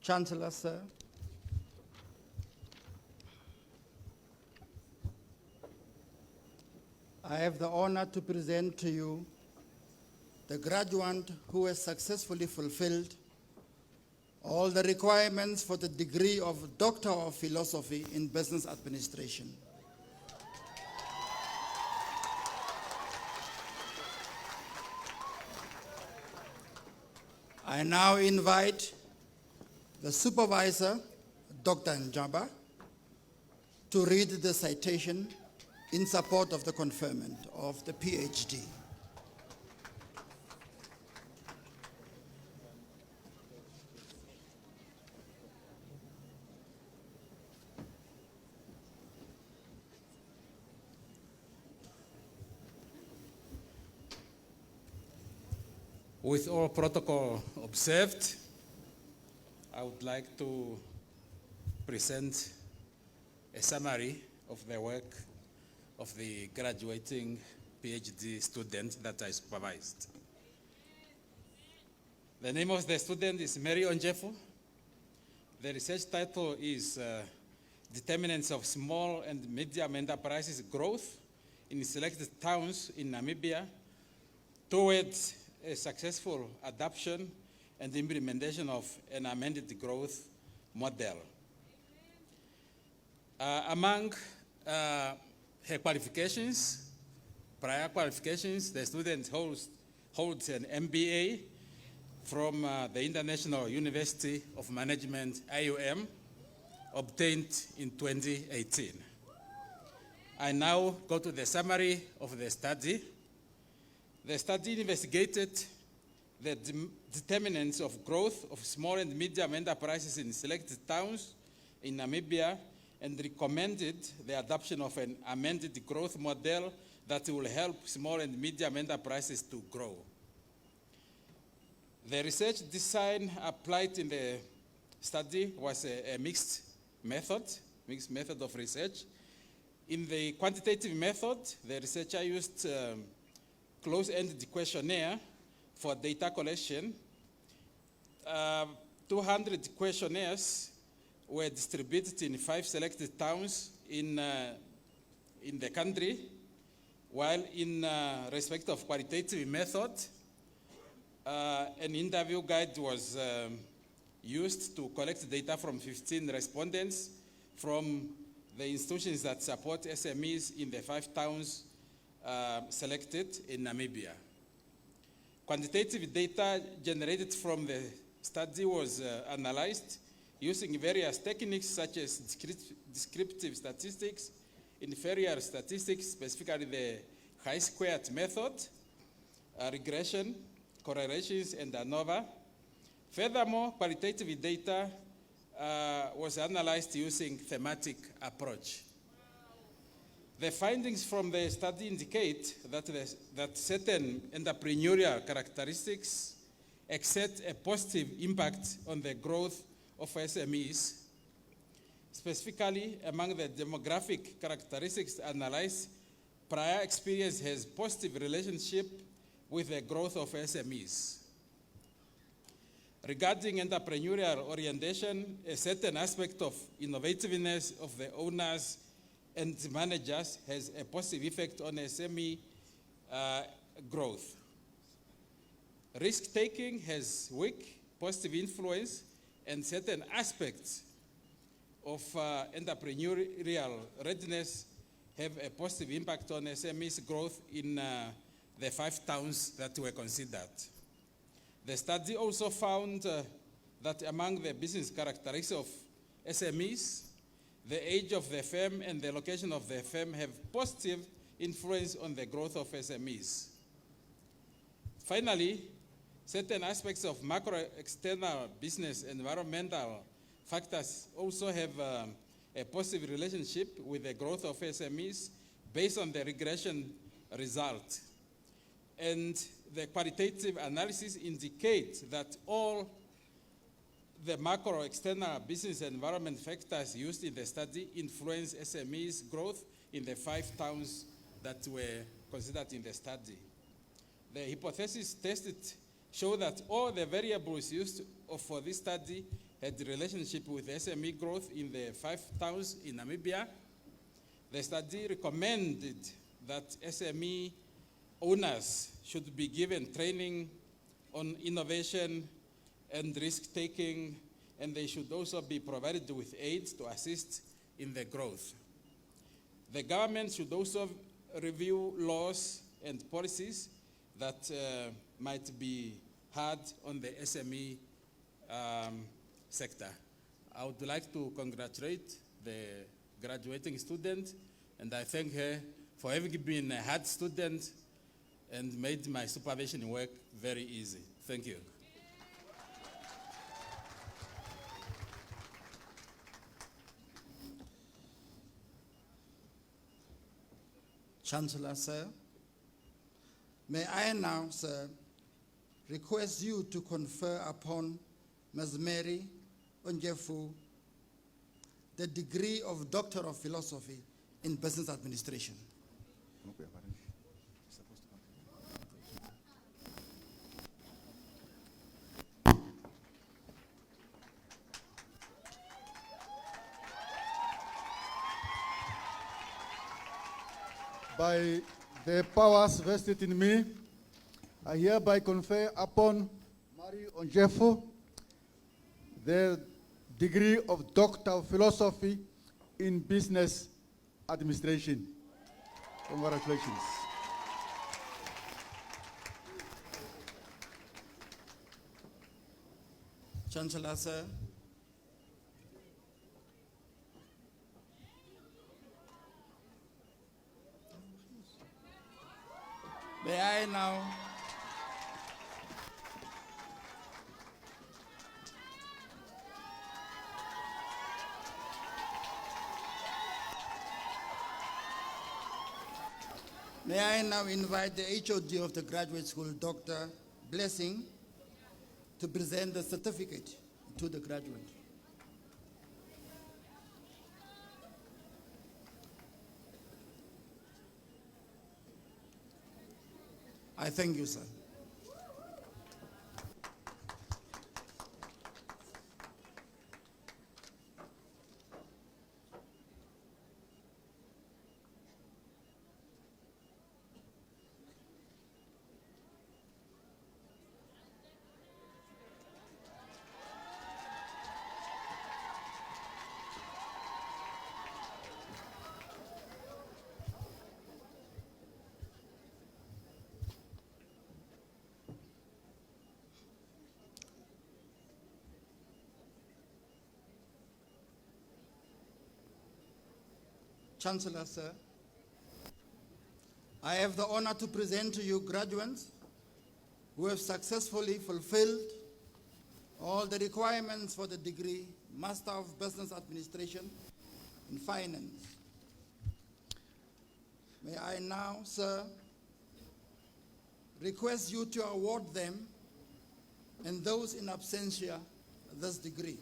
Chancellor, sir, I have the honor to present to you the graduate who has successfully fulfilled all the requirements for the degree of Doctor of Philosophy in Business Administration. I now invite the supervisor, Dr. Njaba, to read the citation in support of the conferment of the PhD. With all protocol observed, I would like to present a summary of the work of the graduating PhD student that I supervised. The name of the student is Mary Onjefu. The research title is Determinants of Small and Medium Enterprises Growth in Selected Towns in Namibia towards a successful adoption and implementation of an amended growth model. Among her qualifications, prior qualifications, the student holds an MBA from the International University of Management, IUM, obtained in 2018. I now go to the summary of the study. The study investigated the determinants of growth of small and medium enterprises in selected towns in Namibia and recommended the adoption of an amended growth model that will help small and medium enterprises to grow. The research design applied in the study was a mixed method of research. In the quantitative method, the researcher used close-ended questionnaire for data collection. 200 questionnaires were distributed in 5 selected towns in the country, while in respect of qualitative method, an interview guide was used to collect data from 15 respondents from the institutions that support SMEs in the 5 towns selected in Namibia. Quantitative data generated from the study was analyzed using various techniques such as descriptive statistics, inferior statistics, specifically the chi-squared method, regression, correlations, and ANOVA. Furthermore, qualitative data was analyzed using thematic approach. The findings from the study indicate that certain entrepreneurial characteristics exert a positive impact on the growth of SMEs. Specifically, among the demographic characteristics analyzed, prior experience has positive relationship with the growth of SMEs. Regarding entrepreneurial orientation, a certain aspect of innovativeness of the owners and managers has a positive effect on SME growth. Risk-taking has weak positive influence, and certain aspects of entrepreneurial readiness have a positive impact on SMEs growth in the 5 towns that were considered. The study also found that among the business characteristics of SMEs, the age of the firm and the location of the firm have positive influence on the growth of SMEs. Finally, certain aspects of macro-external business environmental factors also have a positive relationship with the growth of SMEs based on the regression result. And the qualitative analysis indicates that all the macro-external business environment factors used in the study influence SMEs growth in the 5 towns that were considered in the study. The hypothesis tested show that all the variables used for this study had a relationship with SME growth in the 5 towns in Namibia. The study recommended that SME owners should be given training on innovation and risk-taking, and they should also be provided with aids to assist in the growth. The government should also review laws and policies that might be hard on the SME sector. I would like to congratulate the graduating student, and I thank her for having been a hard student and made my supervision work very easy. Thank you. Chancellor, sir, may I now, sir, request you to confer upon Ms. Mary Onjefu the degree of Doctor of Philosophy in Business Administration. By the powers vested in me, I hereby confer upon Mary Onjefu the degree of Doctor of Philosophy in Business Administration. Congratulations. Chancellor, sir. May I now invite the HOD of the graduate school, Dr. Blessing, to present the certificate to the graduate. I thank you, sir. Chancellor, sir, I have the honor to present to you graduates who have successfully fulfilled all the requirements for the degree Master of Business Administration in Finance. May I now, sir, request you to award them and those in absentia this degree.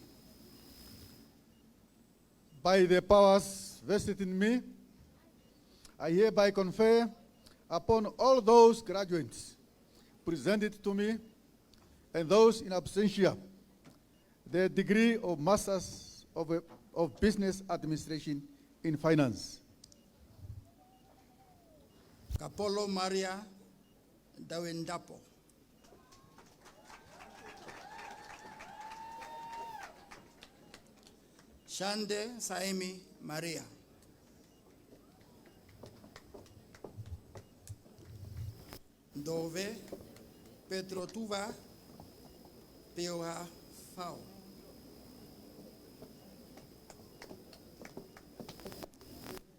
By the powers vested in me, I hereby confer upon all those graduates presented to me and those in absentia the degree of Masters of Business Administration in Finance. Kapolo Maria Dawendapo. Shande Saimi Maria. Dove Petro Tuva Peoha Fao.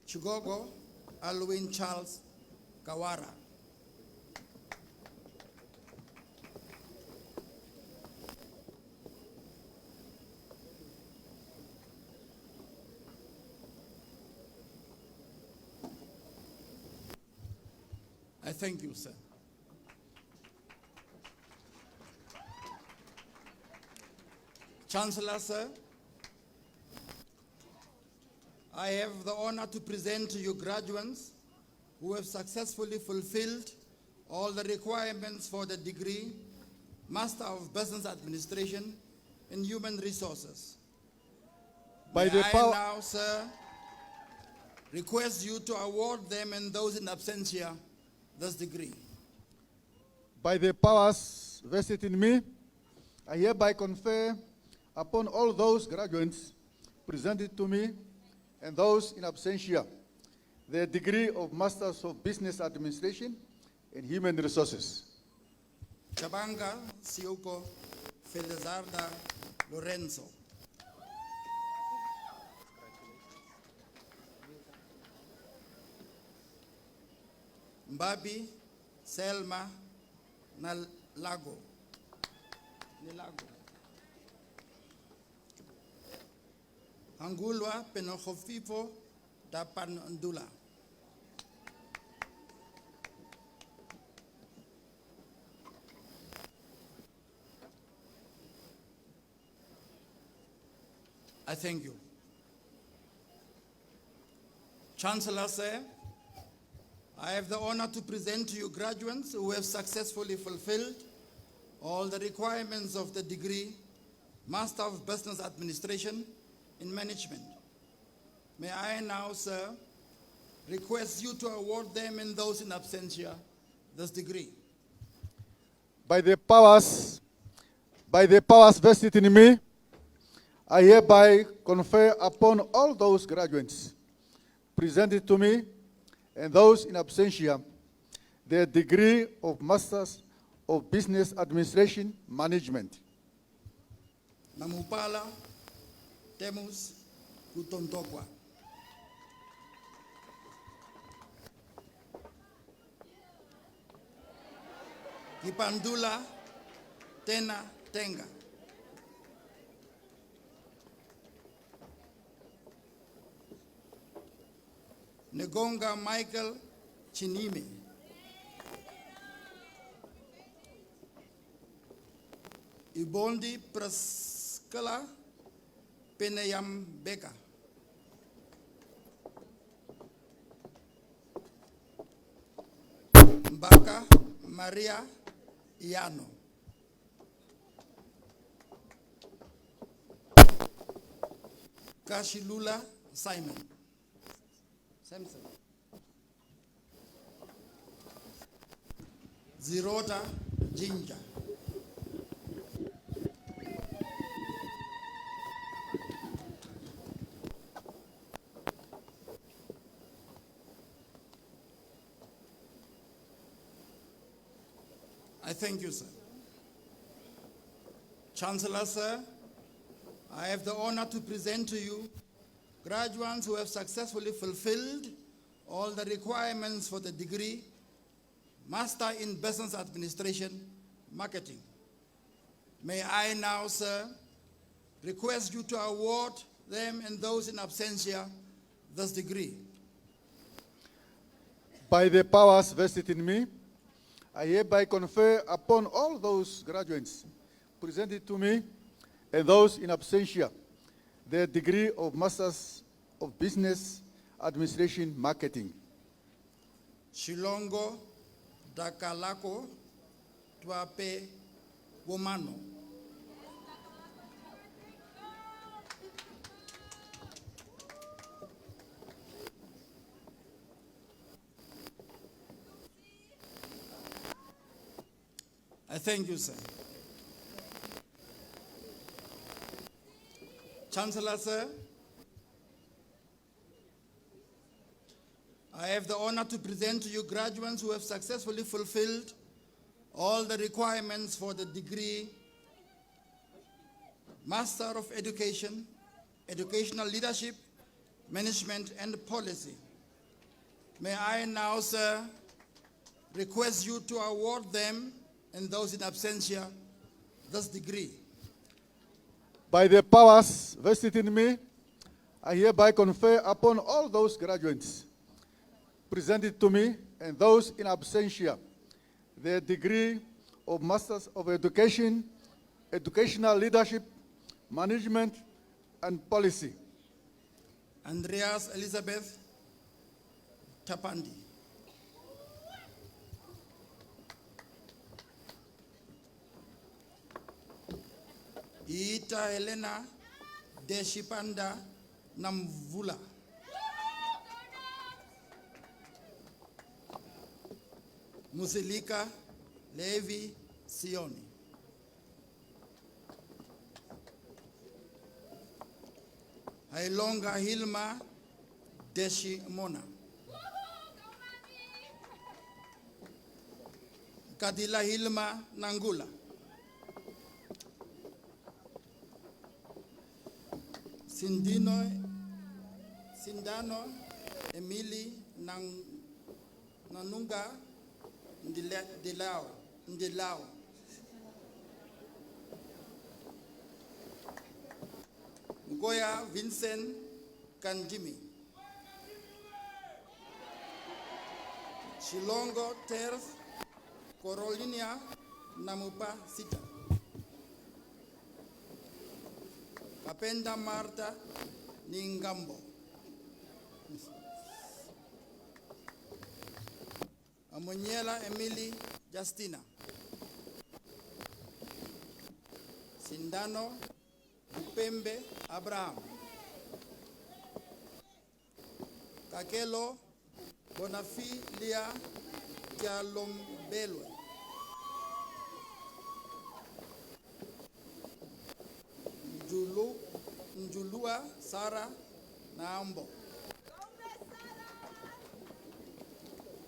Chugogo Alwin Charles Kawara. I thank you, sir. Chancellor, sir, I have the honor to present to you graduates who have successfully fulfilled all the requirements for the degree Master of Business Administration in Human Resources. By May the I power- now, sir, request you to award them and those in absentia this degree. By the powers vested in me, I hereby confer upon all those graduates presented to me and those in absentia the degree of Masters of Business Administration and Human Resources. Chabanga Sioko Felizarda Lorenzo. Mbabi Selma Nalago. Nilago. Angulwa Penohofifo da Panandula. I thank you. Chancellor, sir, I have the honor to present to you graduates who have successfully fulfilled all the requirements of the degree Master of Business Administration in Management. May I now, sir, request you to award them and those in absentia this degree. By the powers vested in me, I hereby confer upon all those graduates presented to me and those in absentia the degree of Masters of Business Administration Management. Namupala Temus Kutontokwa. Kipandula Tena Tenga. Negonga Michael Chinime. Ibondi Praskala Penayam Beka. Mbaka Maria Iano. Kashilula Simon. Samson. Zirota Jinja. I thank you, sir. Chancellor, sir, I have the honor to present to you graduates who have successfully fulfilled all the requirements for the degree, Master in Business Administration, Marketing. May I now, sir, request you to award them and those in absentia this degree. By the powers vested in me, I hereby confer upon all those graduates presented to me and those in absentia the degree of Masters of Business Administration Marketing. Shilongo Dakalako Twape Womano. I thank you, sir. Chancellor, sir, I have the honor to present to you graduates who have successfully fulfilled all the requirements for the degree Master of Education, Educational Leadership, Management and Policy. May I now, sir, request you to award them and those in absentia this degree. By the powers vested in me, I hereby confer upon all those graduates presented to me and those in absentia the degree of Masters of Education, Educational Leadership, Management and Policy. Andreas Elizabeth Tapandi. Ita Helena Deshipanda Namvula. Musilika Levi Sioni. Hailonga Hilma Deshi Mona. Kadila Hilma Nangula. Sindano Emily Nanunga Ndilao. Goya Vincent Kanjimi. Shilongo Terf Corolinia Namupa Sita. Kapenda Marta Ningambo. Amuniela Emily Justina. Sindano Upembe Abraham. Kakelo Bonafilia Tialombelwe. Njulua Sara Naambo.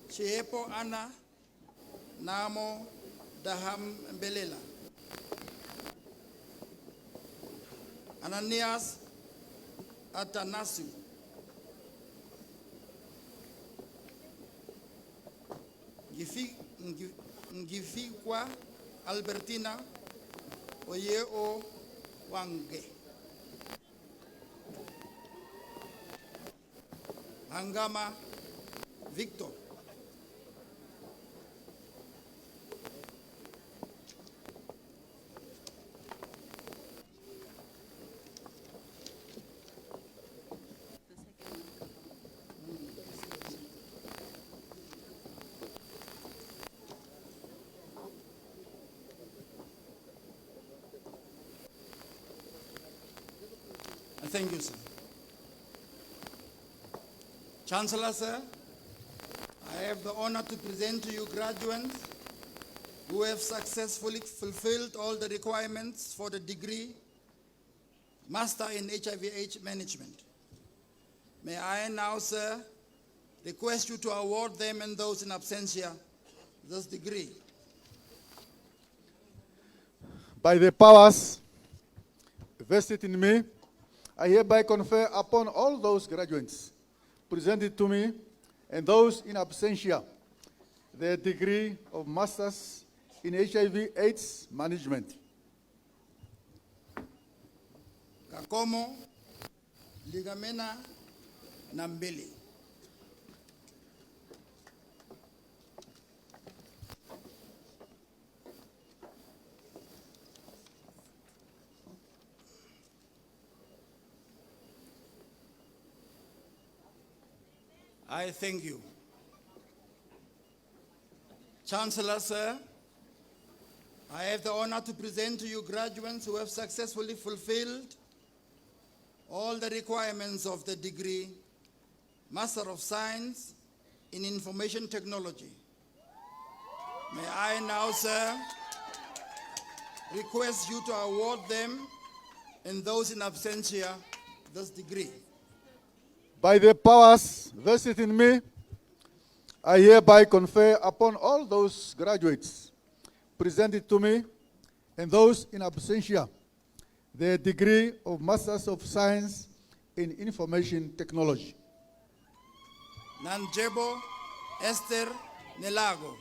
Chiepo Ana Namo Daham Belela. Ananias Atanasiu. Ngifikwa Albertina Oyeo Wange. Angama Victor. Thank you, sir. Chancellor, sir, I have the honor to present to you graduates who have successfully fulfilled all the requirements for the degree Master in HIV/AIDS Management. May I now, sir, request you to award them and those in absentia this degree. By the powers vested in me, I hereby confer upon all those graduates presented to me and those in absentia the degree of Masters in HIV/AIDS Management. Kakomo, Ligamena, Nambili. I thank you. Chancellor, sir, I have the honor to present to you graduates who have successfully fulfilled all the requirements of the degree Master of Science in Information Technology. May I now, sir, request you to award them and those in absentia this degree. By the powers vested in me, I hereby confer upon all those graduates presented to me and those in absentia the degree of Masters of Science in Information Technology. Nanjebo Esther Nelago.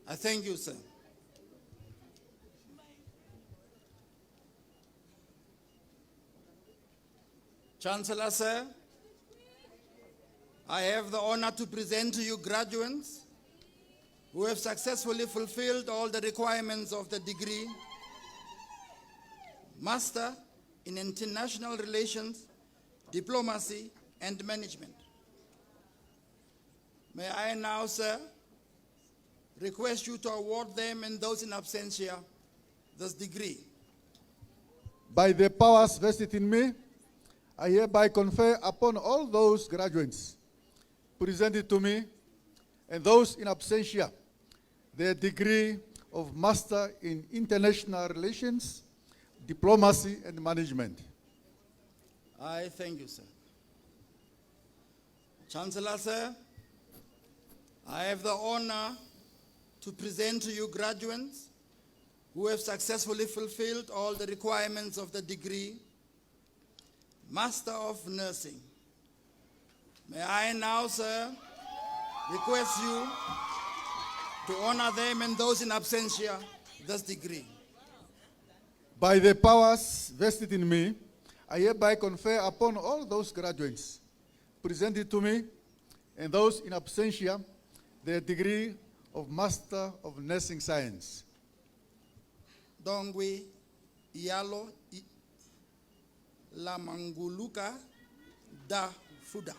I thank you, sir. Chancellor, sir, I have the honor to present to you graduates who have successfully fulfilled all the requirements of the degree Master in International Relations, Diplomacy, and Management. May I now, sir, request you to award them and those in absentia this degree. By the powers vested in me, I hereby confer upon all those graduates presented to me and those in absentia the degree of Master in International Relations, Diplomacy, and Management. I thank you, sir. Chancellor, sir, I have the honor to present to you graduates who have successfully fulfilled all the requirements of the degree Master of Nursing. May I now, sir, request you to honor them and those in absentia this degree. By the powers vested in me, I hereby confer upon all those graduates presented to me and those in absentia the degree of Master of Nursing Science. Dongwe Ialo Lamanguluka da Fuda.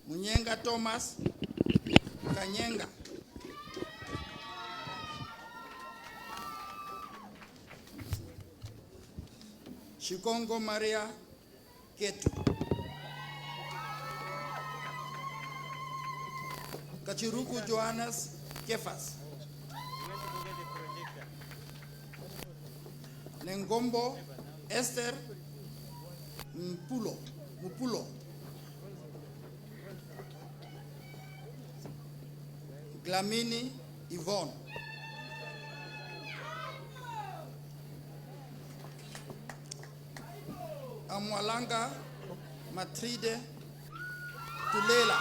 Munyenga Thomas Kanyenga. Shikongo Maria Ketu. Kachiruku Johannes Kefas. Nengombo Esther Mupulo. Glamini Yvonne. Amwalanga Matride Tulela.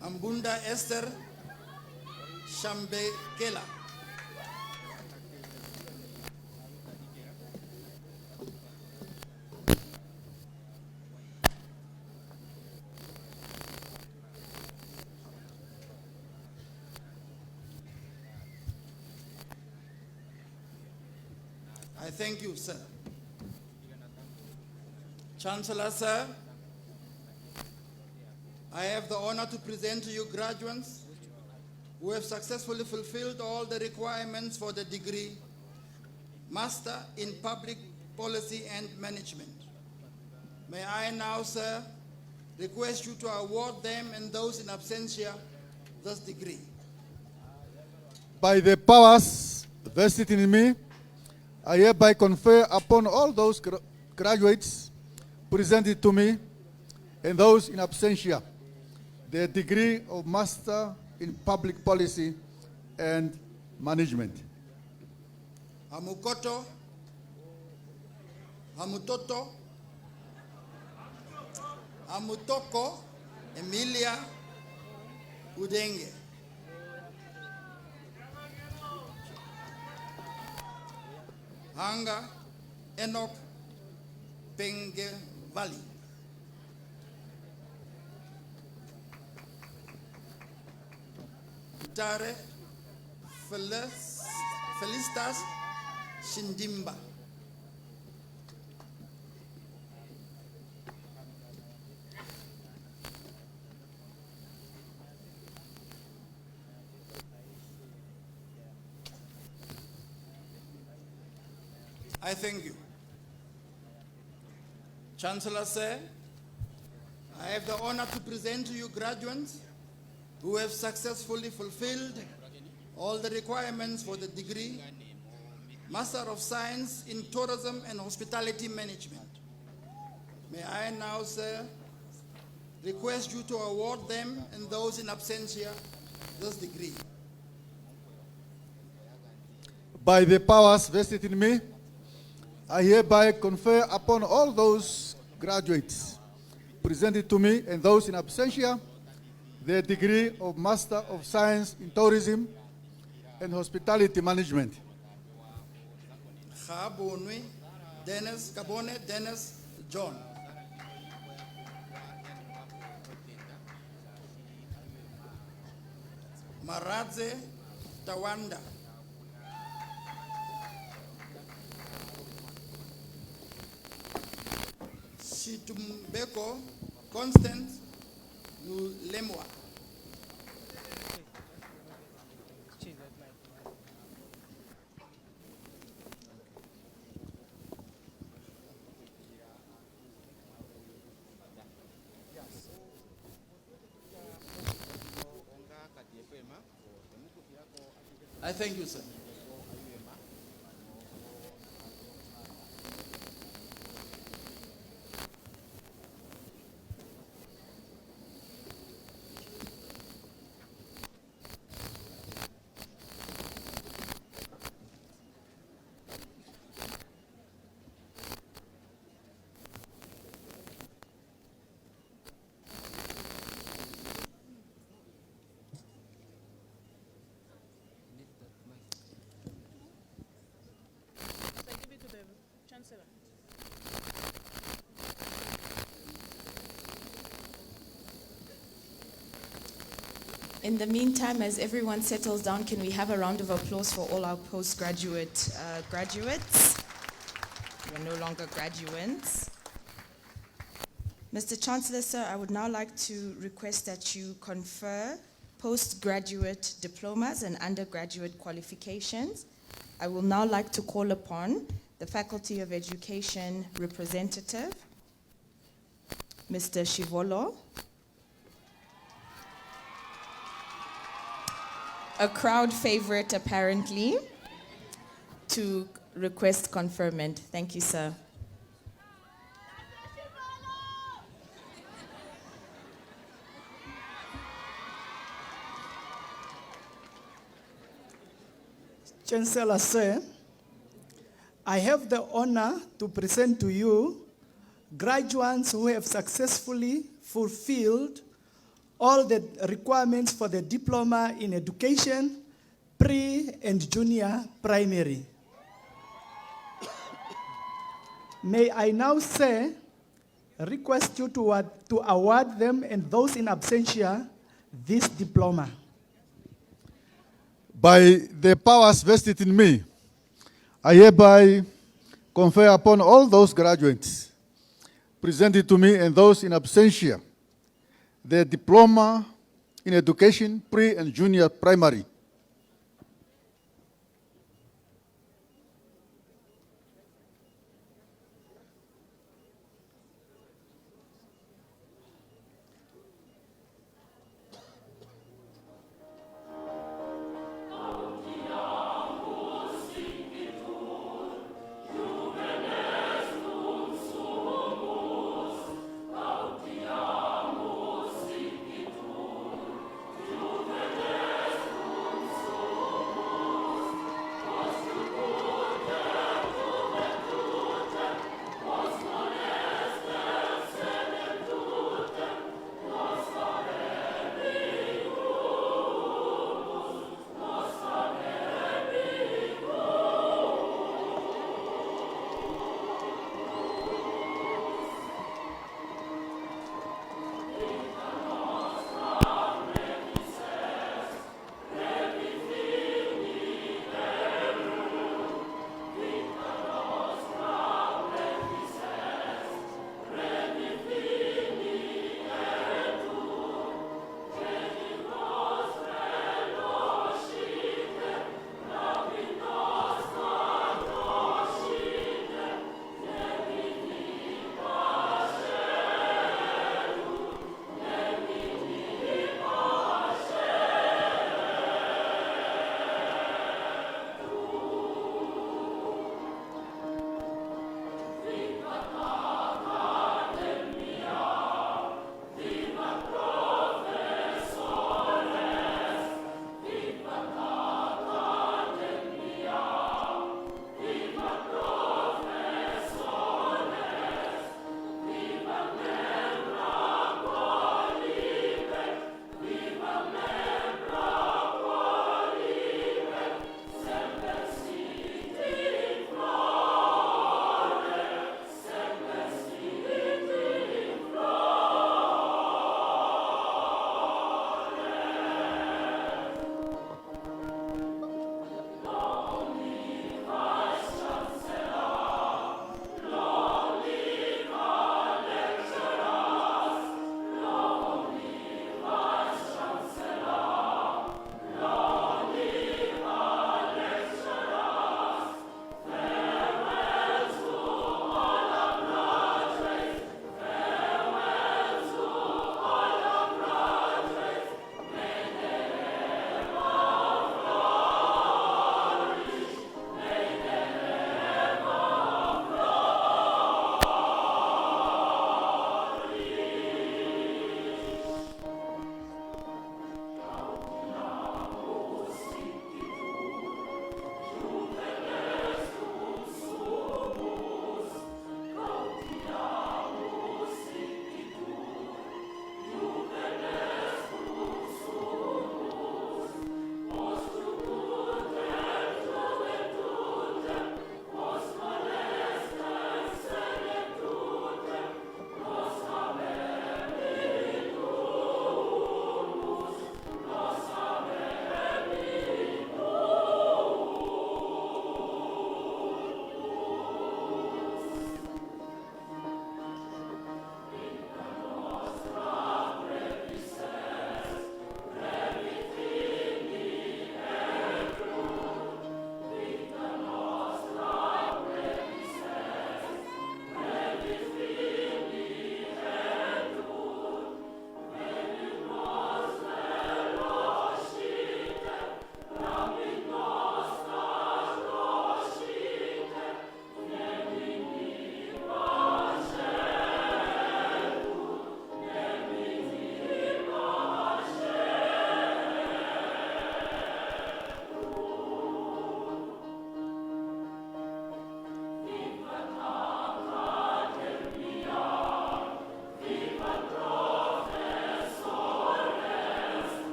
Ambunda Esther Shambekela. I thank you, sir. Chancellor, sir, I have the honor to present to you graduates who have successfully fulfilled all the requirements for the degree Master in Public Policy and Management. May I now, sir, request you to award them and those in absentia this degree. By the powers vested in me, I hereby confer upon all those graduates presented to me and those in absentia the degree of Master in Public Policy and Management. Hamukoto, Hamutoto, Hamutoko, Emilia Udenge. Hanga Enoch Penge Valley. Tare Felicitas Shindimba. I thank you. Chancellor Sir, I have the honor to present to you graduates who have successfully fulfilled all the requirements for the degree Master of Science in Tourism and Hospitality Management. May I now, sir, request you to award them and those in absentia this degree. By the powers vested in me, I hereby confer upon all those graduates presented to me and those in absentia the degree of Master of Science in Tourism and Hospitality Management. Kabone Dennis John. Maradze Tawanda. Shitumbeko Constance Lemwa. I thank you, sir. Chancellor. In the meantime, as everyone settles down, can we have a round of applause for all our postgraduate graduates? We're no longer graduates. Mr. Chancellor, sir, I would now like to request that you confer postgraduate diplomas and undergraduate qualifications. I will now like to call upon the Faculty of Education representative, Mr. Shivolo. A crowd favorite, apparently, to request conferment. Thank you, sir. Chancellor, sir, I have the honor to present to you graduates who have successfully fulfilled all the requirements for the diploma in education, pre and junior primary. May I now, sir, request you to award them and those in absentia this diploma. By the powers vested in me, I hereby confer upon all those graduates presented to me and those in absentia the diploma in education, pre and junior primary.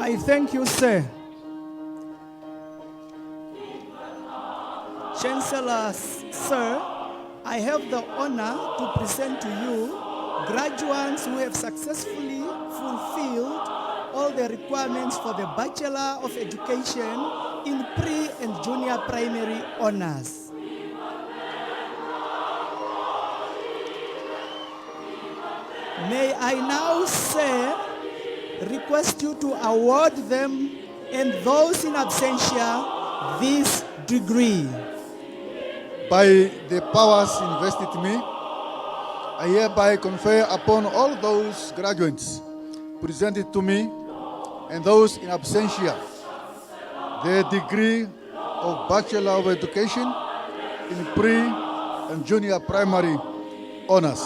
I thank you, sir. Chancellor, sir, I have the honor to present to you graduates who have successfully fulfilled all the requirements for the Bachelor of Education in pre and junior primary honors. May I now, sir, request you to award them and those in absentia this degree. By the powers invested in me, I hereby confer upon all those graduates presented to me and those in absentia the degree of Bachelor of Education in pre and junior primary honors.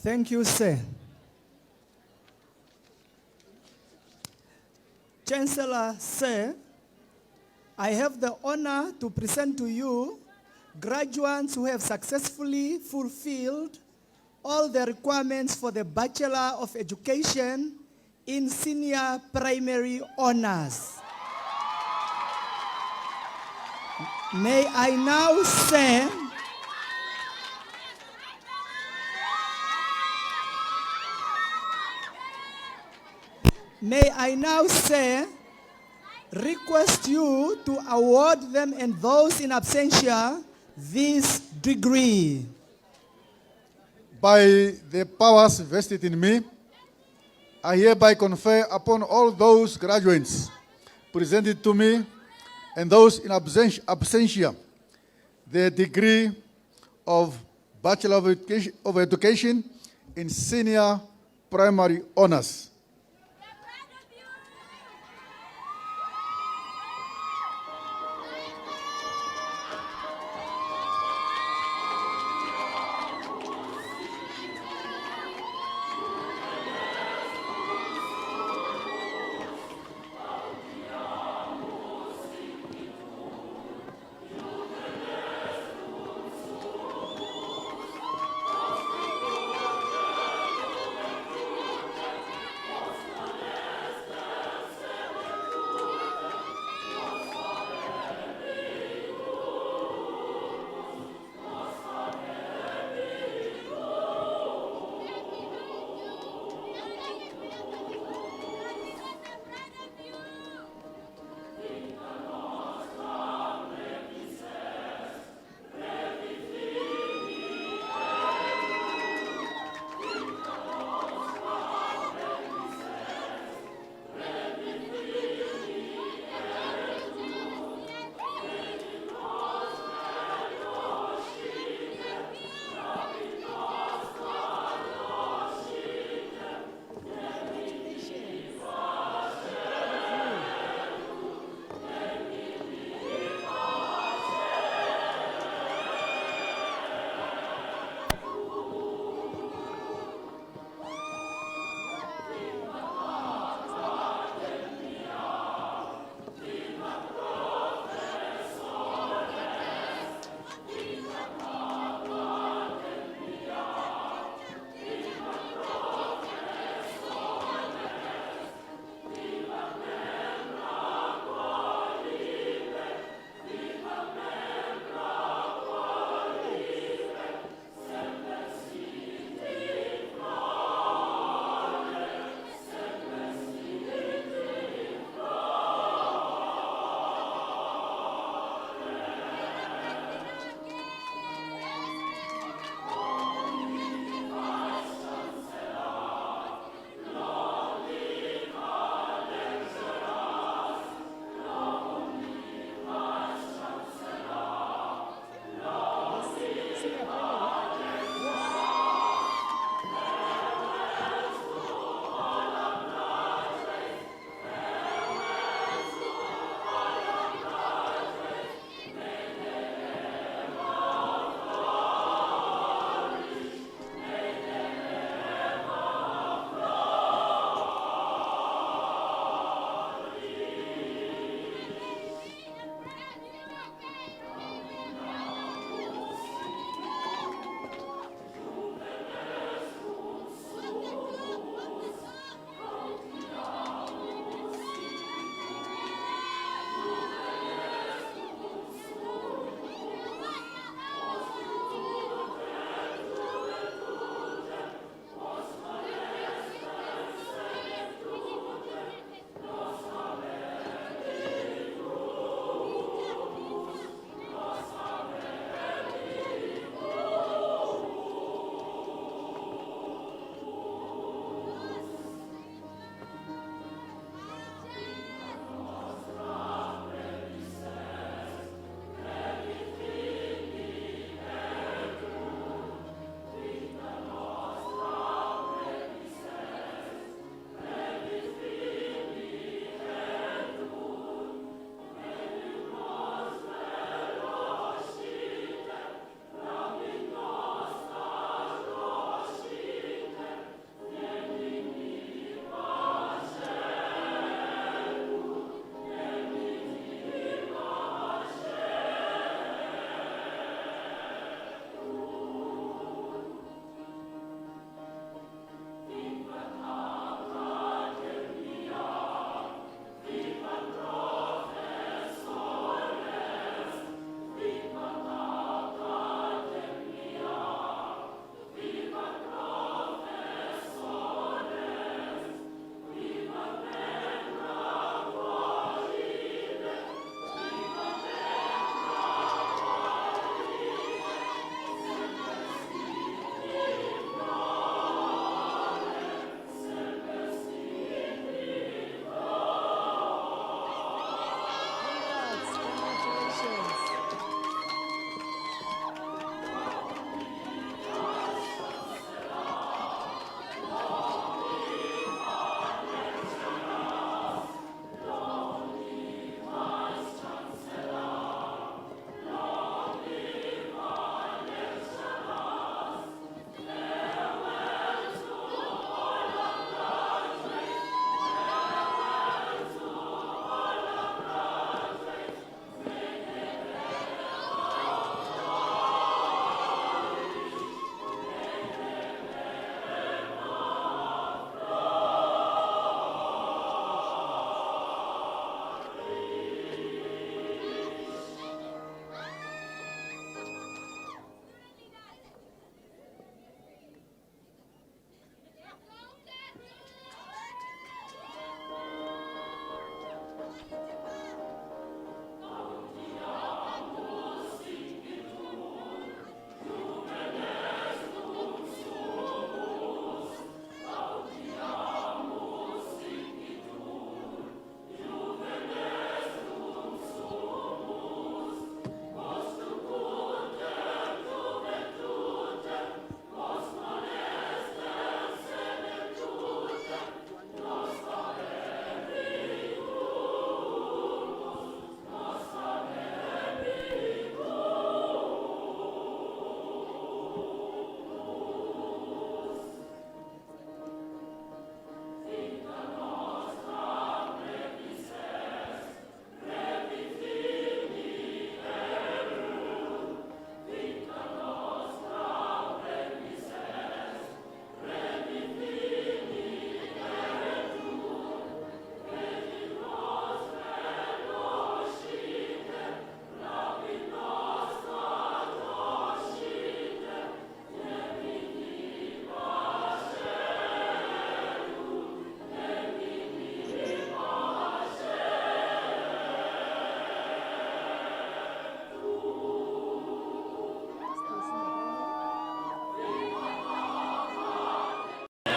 Thank you, sir. Chancellor, sir, I have the honor to present to you graduates who have successfully fulfilled all the requirements for the Bachelor of Education in Senior Primary Honours. May I now say, request you to award them and those in absentia this degree. By the powers vested in me, I hereby confer upon all those graduates presented to me and those in absentia the degree of Bachelor of Education in Senior Primary Honours.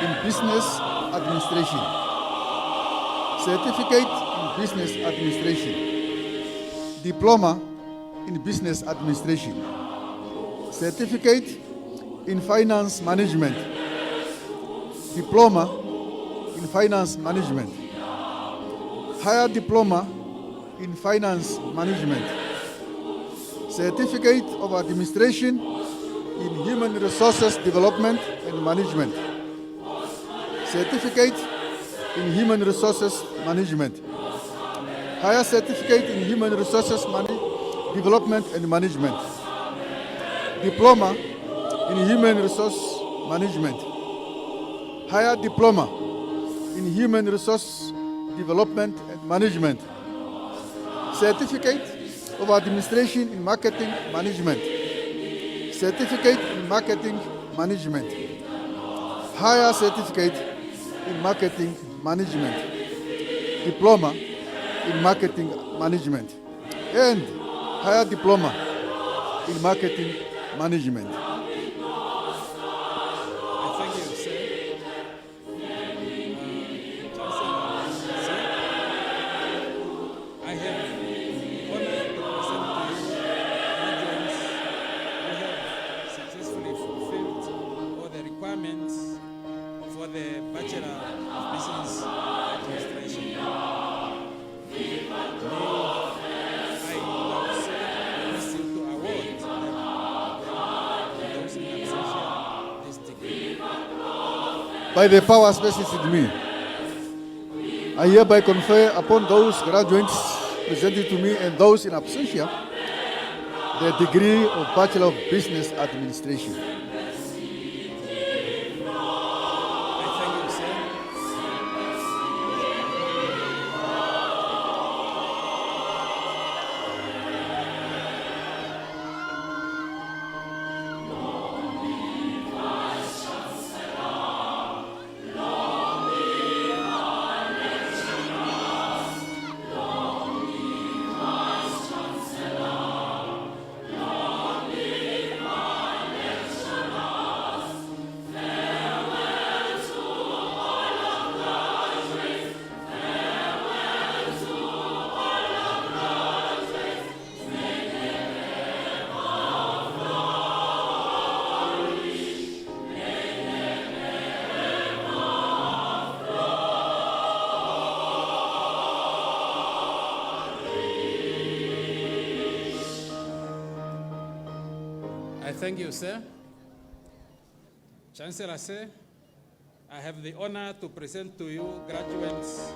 in Business Administration. Certificate in Business Administration. Diploma in Business Administration. Certificate in Finance Management. Diploma in Finance Management. Higher Diploma in Finance Management. Certificate of Administration in Human Resources Development and Management. Certificate in Human Resources Management. Higher Certificate in Human Resources Development and Management. Diploma in Human Resource Management. Higher Diploma in Human Resource Development and Management. Certificate of Administration in Marketing Management. Certificate in Marketing Management. Higher Certificate in Marketing Management. Diploma in Marketing Management. And Higher Diploma in Marketing Management. Thank you, sir. I have honor to present to you graduates who have successfully fulfilled all the requirements for the Bachelor of Business Administration. By the powers vested in me, I hereby confer upon those graduates presented to me and those in absentia the degree of Bachelor of Business Administration. Thank you, sir. Chancellor, sir, I have the honor to present to you graduates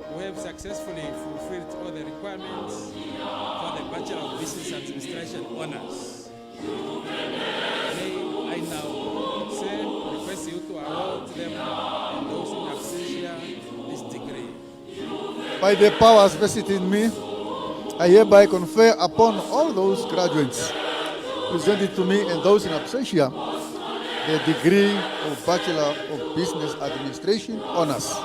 who have successfully fulfilled all the requirements for the Bachelor of Business Administration Honours. May I now, sir, request you to award them and those in absentia this degree. By the powers vested in me, I hereby confer upon all those graduates presented to me and those in absentia the degree of Bachelor of Business Administration Honours.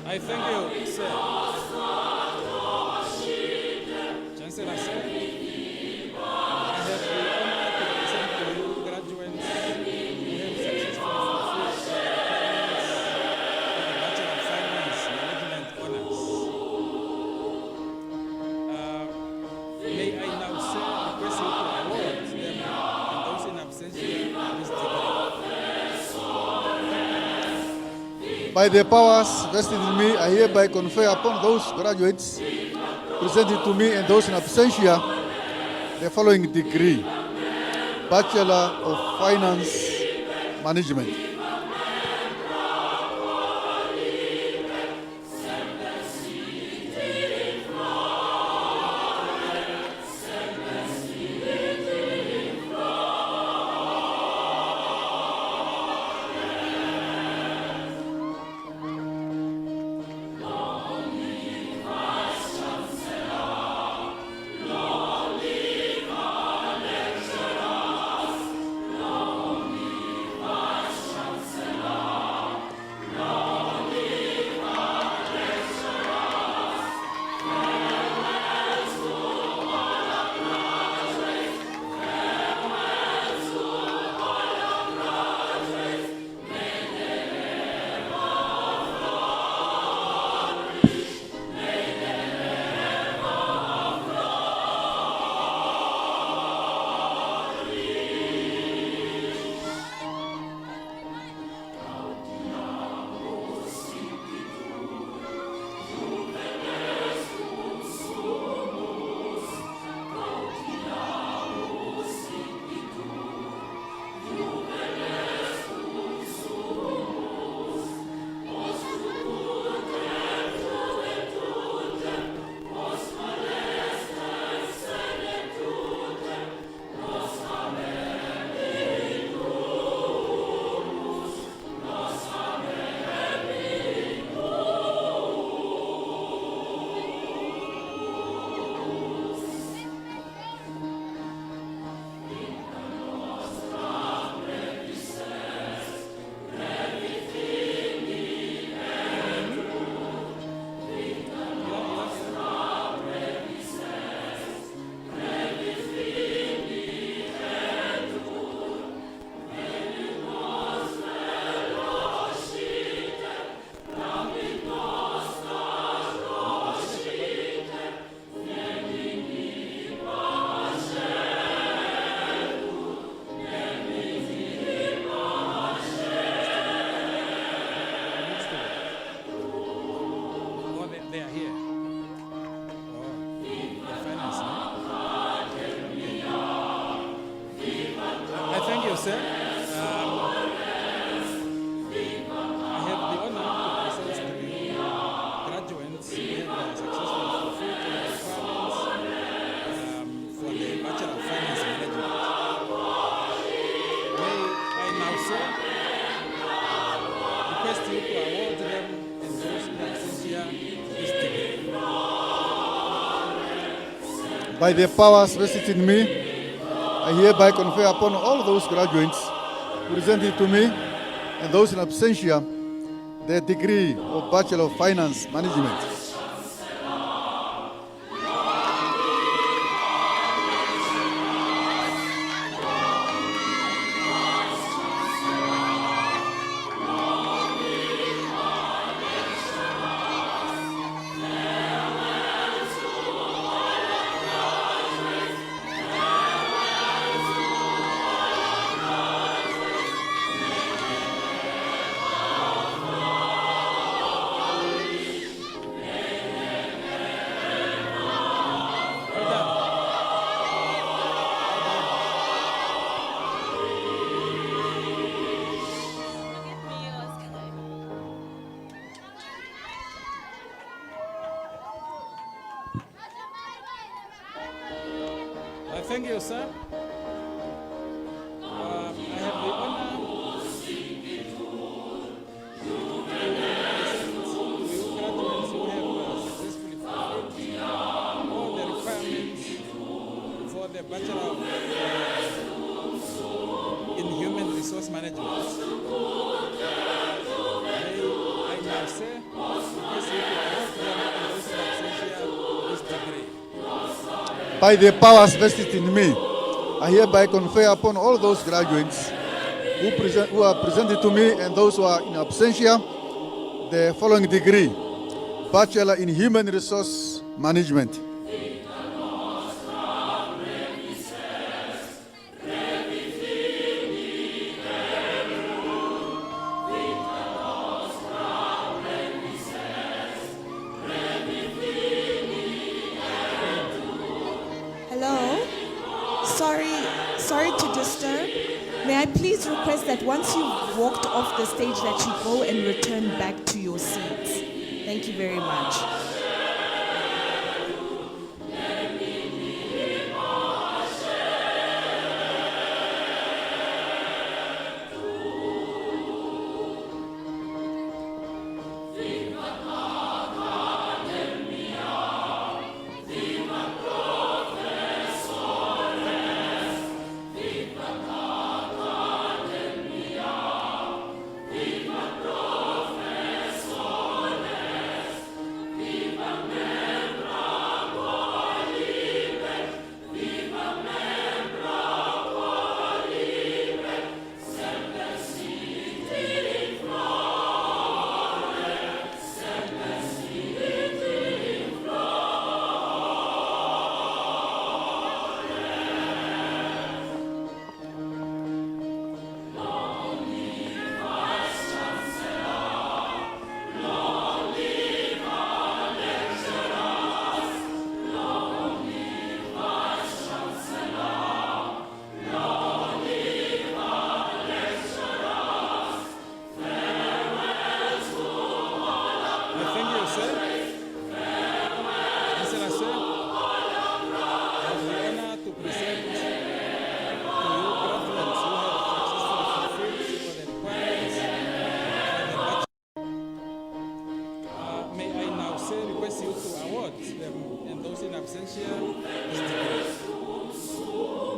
I thank you, sir. Chancellor, sir, I have the honor to present to you graduates who have successfully fulfilled the requirements for the Bachelor of Finance Management Honours. May I now, sir, request you to award them and those in absentia this degree. By the powers vested in me, I hereby confer upon those graduates presented to me and those in absentia the following degree: Bachelor of Finance Management. sir. I have the honor to present to you graduates who have successfully fulfilled the requirements for the Bachelor of Finance Management. May I now, sir, request you to award them and those in absentia this degree. By the powers vested in me, I hereby confer upon all those graduates who presented to me and those in absentia the degree of Bachelor of Finance Management. Thank you, sir. I have the honor to present to you graduates who have successfully fulfilled all the requirements for the Bachelor in Human Resource Management. May I now say, request you to award them and those in absentia this degree. By the powers vested in me, I hereby confer upon all those graduates who are presented to me and those who are in absentia the following degree: Bachelor in Human Resource Management. Sorry to disturb. May I please request that once you've walked off the stage that you go and return back to your seats. Thank you very much.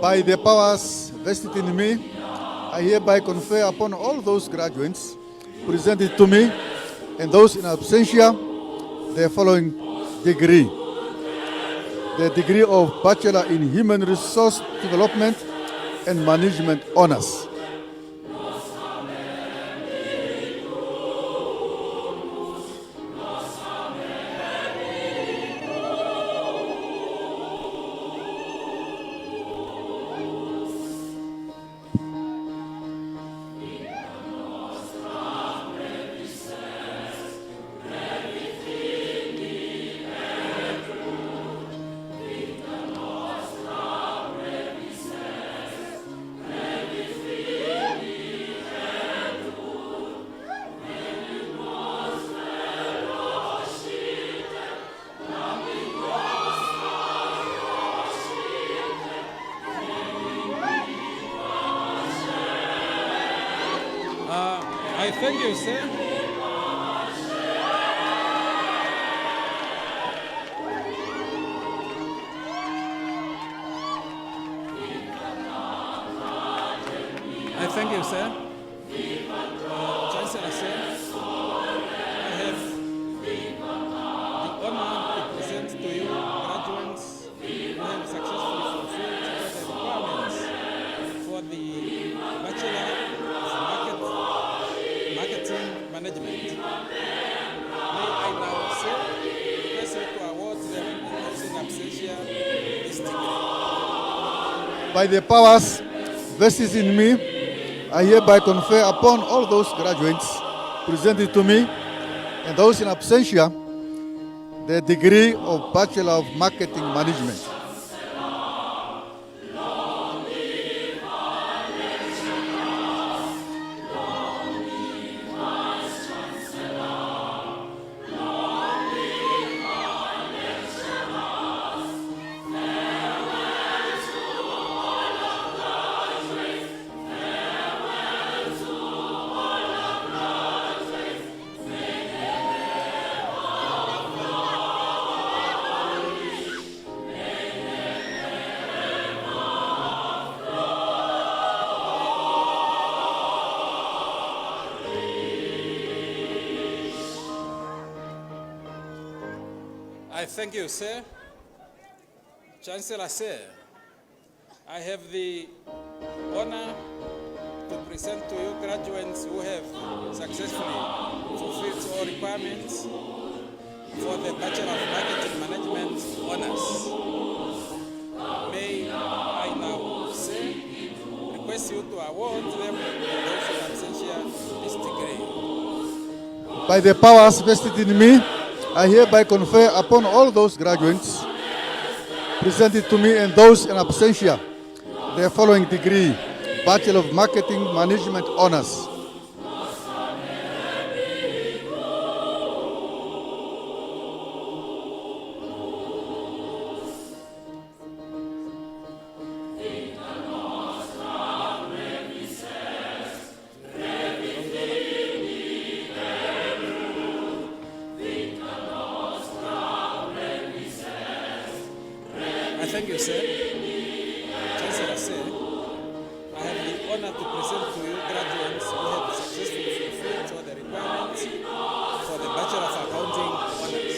By the powers vested in me, I hereby confer upon all those graduates presented to me and those in absentia the following degree: the degree of Bachelor in Human Resource Development and Management Honours. I thank you, sir. I thank you, sir. Chancellor, sir. I have the honor to present to you graduates who have successfully fulfilled all the requirements for the Bachelor of Marketing Management. May I now, sir, request you to award them in absentia this degree. By the powers vested in me, I hereby confer upon all those graduates presented to me and those in absentia the degree of Bachelor of Marketing Management. I thank you, sir. Chancellor, sir, I have the honor to present to you graduates who have successfully fulfilled all requirements for the Bachelor of Marketing Management Honours. May I now, sir, request you to award them those in absentia this degree. By the powers vested in me, I hereby confer upon all those graduates presented to me and those in absentia the following degree: Bachelor of Marketing Management Honours. Thank you, sir. Chancellor, sir, I have the honor to present to you graduates who have successfully fulfilled all the requirements for the Bachelor of Accounting Honours.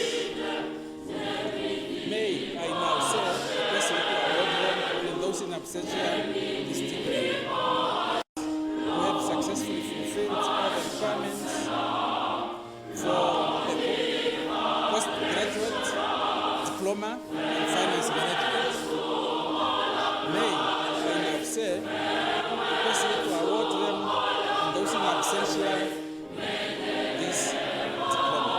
May I now, sir, request you to award them and those in absentia this degree who have successfully fulfilled all the requirements for the Postgraduate, Diploma, and Finance Management. May I now, sir, request you to award them and those in absentia this diploma.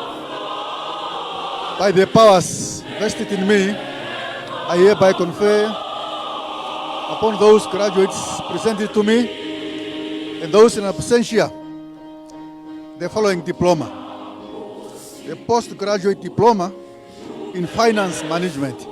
By the powers vested in me, I hereby confer upon those graduates presented to me and those in absentia the following diploma: the Postgraduate Diploma in Finance Management.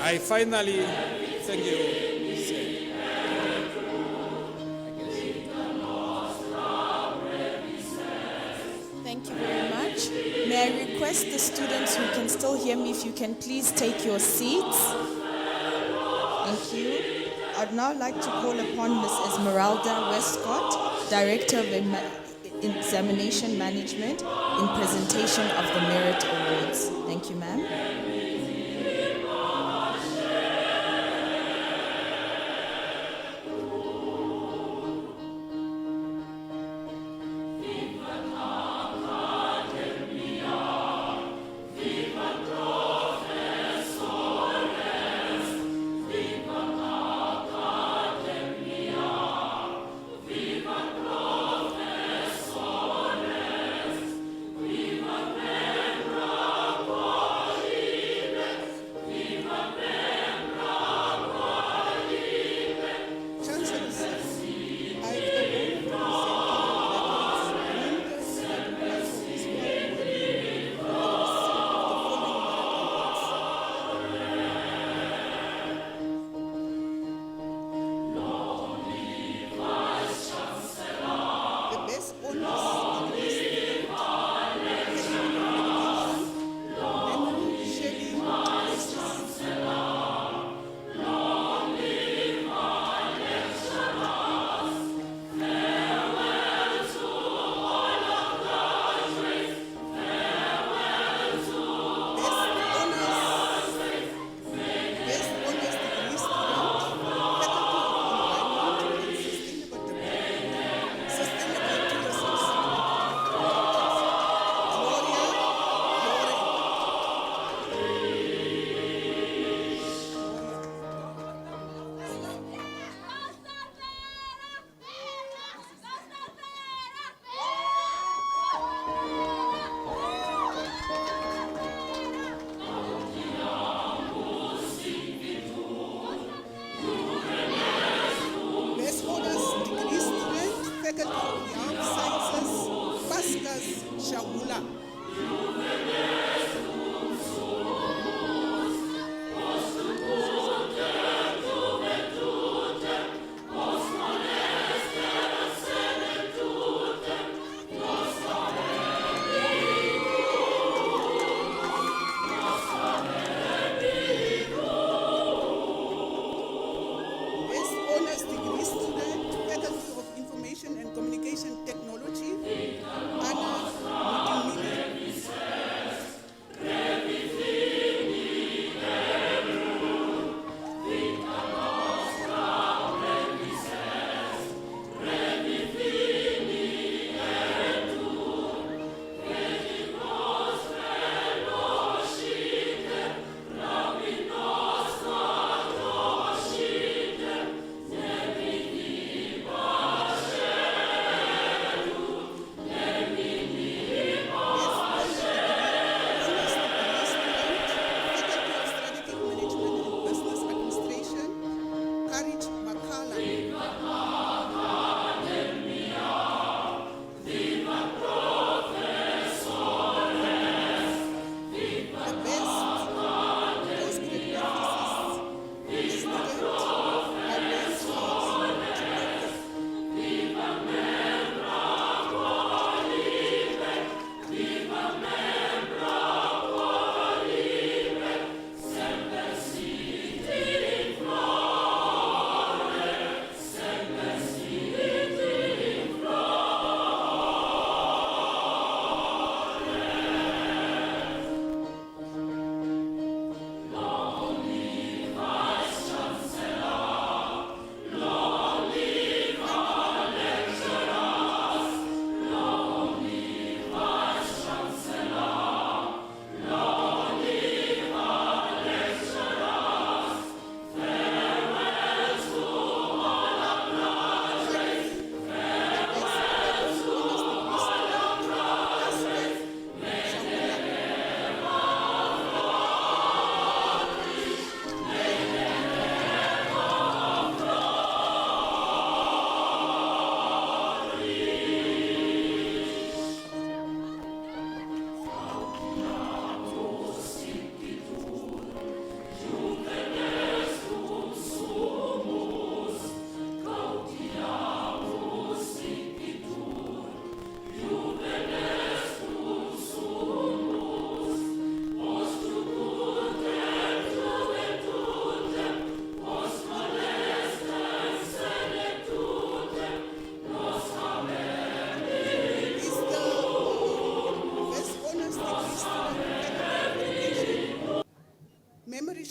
I finally thank you, sir. Thank you very much. May I request the students who can still hear me, if you can please take your seats. Thank you. I'd now like to call upon Ms. Esmeralda Westcott, Director of Examination Management, in presentation of the Merit Awards. Thank you, ma'am.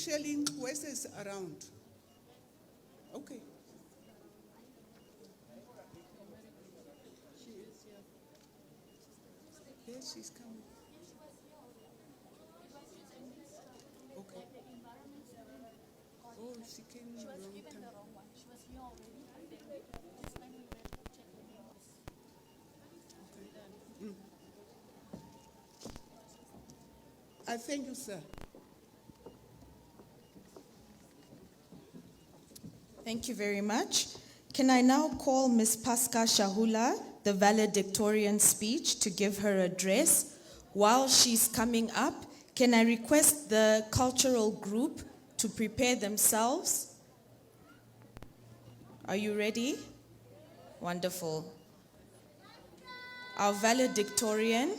Shelly, where's this around? Okay. Yes, she's coming. Okay. Oh, she came in the wrong time. Okay. I thank you, sir. Thank you very much. Can I now call Ms. Pasca Shahula, the valedictorian speech, to give her address? While she's coming up, can I request the cultural group to prepare themselves? Are you ready? Wonderful. Our valedictorian.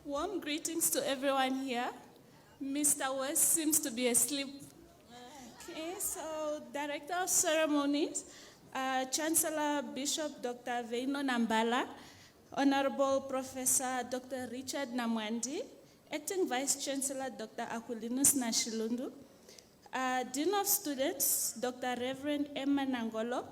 Warm greetings to everyone here. Mr. West seems to be asleep. Okay, so Director of Ceremonies, Chancellor Bishop Dr. Veino Nambala, Honorable Professor Dr. Richard Namwandi, Acting Vice Chancellor Dr. Akulinus Nashilundu, Dean of Students Dr. Reverend Emma Nangolo,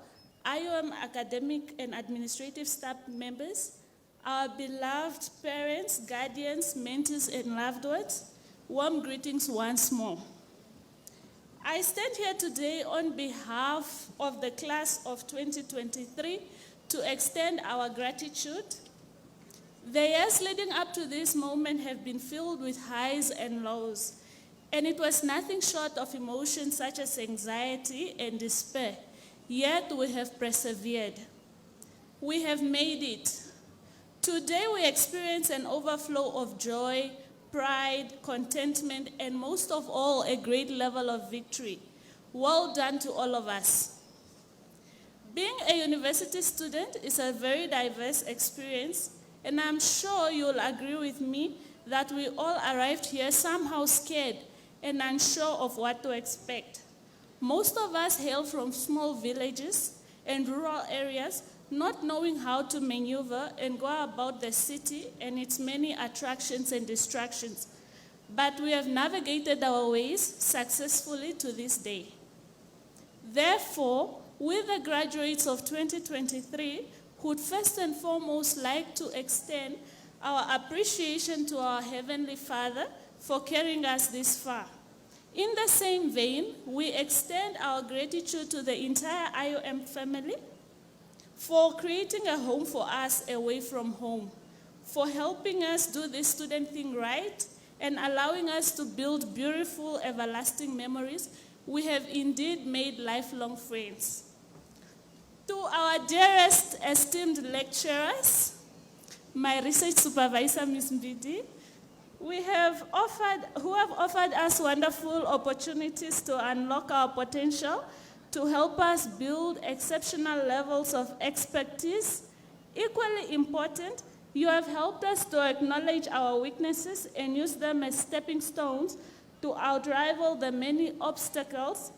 IOM academic and administrative staff members, our beloved parents, guardians, mentors, and loved ones, warm greetings once more. I stand here today on behalf of the class of 2023 to extend our gratitude. The years leading up to this moment have been filled with highs and lows, and it was nothing short of emotions such as anxiety and despair, yet we have persevered. We have made it. Today we experience an overflow of joy, pride, contentment, and most of all, a great level of victory. Well done to all of us. Being a university student is a very diverse experience, and I'm sure you'll agree with me that we all arrived here somehow scared and unsure of what to expect. Most of us hail from small villages and rural areas, not knowing how to maneuver and go about the city and its many attractions and distractions. But we have navigated our ways successfully to this day. Therefore, we the graduates of 2023 would first and foremost like to extend our appreciation to our Heavenly Father for carrying us this far. In the same vein, we extend our gratitude to the entire IOM family for creating a home for us away from home, for helping us do this student thing right, and allowing us to build beautiful, everlasting memories. We have indeed made lifelong friends. To our dearest esteemed lecturers, my research supervisor, Ms. Mbidi, who have offered us wonderful opportunities to unlock our potential, to help us build exceptional levels of expertise. Equally important, you have helped us to acknowledge our weaknesses and use them as stepping stones to outrival the many obstacles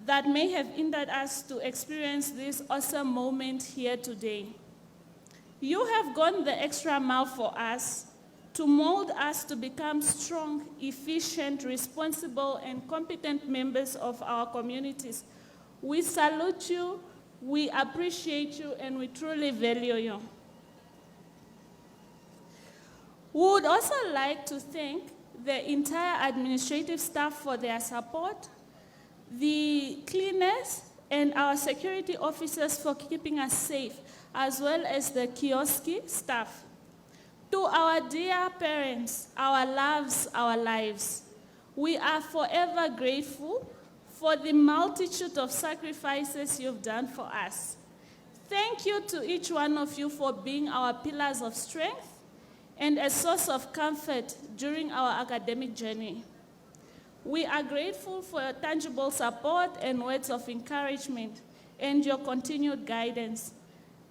that may have hindered us to experience this awesome moment here today. You have gone the extra mile for us to mold us to become strong, efficient, responsible, and competent members of our communities. We salute you, we appreciate you, and we truly value you. We would also like to thank the entire administrative staff for their support, the cleaners, and our security officers for keeping us safe, as well as the kiosk staff. To our dear parents, our loves, our lives, we are forever grateful for the multitude of sacrifices you've done for us. Thank you to each one of you for being our pillars of strength and a source of comfort during our academic journey. We are grateful for your tangible support and words of encouragement and your continued guidance.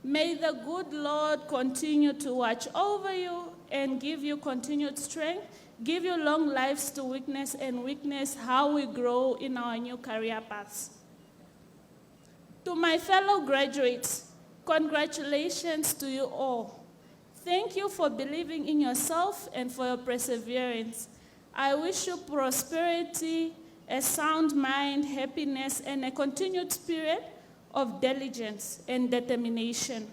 May the good Lord continue to watch over you and give you continued strength, give you long lives to witness how we grow in our new career paths. To my fellow graduates, congratulations to you all. Thank you for believing in yourself and for your perseverance. I wish you prosperity, a sound mind, happiness, and a continued spirit of diligence and determination.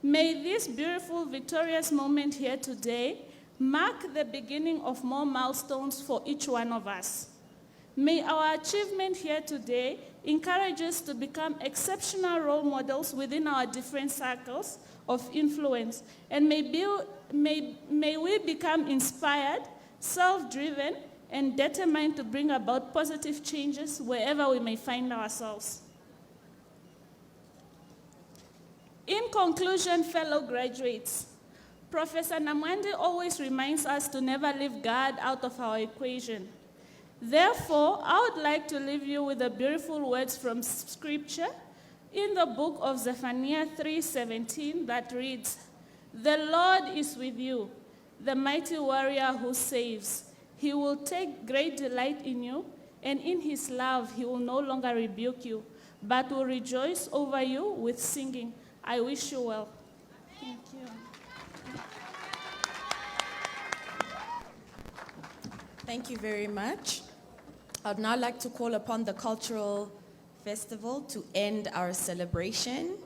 May this beautiful, victorious moment here today mark the beginning of more milestones for each one of us. May our achievement here today encourage us to become exceptional role models within our different circles of influence, and may we become inspired, self-driven, and determined to bring about positive changes wherever we may find ourselves. In conclusion, fellow graduates, Professor Namwandi always reminds us to never leave God out of our equation. Therefore, I would like to leave you with the beautiful words from Scripture in the book of Zephaniah 3:17 that reads, "The Lord is with you, the mighty warrior who saves. He will take great delight in you, and in his love he will no longer rebuke you, but will rejoice over you with singing. I wish you well." Thank you. Thank you very much. I'd now like to call upon the cultural festival to end our celebration.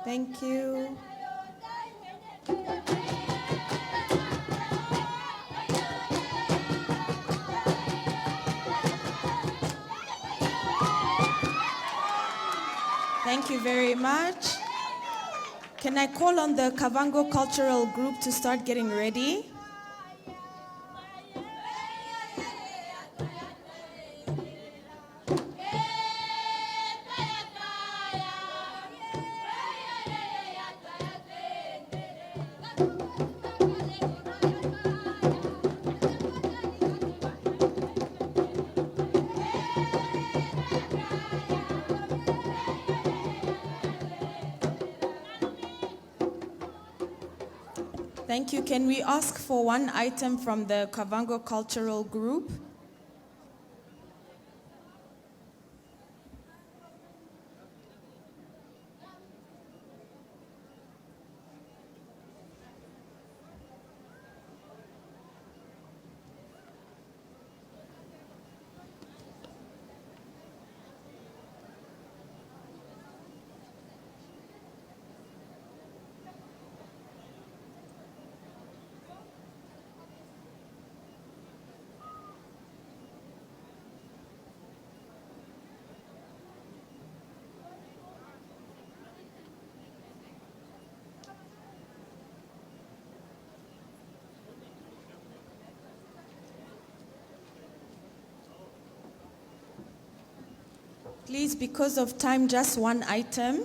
Thank you. Thank you very much. Can I call on the Kavango Cultural Group to start getting ready? Thank you. Can we ask for one item from the Kavango Cultural Group? Please, because of time, just one item.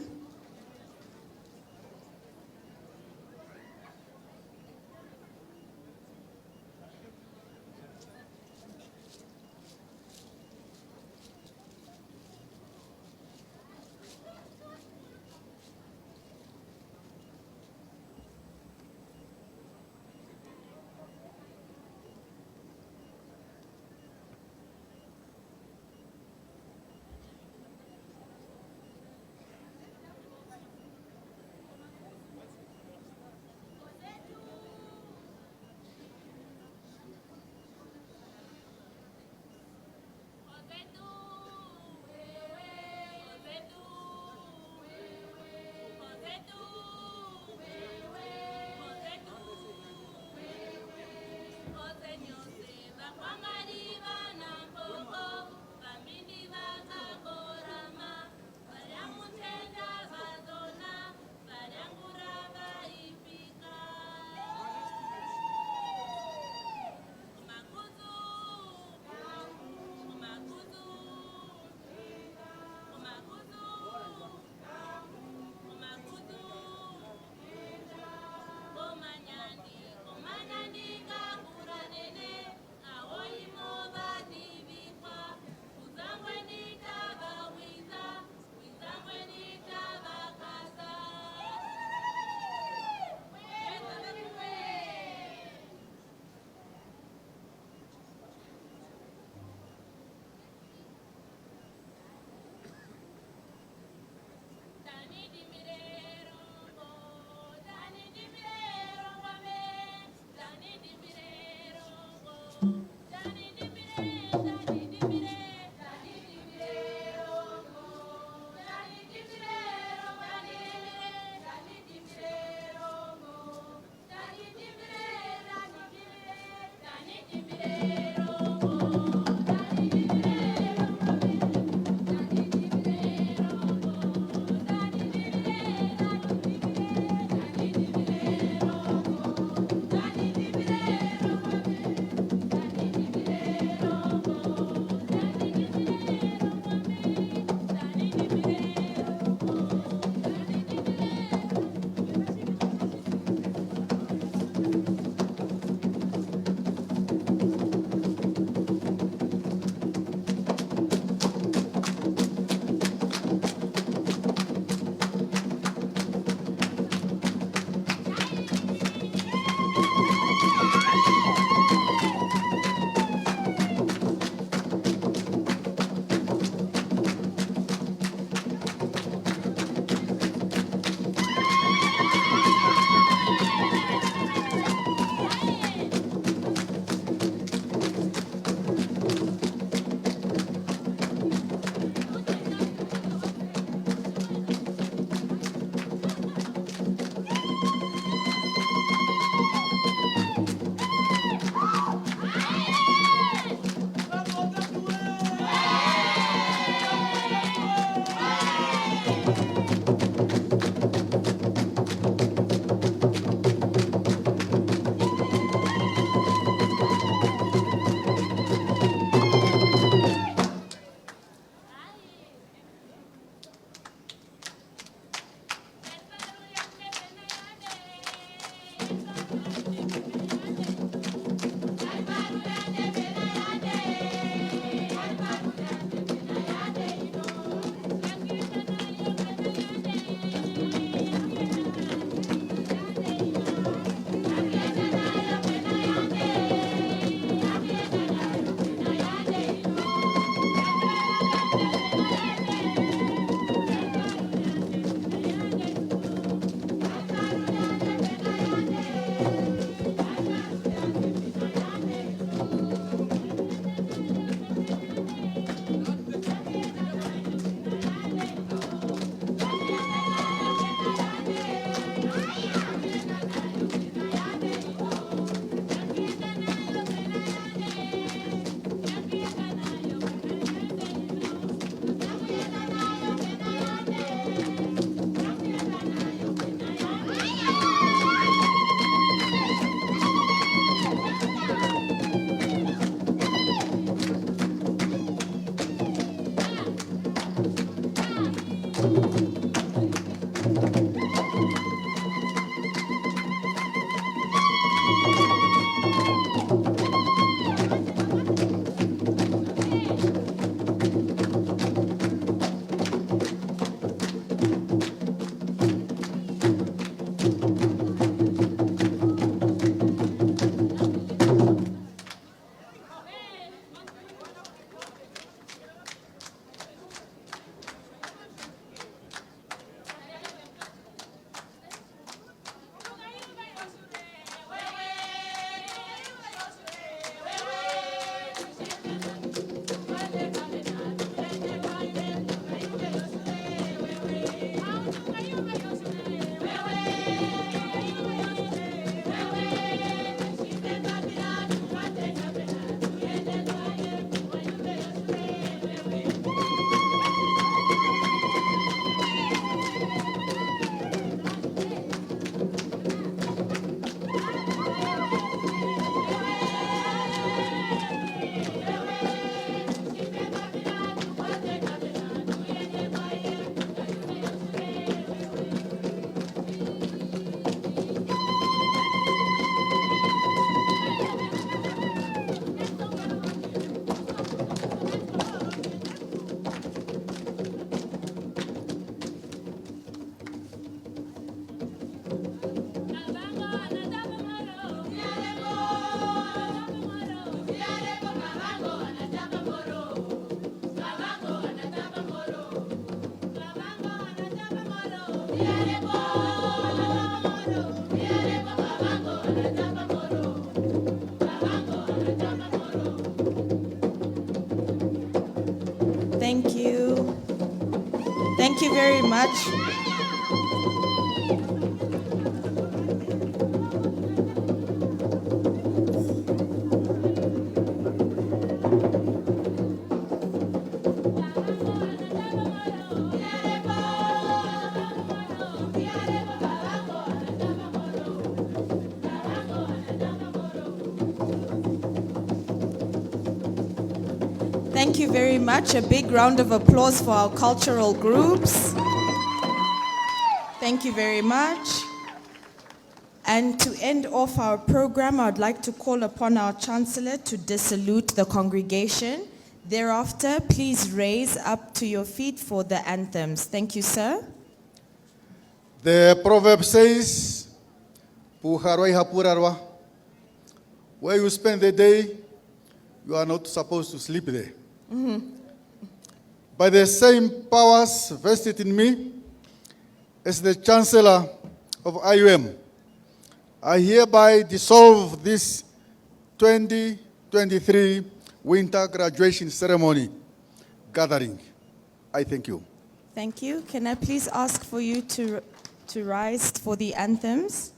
Thank you. Thank you very much. Thank you very much. A big round of applause for our cultural groups. Thank you very much. And to end off our program, I'd like to call upon our Chancellor to dissalute the congregation. Thereafter, please raise up to your feet for the anthems. Thank you, sir. The proverb says, "Puharoi hapurarwa." Where you spend the day, you are not supposed to sleep there. By the same powers vested in me as the Chancellor of IUM, I hereby dissolve this 2023 winter graduation ceremony gathering. I thank you. Thank you. Can I please ask for you to rise for the anthems?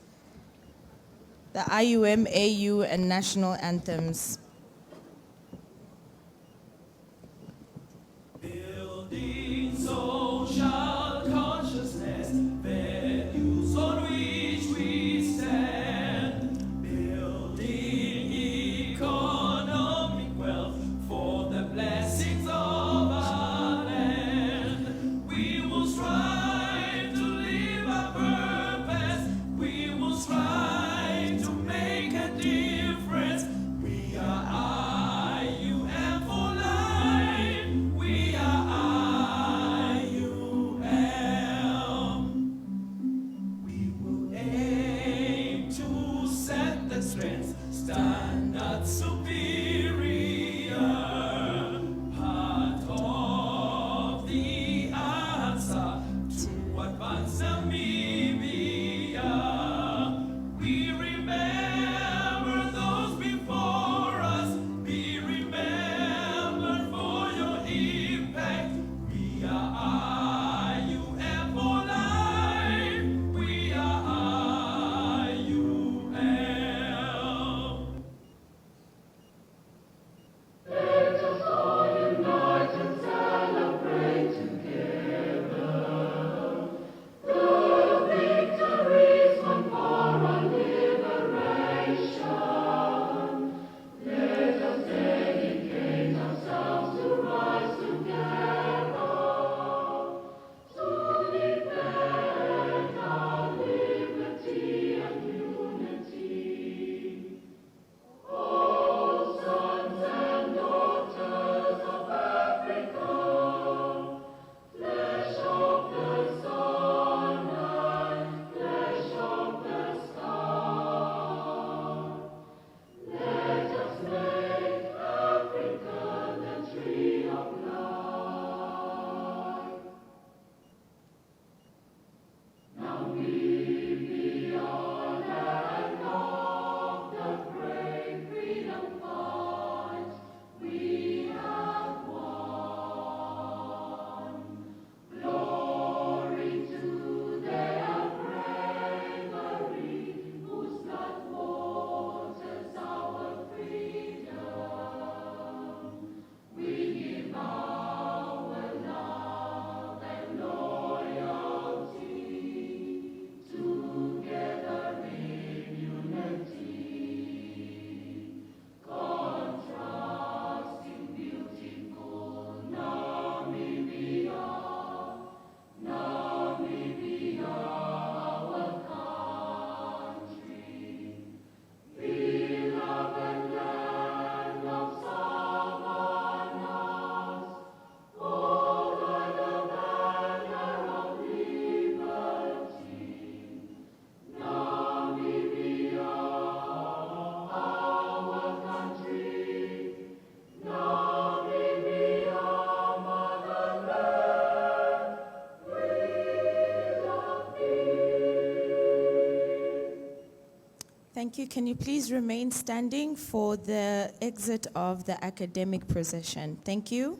The IUM, AU, and national anthems. Building social consciousness, values on which we stand. Building economic wealth for the blessings of our land. We will strive to live our purpose. We will strive to make a difference. We are Thank you. Can you please remain standing for the exit of the academic procession? Thank you.